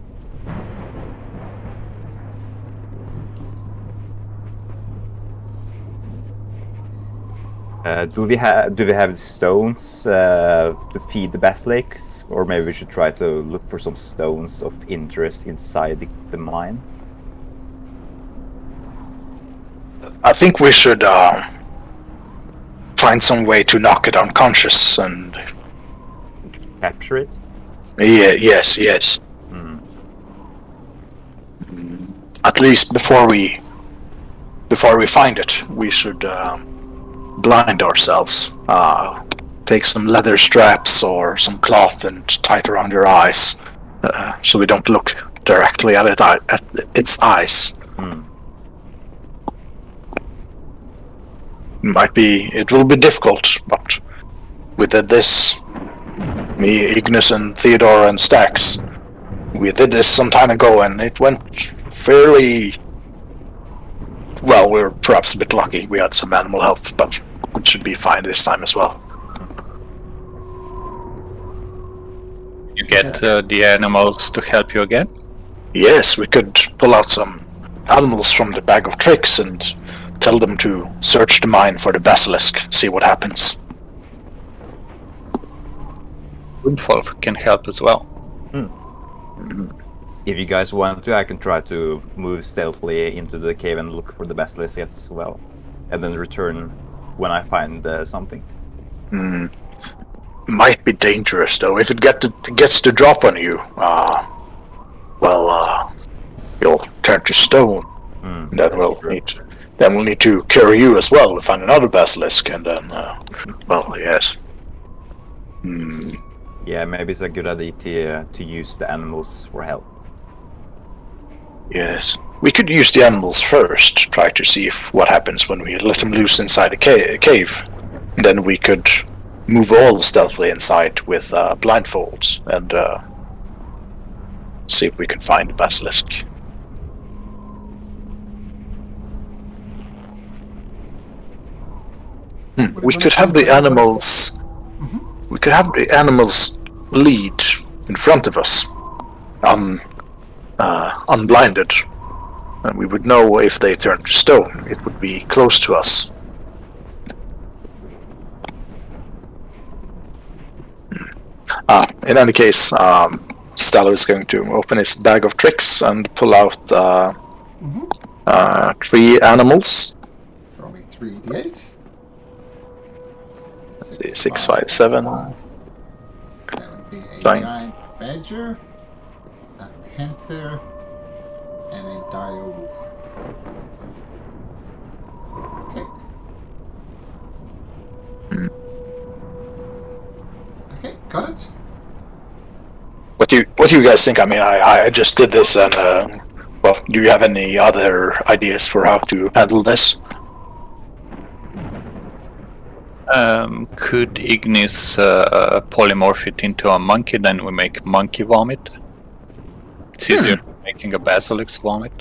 Do we have stones to feed the basilisks, or maybe we should try to look for some stones of interest inside the mine? I think we should find some way to knock it unconscious and Capture it? yes. At least before we find it, we should blind ourselves. Take some leather straps or some cloth and tie it around your eyes, so we don't look directly at its eyes. It will be difficult, but we did this. Me, Ignis, and Theodore, and Stax. We did this some time ago, and it went fairly well. We were perhaps a bit lucky. We had some animal help, but it should be fine this time as well. You get the animals to help you again? Yes, we could pull out some animals from the bag of tricks and tell them to search the mine for the basilisk, see what happens. Windfall can help as well. If you guys want to, I can try to move stealthily into the cave and look for the basilisk as well, and then return when I find something. Might be dangerous though. If it gets to drop on you, you'll turn to stone. Then we'll need to carry you as well to find another basilisk, and then yes. Yeah, maybe it's a good idea to use the animals for help. Yes, we could use the animals first, try to see what happens when we let them loose inside the cave. And then we could move all stealthily inside with blindfolds and see if we can find the basilisk. We could have the animals. We could have the animals lead in front of us, unblinded, and we would know if they turn to stone. It would be close to us. In any case, Stellar is going to open his bag of tricks and pull out 3 animals. Roll me 3d8. 6, 5, 7. That would be a Fine. giant badger, a panther, and a dire wolf. Okay. Okay, got it. What do you guys think? I mean, I just did this, and do you have any other ideas for how to handle this? Could Ignis polymorph it into a monkey, then we make monkey vomit? It's easier than making a basilisk vomit.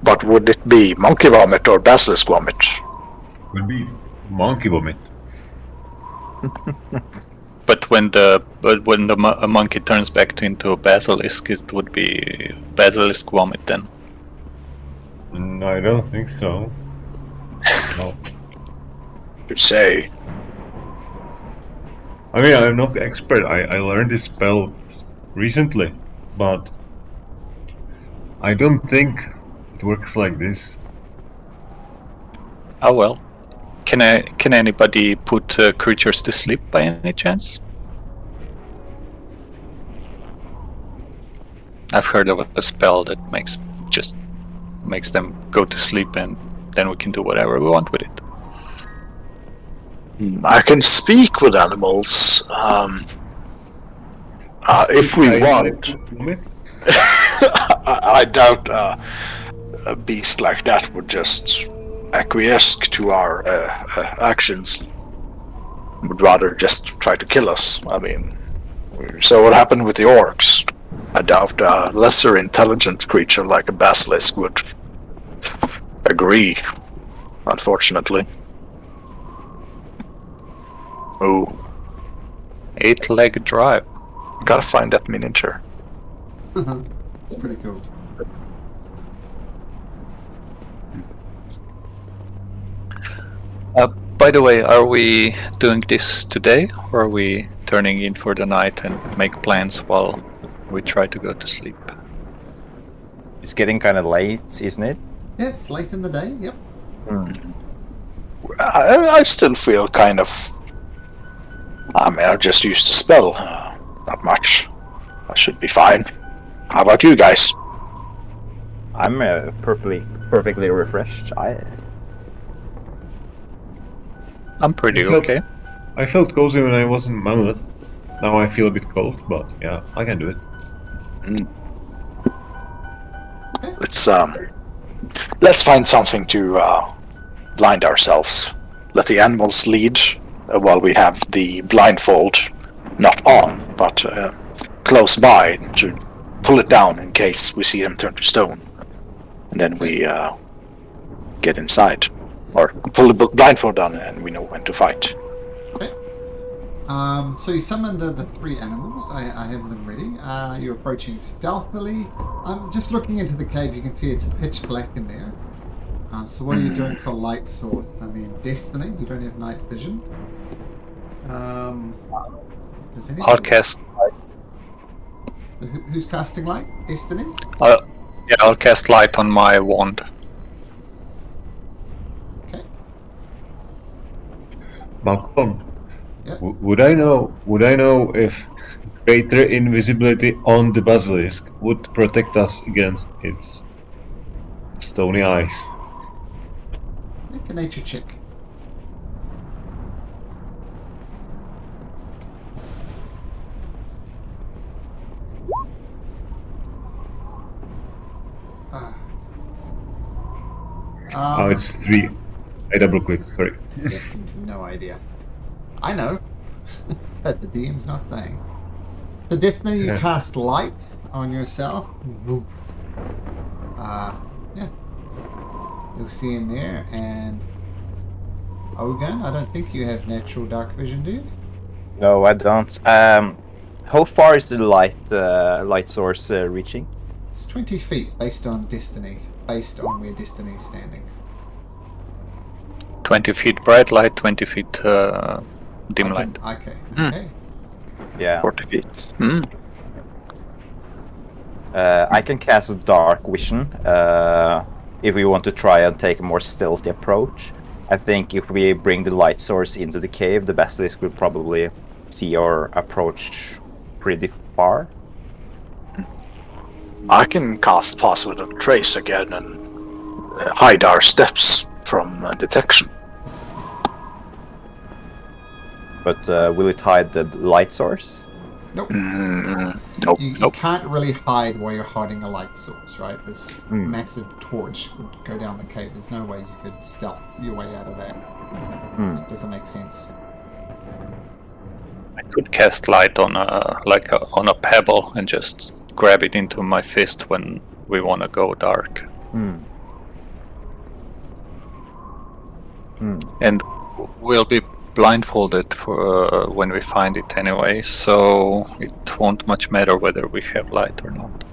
But would it be monkey vomit or basilisk vomit? Would be monkey vomit. But when the monkey turns back into a basilisk, it would be basilisk vomit then. I don't think so. No. To say. I mean, I'm not the expert. I learned this spell recently, but I don't think it works like this. Oh well. Can anybody put creatures to sleep by any chance? I've heard of a spell that makes them go to sleep, and then we can do whatever we want with it. I can speak with animals. If we want. I doubt a beast like that would just acquiesce to our actions. Would rather just try to kill us. I mean, so what happened with the orcs? I doubt a lesser intelligent creature like a basilisk would agree, unfortunately. Oh, 8-leg drive. Gotta find that miniature. It's pretty cool. By the way, are we doing this today, or are we turning in for the night and make plans while we try to go to sleep? It's getting kind of late, isn't it? Yeah, it's late in the day. Yep. I still feel kind of... I mean, I just used a spell. Not much. I should be fine. How about you guys? I'm perfectly refreshed. I'm pretty I felt- okay. I felt cozy when I was in Mammoth. Now I feel a bit cold, but yeah, I can do it. Let's find something to blind ourselves. Let the animals lead while we have the blindfold not on, but close by to pull it down in case we see them turn to stone. And then we get inside. Or pull the blindfold down and we know when to fight. Okay. So you summon the 3 animals. I have them ready. You're approaching stealthily. I'm just looking into the cave. You can see it's pitch black in there. So what are you doing for light source? I mean, Destiny. You don't have night vision. Does anyone... I'll cast. Who's casting light? Destiny? I'll cast light on my wand. Okay. Malcolm, Yeah. would I know if greater invisibility on the basilisk would protect us against its stony eyes? Make a nature check. Oh, it's 3. I double click, sorry. No idea. I know. But the DM's not saying. So Destiny, you Yeah. cast light on yourself. Yeah. You'll see in there, and Ogun, I don't think you have natural dark vision, do you? No, I don't. How far is the light source reaching? It's 20 feet based on Destiny, based on where Destiny is standing. 20 feet bright light, 20 feet dim light. Okay. Okay. Yeah. 40 feet. I can cast dark vision if we want to try and take a more stealthy approach. I think if we bring the light source into the cave, the basilisk will probably see our approach pretty far. I can cast Pass Without Trace again and hide our steps from detection. But will it hide the light source? Nope. Nope. You can't really hide while you're hiding a light source, right? This massive torch would go down the cave. There's no way you could stealth your way out of that. This doesn't make sense. I could cast light on a pebble and just grab it into my fist when we want to go dark. And we'll be blindfolded for when we find it anyway, so it won't much matter whether we have light or not.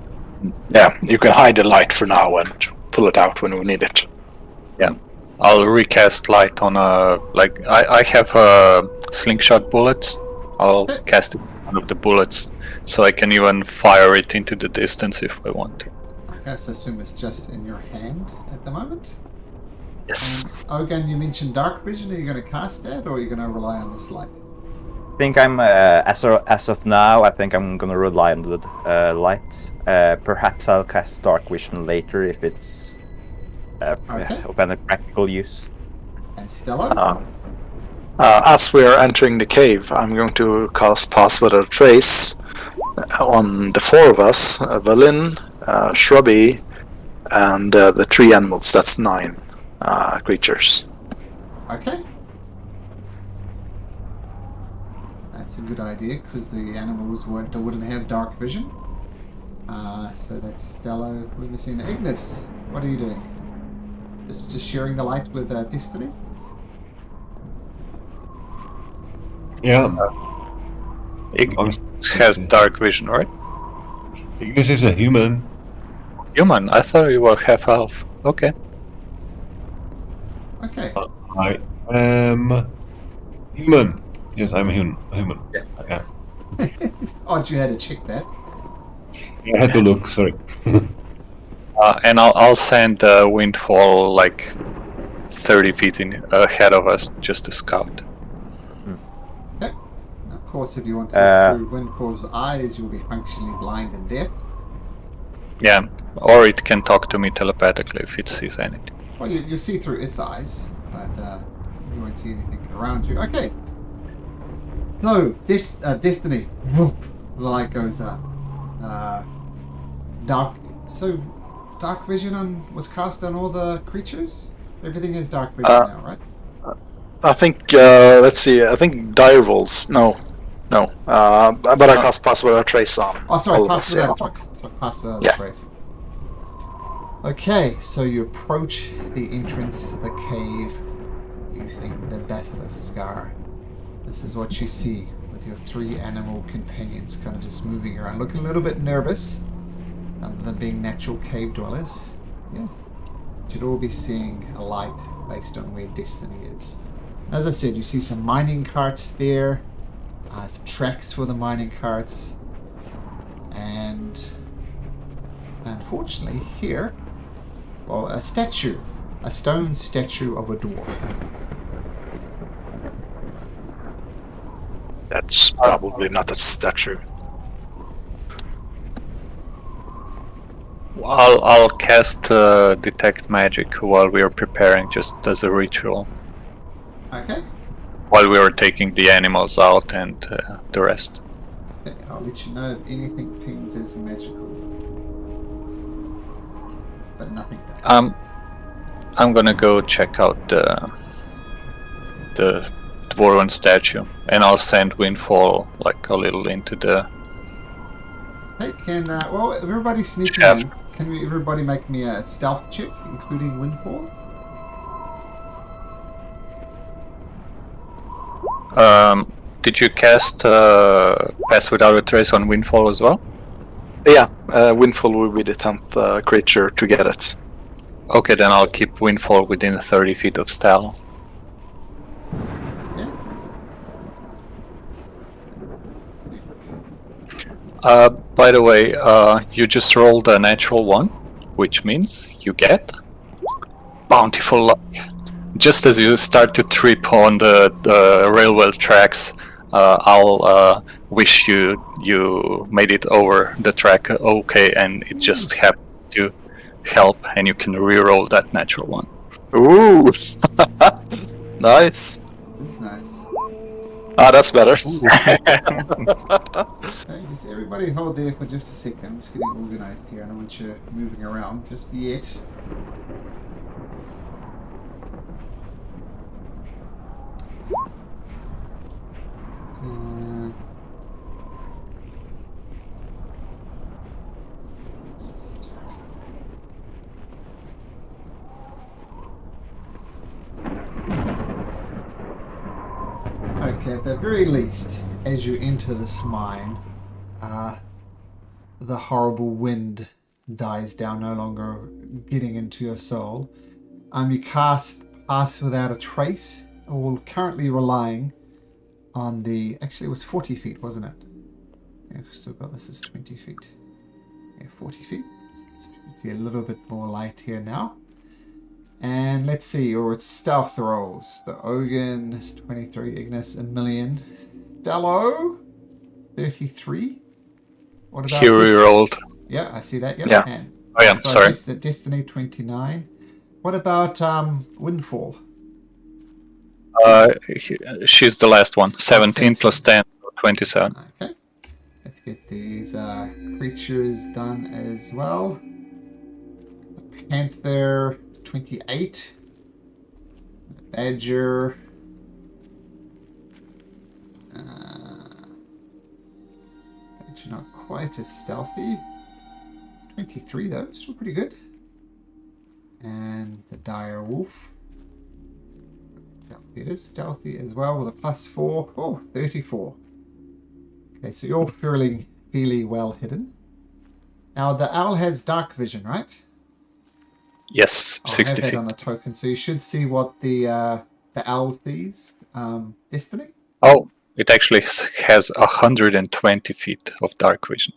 Yeah, you can hide the light for now and pull it out when we need it. Yeah, I'll recast light on I have slingshot bullets. I'll cast it on one of the bullets, so I can even fire it into the distance if I want to. Okay, so assume it's just in your hand at the moment. Yes. Ogan, you mentioned dark vision. Are you going to cast that, or are you going to rely on this light? I think I'm as of now. I think I'm gonna rely on the light. Perhaps I'll cast dark vision later if it's Okay. of any practical use. And Stella? As we are entering the cave, I'm going to cast Pass Without Trace on the 4 of us, Valin, Shrubby, and the 3 animals. That's 9 creatures. Okay. That's a good idea, because the animals wouldn't have dark vision. So that's Stella. We're missing Ignis. What are you doing? Just sharing the light with Destiny? Yeah. Ignis has dark vision, right? Ignis is a human. Human. I thought you were half elf. Okay. Okay. I am human. Yes, I'm a human. Yeah. Odd you had to check that. I had to look. Sorry. And I'll send Windfall like 30 feet ahead of us just to scout. Okay. Of course, if you want to look through Windfall's eyes, you'll be functionally blind and deaf. Yeah, or it can talk to me telepathically if it sees anything. Well, you'll see through its eyes, but you won't see anything around you. Okay. So, this Destiny. Whoop, the light goes up. Dark vision was cast on all the creatures? Everything is dark vision now, right? I think, let's see, I think direwolves. No. But I cast Pass Without a Trace on. Oh, sorry, all of pass us, without yeah. a trace. So pass without Yeah. a trace. Okay, so you approach the entrance to the cave. You think the basilisk scar. This is what you see with your 3 animal companions kind of just moving around, looking a little bit nervous, other than being natural cave dwellers. Yeah. You should all be seeing a light based on where Destiny is. As I said, you see some mining carts there, some tracks for the mining carts, and unfortunately here, well, a stone statue of a dwarf. That's probably not a statue. I'll cast detect magic while we are preparing, just as a ritual. Okay. While we were taking the animals out and the rest. Okay, I'll let you know if anything pings as magical. But nothing does. I'm gonna go check out the Dwarven statue, and I'll send Windfall like a little into the. Hey, well, if everybody's sneaking Chef. in, can everybody make me a stealth check, including Windfall? Did you cast Pass Without a Trace on Windfall as well? Yeah, Windfall will be the 10th creature to get it. Okay, then I'll keep Windfall within 30 feet of Stal. Yeah. By the way, you just rolled a natural 1, which means you get bountiful luck. Just as you start to trip on the railway tracks, I'll wish you made it over the track okay, and it just happens to help, and you can reroll that natural 1. Ooh! Nice! That's nice. Ah, that's better. Okay, just everybody hold there for just a second. I'm just getting organized here. I don't want you moving around just yet. Okay, at the very least, as you enter this mine, the horrible wind dies down, no longer getting into your soul. You cast Pass Without a Trace, all currently relying on the... Actually, it was 40 feet, wasn't it? Yeah, I've still got this as 20 feet. Yeah, 40 feet. So you can see a little bit more light here now. And let's see, or it's stealth rolls. The Ogan is 23, Ignis a million. Stello 33. What about He this? rerolled. Yeah, I see that. Yep. Yeah. And Oh yeah, sorry. Destiny 29. What about Windfall? She's the last one. 17 plus 10, 27. Okay. Let's get these creatures done as well. The Panther 28. The Badger. Badger not quite as stealthy. 23 though, still pretty good. And the Dire Wolf. It is stealthy as well with a +4. Oh, 34. Okay, so you're fairly well hidden. Now the owl has dark vision, right? Yes, I'll 60 have that feet. on a token, so you should see what the owl sees. Destiny. Oh, it actually has 120 feet of dark vision.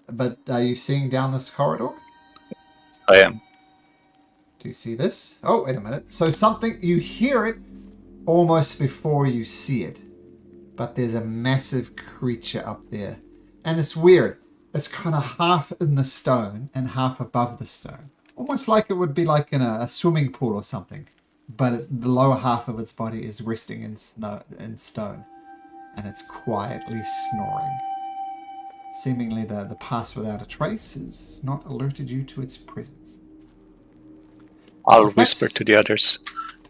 But are you seeing down this corridor? I am. Do you see this? Oh, wait a minute. So something, you hear it almost before you see it. But there's a massive creature up there. And it's weird. It's kind of half in the stone and half above the stone. Almost like it would be like in a swimming pool or something. But the lower half of its body is resting in stone. And it's quietly snoring. Seemingly the pass without a trace has not alerted you to its presence. I'll Perhaps- whisper to the others.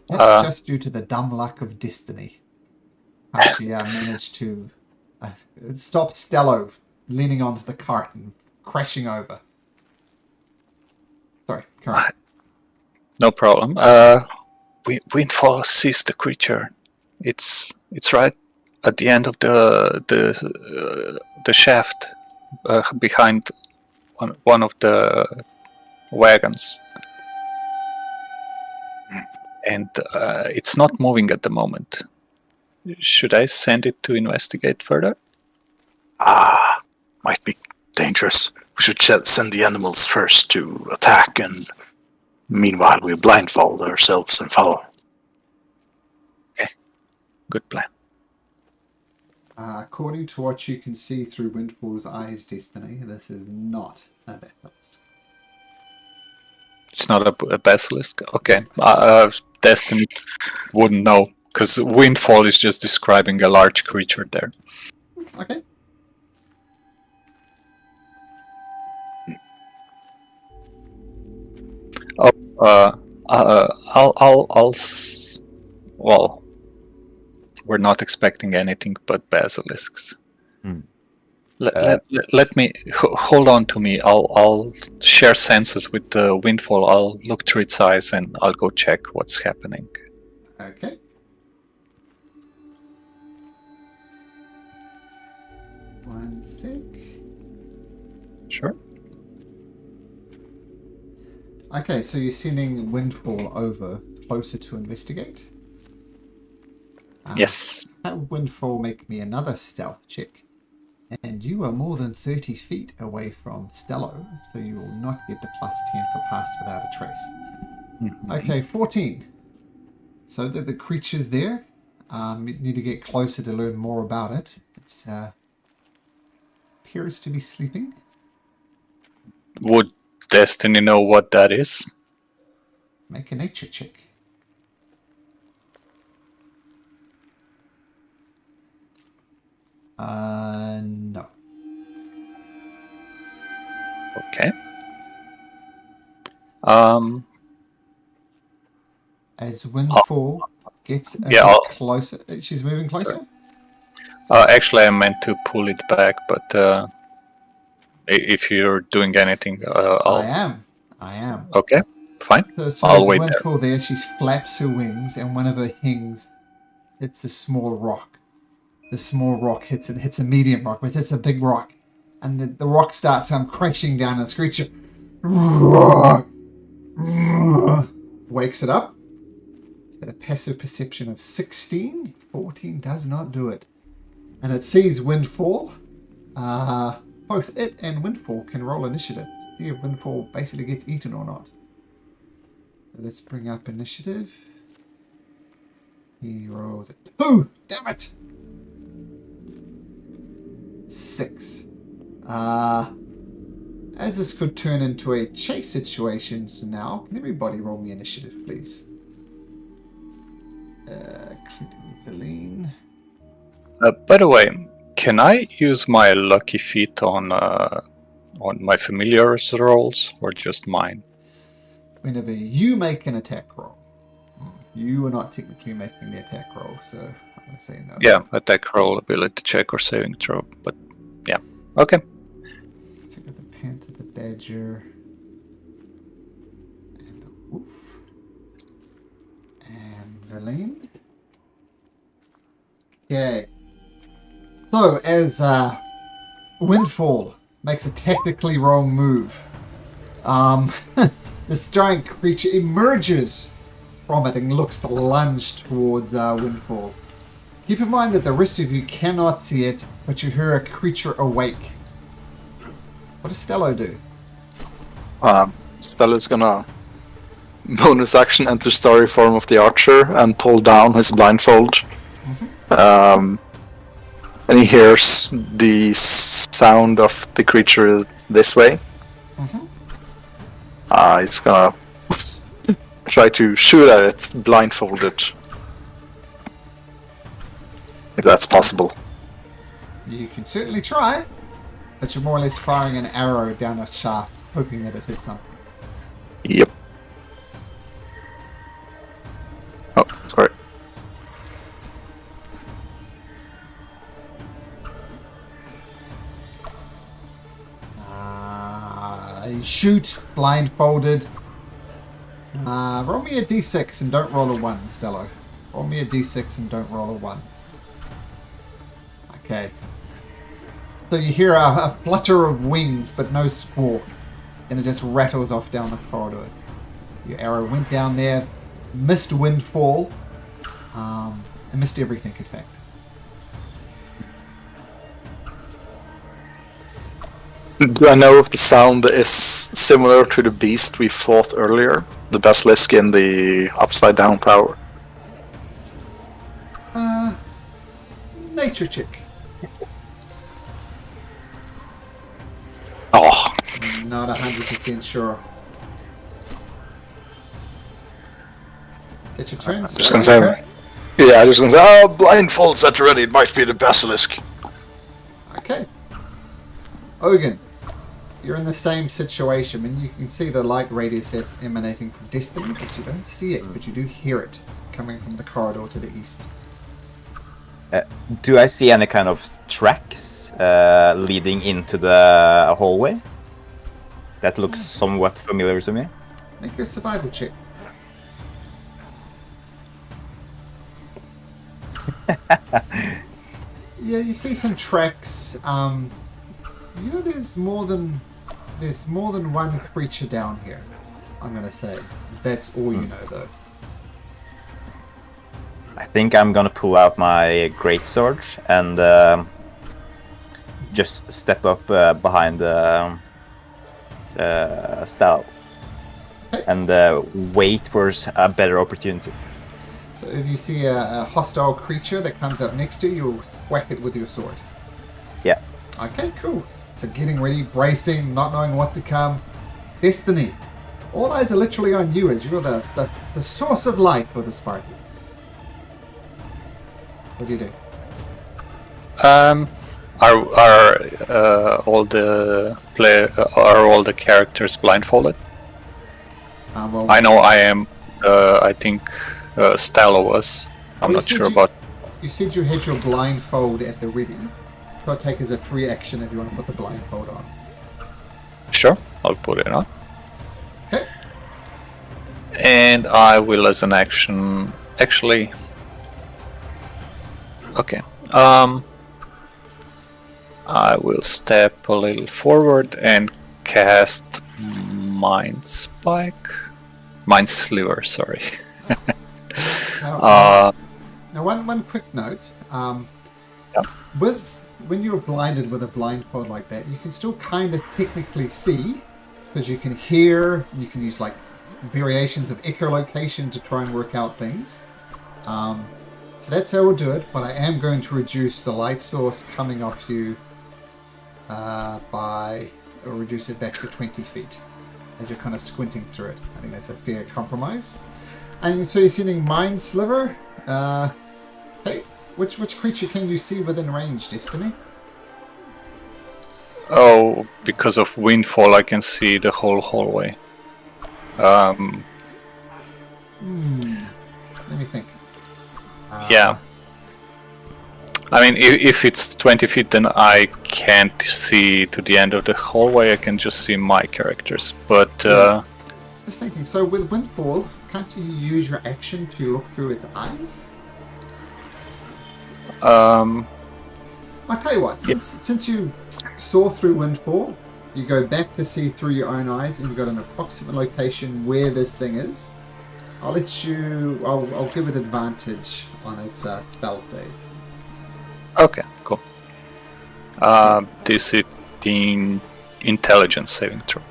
That's just due to the dumb luck of destiny. How she managed to stop Stello leaning onto the cart and crashing over. Sorry, carry on. No problem. Windfall sees the creature. It's right at the end of the shaft, behind one of the wagons, and it's not moving at the moment. Should I send it to investigate further? Might be dangerous. We should send the animals first to attack, and meanwhile we blindfold ourselves and follow. Good plan. According to what you can see through Windfall's eyes, Destiny, this is not a basilisk. It's not a basilisk. Okay. Destiny wouldn't know, because Windfall is just describing a large creature there. Okay. Well, we're not expecting anything but basilisks. Hmm. Let me hold on to me. I'll share senses with the Windfall. I'll look through its eyes and I'll go check what's happening. Okay. One sec. Sure. Okay, so you're sending Windfall over closer to investigate? Yes. Have Windfall make me another stealth check. And you are more than 30 feet away from Stello, so you will not get the +10 for pass without a trace. Okay, 14. So the creature's there. You need to get closer to learn more about it. It appears to be sleeping. Would Destiny know what that is? Make a nature check. No. Okay. As Windfall gets a Yeah, bit I'll- closer, she's moving closer. Actually, I meant to pull it back, but if you're doing anything, I am. Okay, fine. So I'll as wait there. Windfall there, she flaps her wings, and one of her wings hits a small rock. The small rock hits a medium rock, but it's a big rock, and the rock starts crashing down and screeching. Wakes it up. At a passive perception of 16. 14 does not do it. And it sees Windfall. Both it and Windfall can roll initiative. See if Windfall basically gets eaten or not. So let's bring up initiative. He rolls a 2. Damn it! 6. As this could turn into a chase situation now, can everybody roll me initiative, please? Including Valine. By the way, can I use my lucky feet on my familiar's rolls or just mine? Whenever you make an attack roll, you are not technically making the attack roll, so I'm going to say no. Yeah, attack roll, ability check, or saving throw. But yeah, okay. So we've got the panther, the badger, and the wolf, and Valine. Okay. So, as Windfall makes a tactically wrong move, this giant creature emerges from it and looks to lunge towards Windfall. Keep in mind that the rest of you cannot see it, but you hear a creature awake. What does Stello do? Stella's gonna bonus action enter story form of the archer and pull down his blindfold. And he hears the sound of the creature this way. He's gonna try to shoot at it blindfolded. If that's possible. You can certainly try, but you're more or less firing an arrow down a shaft, hoping that it hits something. Yep. Oh, sorry. You shoot blindfolded. Roll me a d6 and don't roll a 1, Stello. Roll me a d6 and don't roll a 1. Okay. So you hear a flutter of wings, but no squawk. And it just rattles off down the corridor. Your arrow went down there, missed Windfall, and missed everything, in fact. Do I know if the sound is similar to the beast we fought earlier? The basilisk in the upside down tower? Nature check. Oh, Not 100% sure. Is that your turn, just gonna say. Yeah, I just gonna say, oh, blindfold set ready, it might be the basilisk. Okay. Ogun, you're in the same situation, and you can see the light radius that's emanating from Destiny, but you don't see it, but you do hear it coming from the corridor to the east. Do I see any kind of tracks leading into the hallway? That looks somewhat familiar to me. Make your survival check. Yeah, you see some tracks. You know, there's more than one creature down here. I'm gonna say that's all you know, though. I think I'm gonna pull out my greatsword and just step up behind Stal and wait for a better opportunity. So if you see a hostile creature that comes up next to you, you'll whack it with your sword. Yeah. Okay, cool. So getting ready, bracing, not knowing what to come. Destiny. All eyes are literally on you as you're the source of light for this party. What do you do? Are all the characters blindfolded? Well, I know I am. I think Stella was. I'm Well, not sure about. You said you had your blindfold at the ready. So I'll take as a free action if you want to put the blindfold on. Sure, I'll put it on. Okay. And I will, as an action, actually. Okay. I will step a little forward and cast Mind Sliver. Sorry. Now, one quick note. Yep. When you're blinded with a blindfold like that, you can still kind of technically see, because you can hear. You can use like variations of echolocation to try and work out things. So that's how we'll do it, but I am going to reduce the light source coming off you reduce it back to 20 feet as you're kind of squinting through it. I think that's a fair compromise. And so you're sending Mind Sliver. Hey, which creature can you see within range, Destiny? Oh, because of Windfall, I can see the whole hallway. Let me think. Yeah. I mean, if it's 20 feet, then I can't see to the end of the hallway. I can just see my characters. But Just thinking. So with Windfall, can't you use your action to look through its eyes? I'll tell you what, since you saw through Windfall, you go back to see through your own eyes and you've got an approximate location where this thing is. I'll give it advantage on its spell save. Okay, cool. DC intelligence saving throw.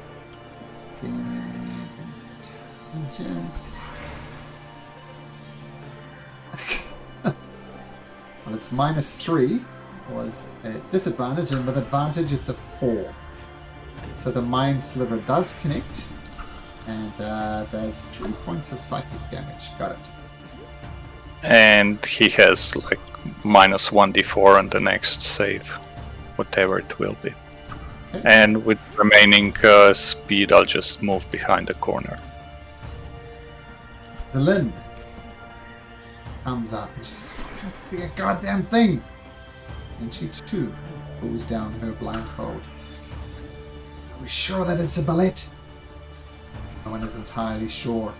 Intelligence. Well, it's -3 was a disadvantage, and with advantage it's a 4. So the Mind Sliver does connect, and there's 3 points of psychic damage. Got it. And he has like -1d4 on the next save, whatever it will be. Okay. And with remaining speed, I'll just move behind the corner. The Lynn comes up and she's like, I can't see a goddamn thing. And she too pulls down her blindfold. Are we sure that it's a bullet? No one is entirely sure.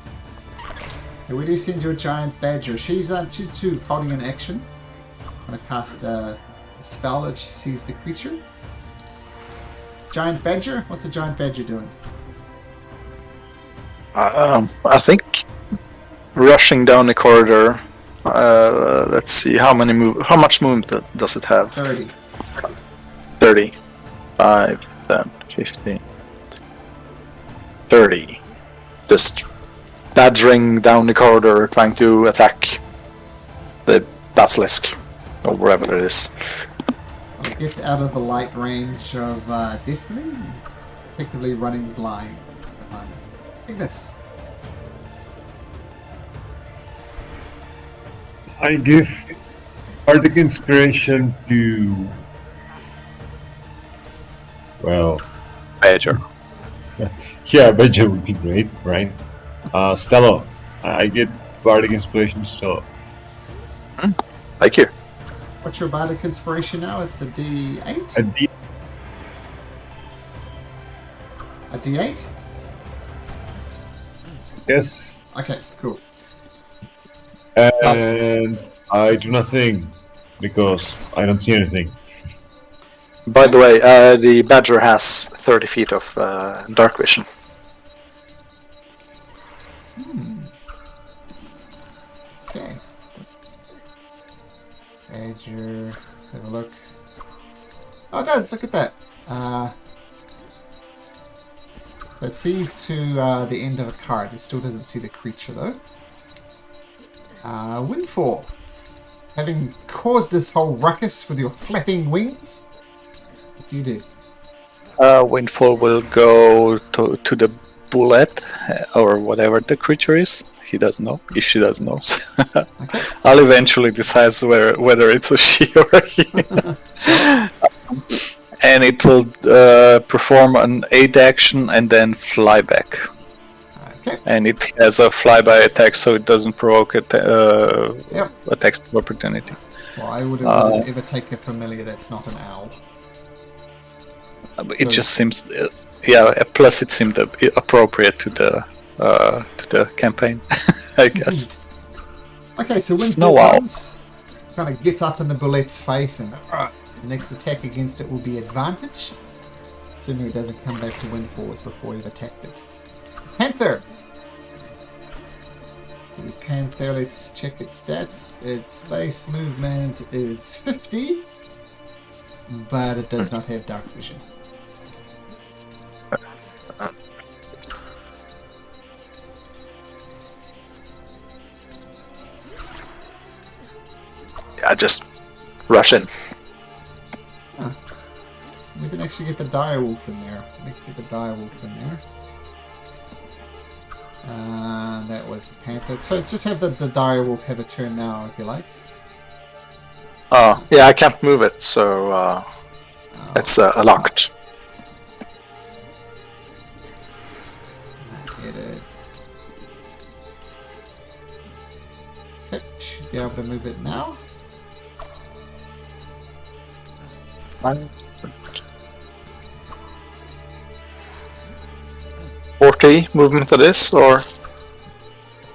Okay, we do send you a giant badger. She's too holding an action. I'm gonna cast a spell if she sees the creature. Giant badger? What's a giant badger doing? I think rushing down the corridor. Let's see how much movement does it have? 30. 30. 5, 10, 15. 30. Just badgering down the corridor, trying to attack the basilisk or wherever it is. It gets out of the light range of Destiny, effectively running blind at the moment. Ignis. I give Bardic Inspiration to... Well... Badger. Yeah, Badger would be great, right? Stello. I get Bardic Inspiration to Stello. Thank you. What's your Bardic Inspiration now? It's a D8? A D- A D8? yes. Okay, cool. And I do nothing because I don't see anything. By the way, the badger has 30 feet of dark vision. Okay. Badger. Let's have a look. Oh, it does. Look at that. It sees to the end of a card. It still doesn't see the creature, though. Windfall. Having caused this whole ruckus with your flapping wings, what do you do? Windfall will go to the bullet or whatever the creature is. He doesn't know. If she doesn't know, Okay. I'll eventually decide whether it's a she or a he. And it will perform an 8 action and then fly back. Okay. And it has a flyby attack, so it doesn't provoke attacks of opportunity. Well, I wouldn't ever take a familiar that's not an owl. It just seems, plus it seemed appropriate to the campaign, I guess. Okay, so Snow Windfall owl. comes, kind of gets up in the bullet's face, and the next attack against it will be advantage. Assuming it doesn't come back to Windfalls before you've attacked it. Panther! The Panther, let's check its stats. Its base movement is 50, but it does not have dark vision. Yeah, just rush in. We didn't actually get the direwolf in there. We didn't get the direwolf in there. That was the panther. So just have the direwolf have a turn now, if you like. Oh, yeah, I can't move it, so it's locked. I get it. Okay, should be able to move it now. 40 movement it is, or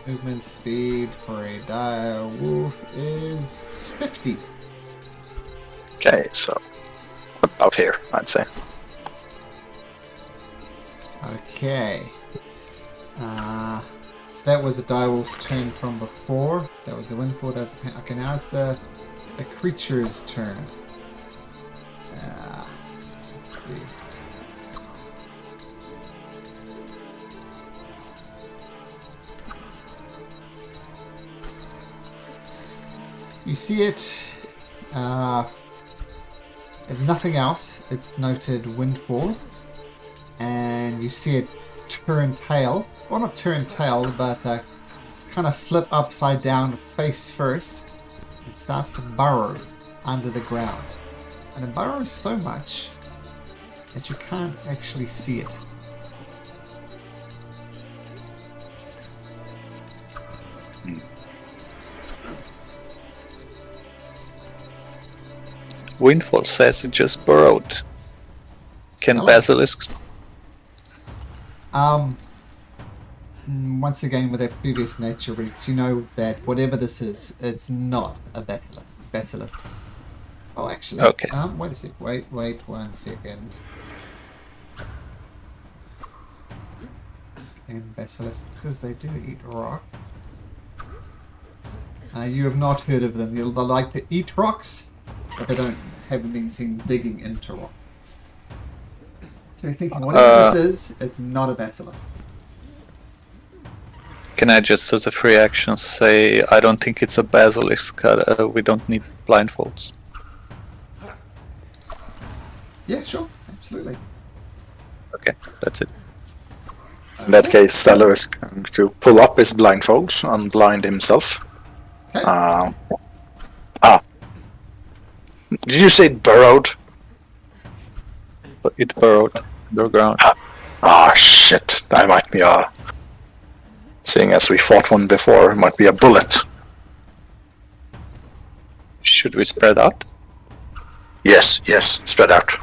Movement speed for a direwolf is 50. Okay, so about here, I'd say. Okay. So that was the direwolf's turn from before. That was the windfall. That's okay. Now it's the creature's turn. Let's see. You see it. If nothing else, it's noted windfall, and you see it turn tail. Well, not turn tail, but kind of flip upside down, face first. It starts to burrow under the ground, and it burrows so much that you can't actually see it. Windfall says it just burrowed. Can Hello. basilisks? Once again, with their previous nature reeks, you know that whatever this is, it's not a basilisk. Oh, actually. Okay. Wait a sec. Wait 1 second. And basilisk, because they do eat rock. You have not heard of them. They like to eat rocks, but they haven't been seen digging into rock. So you're thinking, whatever this is, it's not a basilisk. Can I just, as a free action, say I don't think it's a basilisk? We don't need blindfolds. Yeah, sure, absolutely. Okay, that's it. In that case, Stellar is going to pull up his blindfold and blind himself. Okay. Did you say it burrowed? But it burrowed underground. Ah, shit. That might be a... Seeing as we fought one before, it might be a bullet. Should we spread out? Yes, spread out.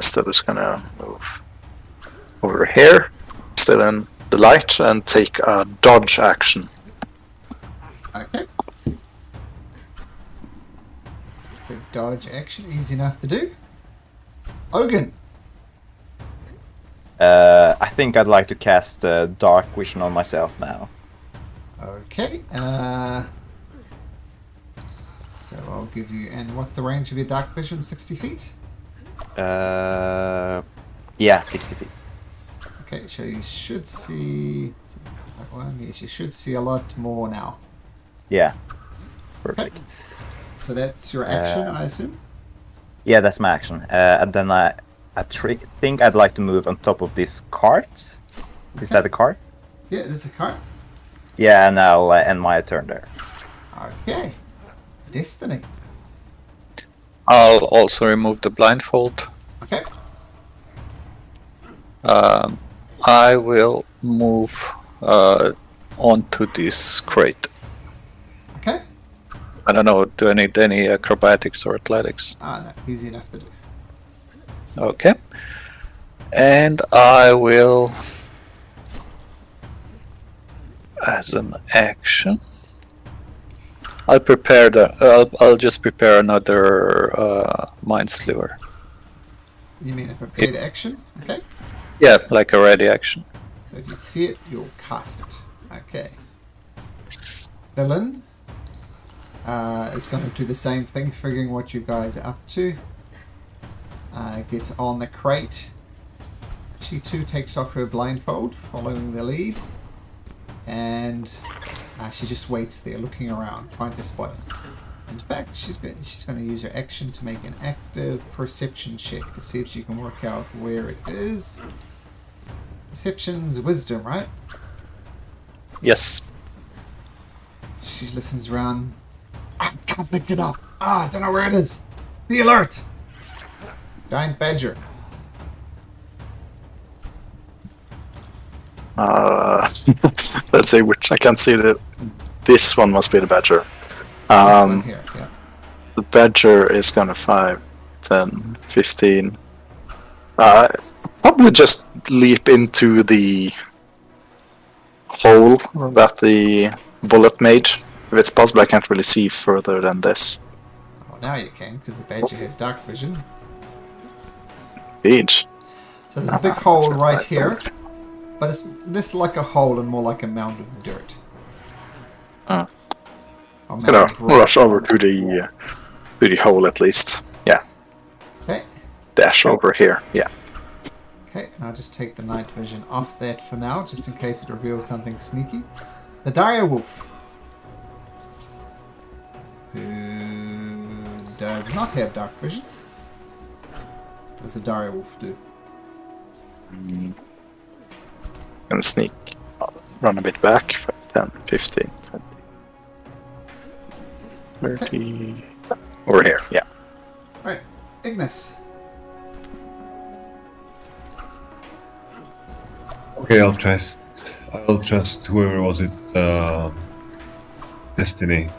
Still is gonna move over here, still in the light, and take a dodge action. Okay. The dodge action, easy enough to do. Ogun. I think I'd like to cast Dark Vision on myself now. Okay. So I'll give you. And what the range of your dark vision? 60 feet. Yeah, 60 feet. Okay, so you should see. That one. Yes, you should see a lot more now. Yeah. Perfect. So that's your action, I assume. Yeah, that's my action. And then I think I'd like to move on top of this cart. Is that a cart? Yeah, there's a cart. Yeah, and I'll end my turn there. Okay. Destiny. I'll also remove the blindfold. Okay. I will move onto this crate. Okay. I don't know, do I need any acrobatics or athletics? No, easy enough to do. Okay. And I will, as an action, I'll prepare I'll just prepare another mind sliver. You mean a prepared action? Okay. Yeah, like a ready action. So if you see it, you'll cast it. Okay. Villain is going to do the same thing, figuring what you guys are up to. Gets on the crate. She too takes off her blindfold, following the lead. And she just waits there, looking around, trying to spot it. In fact, she's going to use her action to make an active perception check to see if she can work out where it is. Perception's wisdom, right? Yes. She listens around. I can't pick it up. I don't know where it is. Be alert. Giant badger. Let's see which. I can't see that. This one must be the badger. This one here, yeah. The badger is gonna 5, 10, 15. Probably just leap into the hole that the bullet made. If it's possible, I can't really see further than this. Well, now you can, because the badger has dark vision. Indeed. So there's a big hole right here, but it's less like a hole and more like a mound of dirt. Ah. Or It's mound gonna of rock. rush over to the hole at least. Yeah. Okay. Dash over here. Yeah. Okay, and I'll just take the night vision off that for now, just in case it reveals something sneaky. The dire wolf, who does not have dark vision. What does the dire wolf do? Gonna sneak. Run a bit back. 10, 15, 20. 30. Over here. Yeah. Alright, Ignis. Okay, I'll trust whoever was it, Destiny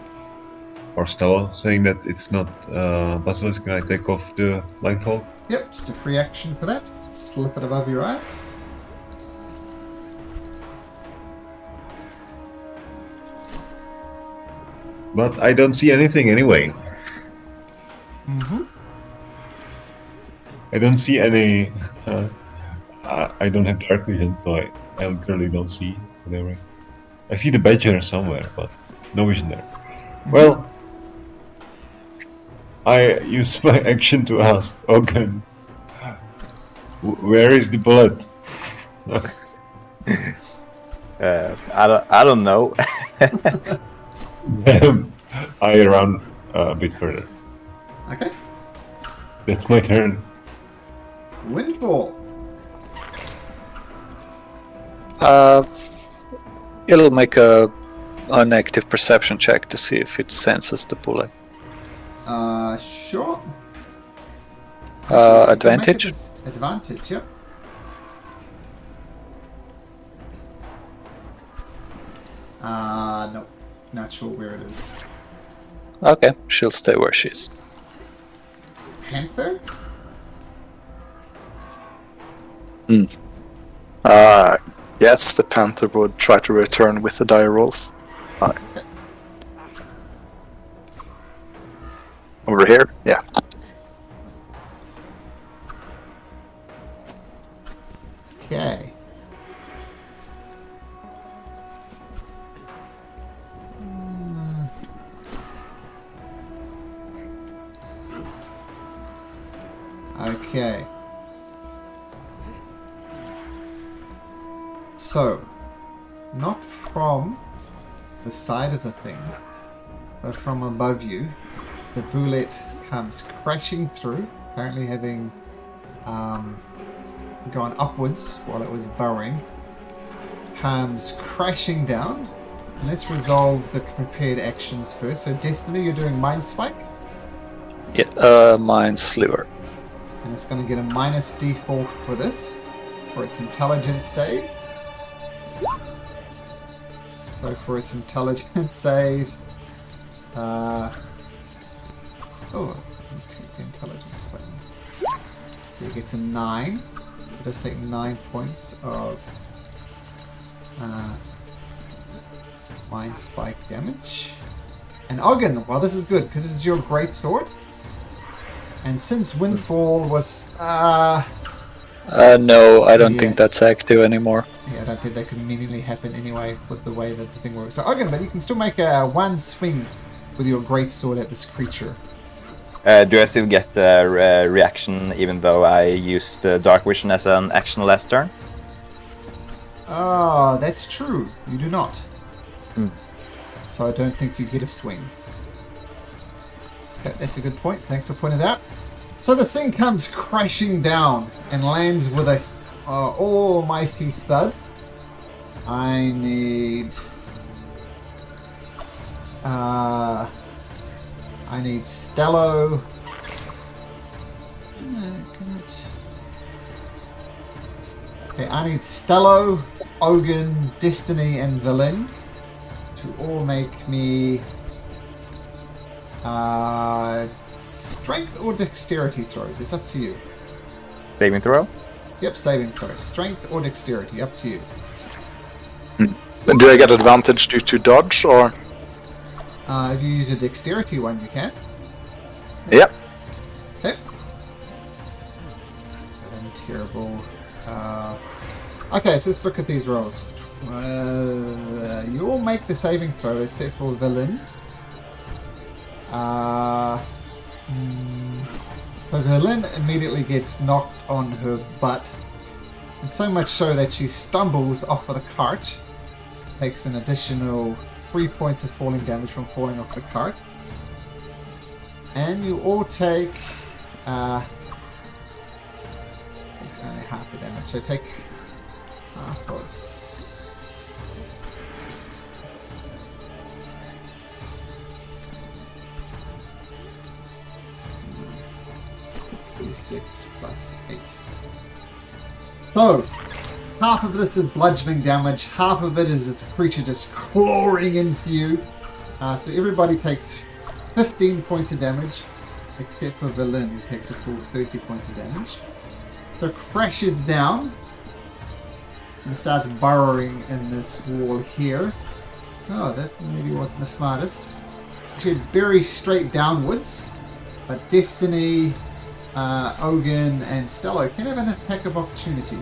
or Stella, saying that it's not Basilisk. Can I take off the blindfold? Yep, just a free action for that. Slip it above your eyes. But I don't see anything anyway. Mm-hmm. I don't see any. I don't have dark vision, so I literally don't see whatever. I see the badger somewhere, but no vision there. Well, I use my action to ask Ogun, where is the bullet? I don't know. I run a bit further. Okay. That's my turn. Windfall. It'll make an active perception check to see if it senses the bullet. Sure. Advantage? Advantage, yep. No. Not sure where it is. Okay, she'll stay where she is. Panther? Yes, the panther would try to return with the dire wolf. Over here? Yeah. Okay. Okay. So, not from the side of the thing, but from above you, the bullet comes crashing through, apparently having gone upwards while it was burrowing, comes crashing down. And let's resolve the prepared actions first. So, Destiny, you're doing Mind Spike, Yeah, Mind Sliver. and it's going to get a minus d4 for this, for its intelligence save. So for its intelligence save, oh, the intelligence button. It gets a 9. So it does take 9 points of Mind Spike damage. And Ogden, well, this is good because this is your great sword. And since Windfall was No, I don't Yeah. think that's active anymore. yeah, I don't think that could immediately happen anyway with the way that the thing works. So, Ogden, but you can still make a one swing with your great sword at this creature. Do I still get a reaction even though I used Dark Vision as an action last turn? Oh, that's true. You do not. Hmm. So I don't think you get a swing. Okay, that's a good point. Thanks for pointing that out. So this thing comes crashing down and lands with a almighty thud. I need Stello. Okay, I need Stello, Ogun, Destiny, and Villain to all make me strength or dexterity throws. It's up to you. Saving throw? Yep, saving throws. Strength or dexterity, up to you. Do I get advantage due to dodge or? If you use a dexterity one, you can. Yep. Okay. Terrible. Okay, so let's look at these rolls. You all make the saving throw except for Villain. So Villain immediately gets knocked on her butt, and so much so that she stumbles off of the cart, takes an additional 3 points of falling damage from falling off the cart, and you all take it's only half the damage, so take half of 6 plus 8. So, half of this is bludgeoning damage, half of it is its creature just clawing into you. So everybody takes 15 points of damage, except for Villain, who takes a full 30 points of damage. So crashes down and starts burrowing in this wall here. Oh, that maybe wasn't the smartest. Should bury straight downwards, but Destiny, Ogun, and Stello can have an attack of opportunity.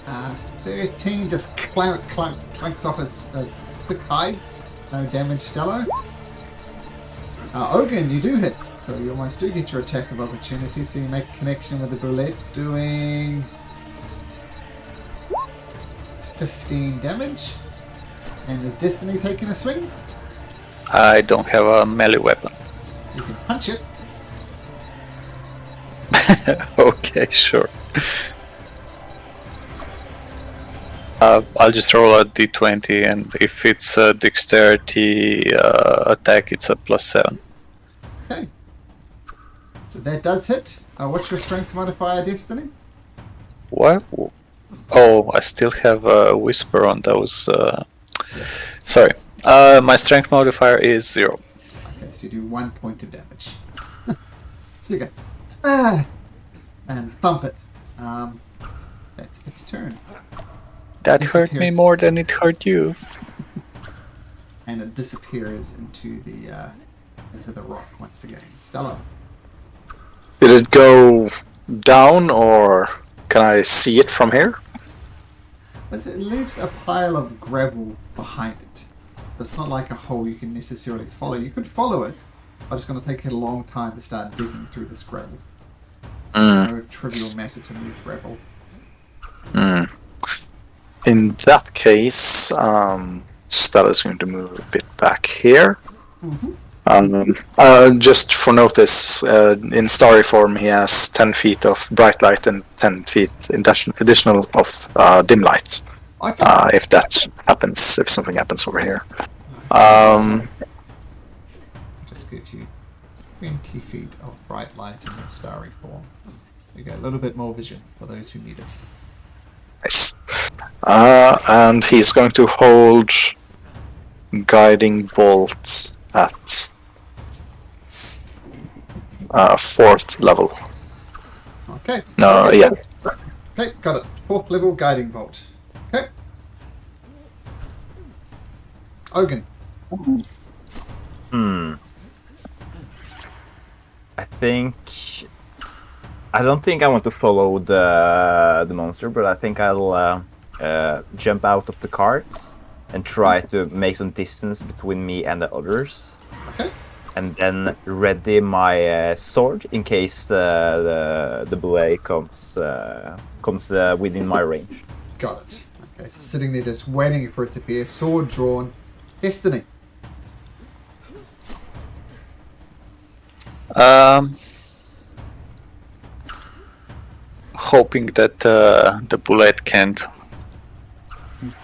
Uh, 13 just clanks off its thick hide. No damage, Stello. Ogun, you do hit, so you almost do get your attack of opportunity, so you make a connection with the bullet, doing 15 damage. And is Destiny taking a swing? I don't have a melee weapon. You can punch it. Okay, sure. I'll just roll a d20, and if it's a dexterity attack, it's a +7. Okay. So that does hit. What's your strength modifier, Destiny? What? Oh, I still have a whisper on those. Sorry. My strength modifier is 0. Okay, so you do 1 point of damage. So you go, and thump it. That's its turn. That hurt me more than it hurt you. And it disappears into the rock once again. Stella. Did it go down, or can I see it from here? But it leaves a pile of gravel behind it. It's not like a hole you can necessarily follow. You could follow it, but it's going to take a long time to start digging through this gravel. No trivial matter to move gravel. In that case, Stella's going to move a bit back here. Just for notice, in starry form, he has 10 feet of bright light and 10 feet additional of dim light. Okay. If that happens, if something happens over here. Just gives you 20 feet of bright light in your starry form. You get a little bit more vision for those who need it. Nice. And he's going to hold guiding bolt at 4th level. Okay. No, yeah. Okay, got it. 4th level guiding bolt. Okay. Ogun. I don't think I want to follow the monster, but I think I'll jump out of the cart and try to make some distance between me and the others. Okay. And then ready my sword in case the blade comes within my range. Got it. Okay, so sitting there just waiting for it to appear, sword drawn. Destiny. Hoping that the bullet can't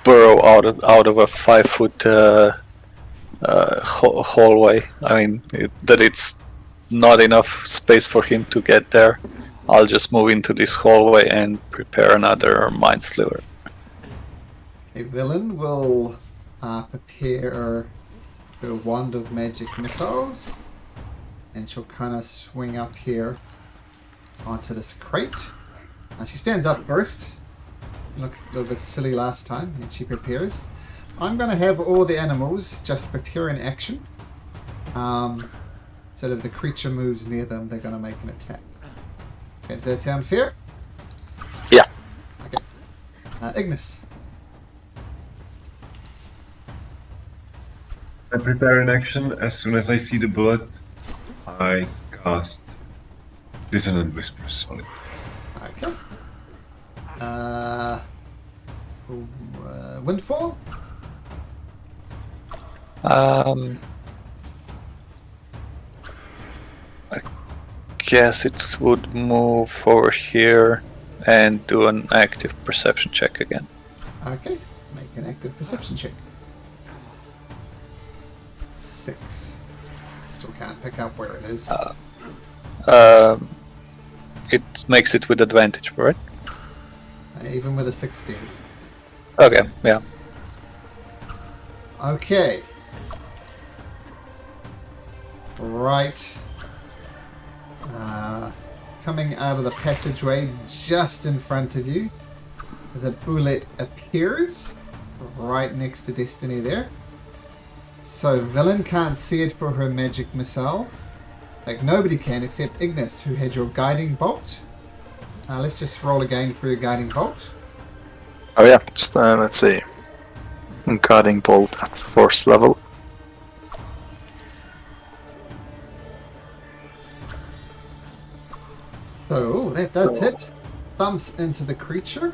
burrow out of a 5-foot hallway. I mean, that it's not enough space for him to get there. I'll just move into this hallway and prepare another mind sliver. A villain will prepare her wand of magic missiles, and she'll kind of swing up here onto this crate. She stands up first, looked a little bit silly last time, and she prepares. I'm going to have all the animals just prepare an action. So that if the creature moves near them, they're going to make an attack. Okay, does that sound fair? Yeah. Okay. Ignis. I prepare an action. As soon as I see the bullet, I cast Dissonant Whispers on it. Okay. Windfall? I guess it would move over here and do an active perception check again. Okay. Make an active perception check. 6. Still can't pick up where it is. It makes it with advantage, right? Even with a 16. Okay, yeah. Okay. Right. Coming out of the passageway just in front of you, the bullet appears right next to Destiny there. So Villain can't see it for her magic missile. Like nobody can except Ignis, who had your guiding bolt. Let's just roll again for your guiding bolt. Oh yeah, just, let's see. Guiding bolt at 4th level. So that does hit. Bumps into the creature.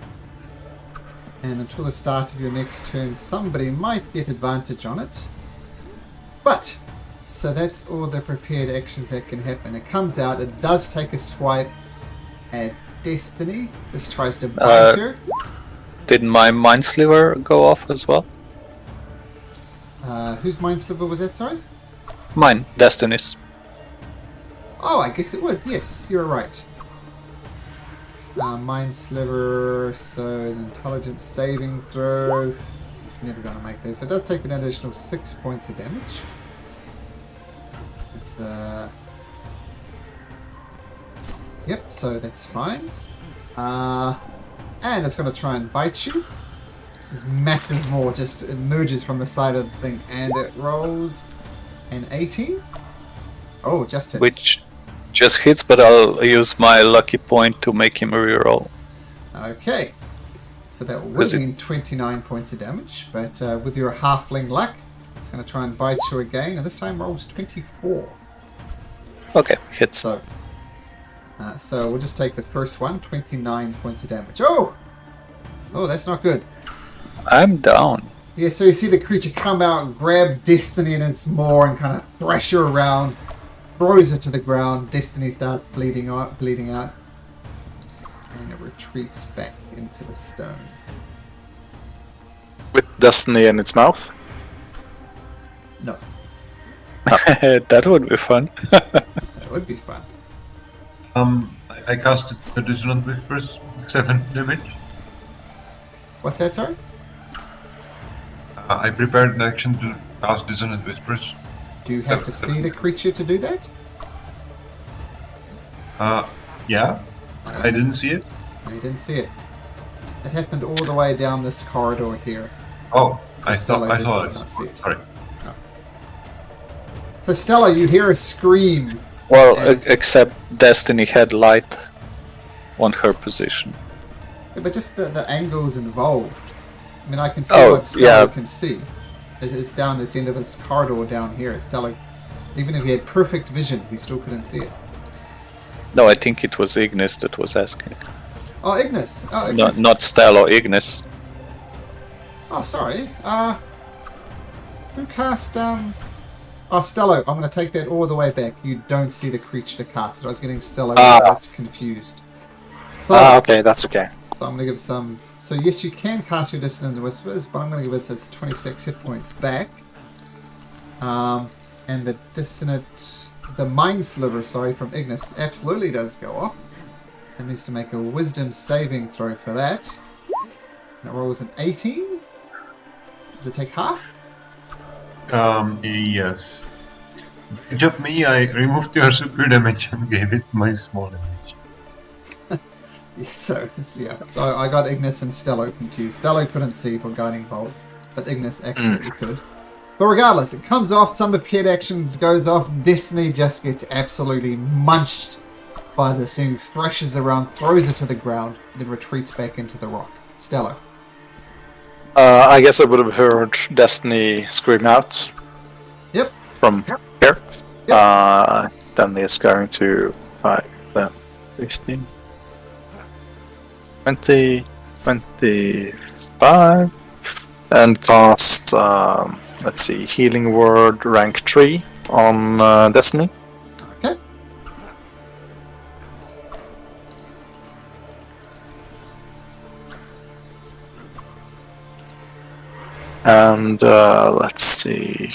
And until the start of your next turn, somebody might get advantage on it. But, so that's all the prepared actions that can happen. It comes out, it does take a swipe at Destiny. This tries to bite her. Did my Mind Sliver go off as well? Whose Mind Sliver was that, sorry? Mine, Destiny's. Oh, I guess it would. Yes, you're right. Mind Sliver, so an intelligence saving throw. It's never going to make this. So it does take an additional 6 points of damage. It's Yep, so that's fine. And it's going to try and bite you. This massive maw just emerges from the side of the thing, and it rolls an 18. Oh, just hits. Which just hits, but I'll use my lucky point to make him reroll. Okay. So that would have been 29 points of damage, but with your halfling luck, it's going to try and bite you again, and this time rolls 24. Okay, hits. So we'll just take the first one, 29 points of damage. Oh! Oh, that's not good. I'm down. Yeah, so you see the creature come out, grab Destiny in its maw, and kind of thrash her around, throws her to the ground. Destiny starts bleeding out, and it retreats back into the stone. With Destiny in its mouth? No, That would be fun. that would be fun. I casted the Dissonant Whispers, 7 damage. What's that, sorry? I prepared an action to cast Dissonant Whispers. Do you have to see the creature to do that? Yeah, I didn't see it. No, you didn't see it. It happened all the way down this corridor here. Oh, I Stella saw did it. not see it. Sorry. So Stella, you hear a scream. Well, And- except Destiny had light on her position. Yeah, but just the angles involved. I mean, I can see Oh, what Stella yeah. can see. It's down this end of this corridor down here. Stella, even if he had perfect vision, he still couldn't see it. No, I think it was Ignis that was asking. Oh, Ignis. Oh, No, Ignis. not Stella, Ignis. Oh, sorry. Who cast, Oh, Stello, I'm going to take that all the way back. You don't see the creature to cast it. I was getting Stello confused. Okay, that's okay. So I'm going to give some... So yes, you can cast your Dissonant Whispers, but I'm going to give us its 26 hit points back. And the the Mind Sliver, sorry, from Ignis absolutely does go off. It needs to make a Wisdom saving throw for that. And it rolls an 18. Does it take half? Yes. Good job me, I removed your super damage and gave it my small damage. So I got Ignis and Stello confused. Stello couldn't see for Guiding Bolt, but Ignis actually could. But regardless, it comes off, some prepared actions goes off, Destiny just gets absolutely munched by this thing, thrashes around, throws it to the ground, then retreats back into the rock. Stello. I guess I would have heard Destiny scream out. Yep. From here. Yep. Then it's going to 5, 10, 15, 20, 25, and cast, let's see, Healing Word rank 3 on Destiny. Okay. And let's see.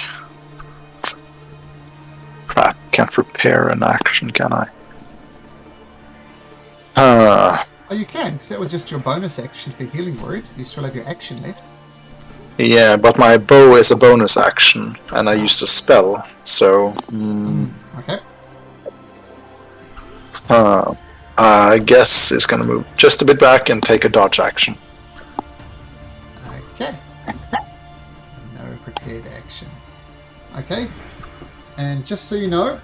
Crap, can't prepare an action, can I? Oh, you can, because that was just your bonus action for Healing Word. You still have your action left. Yeah, but my bow is a bonus action, and I used a spell, so... Okay. I guess it's gonna move just a bit back and take a dodge action. Okay. No prepared action. Okay. And just so you know,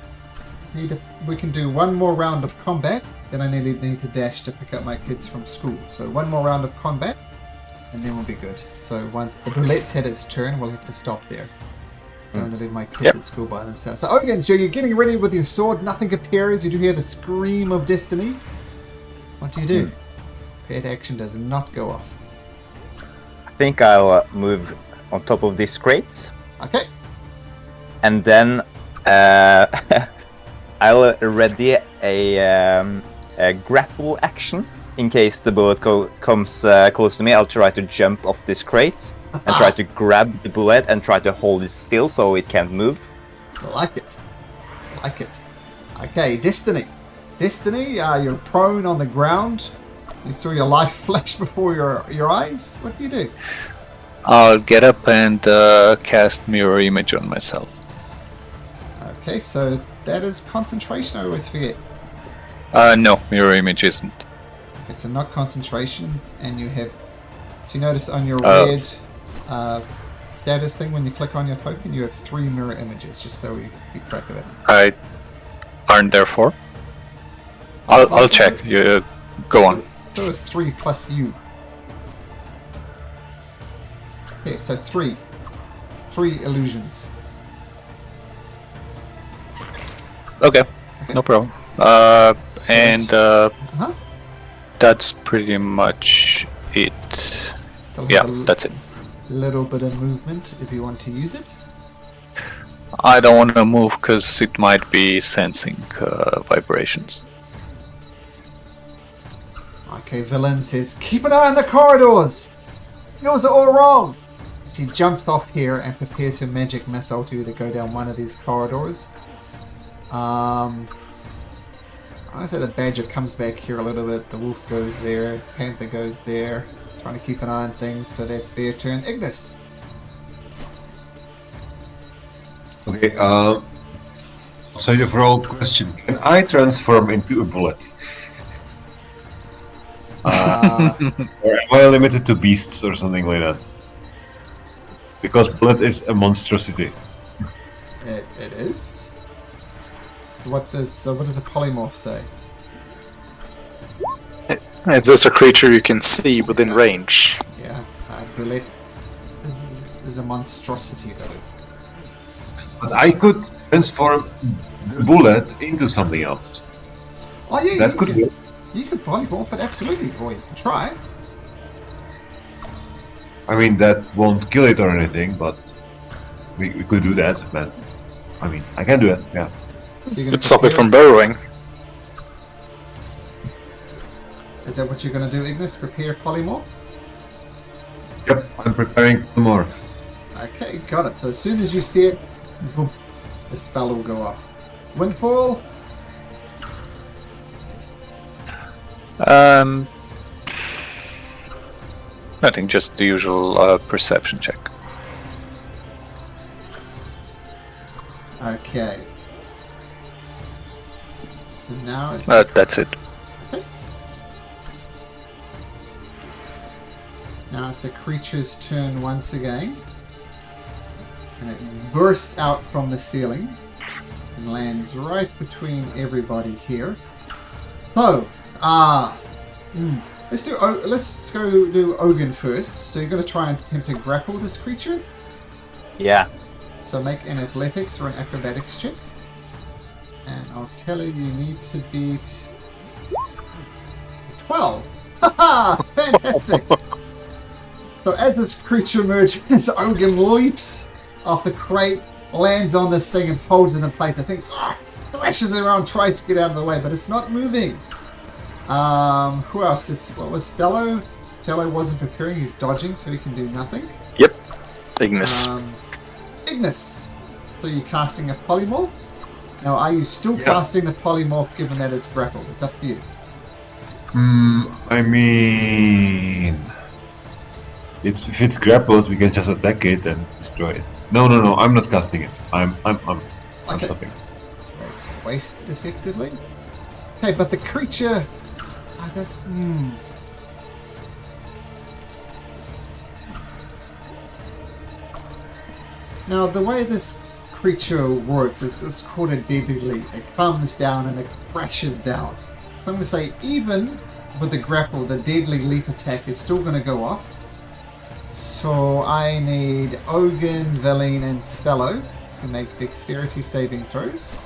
we can do one more round of combat, then I need to dash to pick up my kids from school. So one more round of combat, and then we'll be good. So once the Boulette's had its turn, we'll have to stop there. Don't want to leave my kids at school by themselves. So Ogan, so you're getting ready with your sword, nothing appears, you do hear the scream of destiny. What do you do? Prepared action does not go off. I think I'll move on top of this crate. Okay. And then I'll ready a grapple action in case the bullet comes close to me. I'll try to jump off this crate and try to grab the bullet and try to hold it still so it can't move. I like it. Okay, Destiny. Destiny, you're prone on the ground. You saw your life flash before your eyes. What do you do? I'll get up and cast Mirror Image on myself. Okay, so that is concentration. I always forget. No, Mirror Image isn't. Okay, so not concentration, and you have. So you notice on your red status thing when you click on your token, you have 3 mirror images. Just so we keep track of it. Aren't there 4? I'll check. You go on. There was 3 plus you. Okay, so 3 illusions. Okay, no problem. That's pretty much it. Still have Yeah, a that's it. little bit of movement if you want to use it. I don't want to move because it might be sensing vibrations. Okay, Villain says, keep an eye on the corridors! Yours are all wrong! She jumps off here and prepares her magic missile to either go down one of these corridors. I want to say the Badger comes back here a little bit, the Wolf goes there, Panther goes there, trying to keep an eye on things, so that's their turn. Ignis! Okay, so the overall question, can I transform into a bullet? Or am I limited to beasts or something like that? Because bullet is a monstrosity. It is. So what does a polymorph say? It was a creature you can see within range. Yeah, Bullet is a monstrosity though. But I could transform the bullet into something else. Oh yeah, That could be. You could polymorph it, absolutely, or you can try. I mean, that won't kill it or anything, but we could do that, man. I mean, I can do it, yeah. So you're gonna Could stop it prepare from burrowing. Is that what you're going to do, Ignis? Prepare polymorph? Yep, I'm preparing to morph. Okay, got it. So as soon as you see it, boom, the spell will go off. Windfall? Nothing, just the usual perception check. Okay. So now it's... That's it. Okay. Now it's the creature's turn once again. And it bursts out from the ceiling and lands right between everybody here. So, let's go do Ogun first. So you're going to try and attempt to grapple this creature. Yeah. So make an athletics or an acrobatics check. And I'll tell you, you need to beat 12. Haha! Fantastic! So as this creature emerges, Ogun leaps off the crate, lands on this thing and holds it in place. I think thrashes around, tries to get out of the way, but it's not moving. Who else? What was Stello? Stello wasn't preparing, he's dodging, so he can do nothing. Yep. Ignis. Ignis. So you're casting a polymorph? Now, are you still casting the polymorph given that it's grappled? It's up to you. I mean, if it's grappled, we can just attack it and destroy it. No, I'm not casting it. I'm Okay. stopping. So that's wasted effectively. Okay, but the creature... Now, the way this creature works is it's called a deadly leap. It comes down and it crashes down. So I'm going to say, even with the grapple, the deadly leap attack is still going to go off. So I need Ogun, Valine, and Stello to make dexterity saving throws.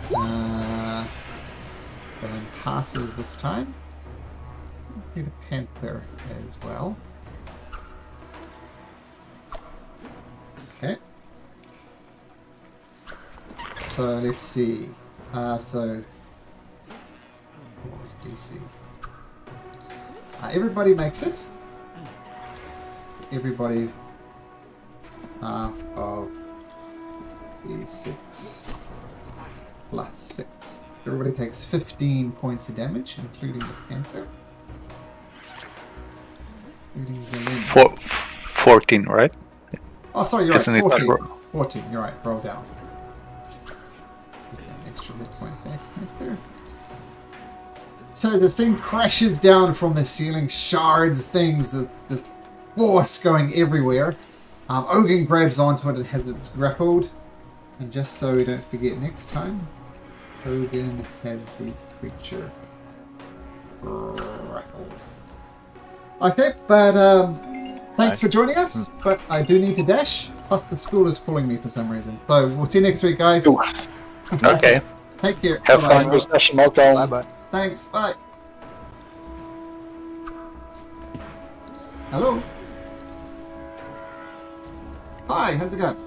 Valine passes this time. Be the Panther as well. Okay. So let's see. So what was DC? Everybody makes it. Everybody half of D6 plus 6. Everybody takes 15 points of damage, including the Panther. Including the 14, right? Oh, sorry, you're Isn't right. it 14. 14, you're right. Roll down. Get an extra hit point back there. So the thing crashes down from the ceiling, shards, things, just force going everywhere. Ogun grabs onto it and has it grappled. And just so we don't forget next time, Ogun has the creature grappled. Okay, but thanks for joining us, but I do need to dash. Plus the school is calling me for some reason. So we'll see you next week, guys. Ooh. Okay. Take care. Have Bye-bye. fun. Good session, Malcolm. Bye. Thanks. Bye. Hello. Hi, how's it going?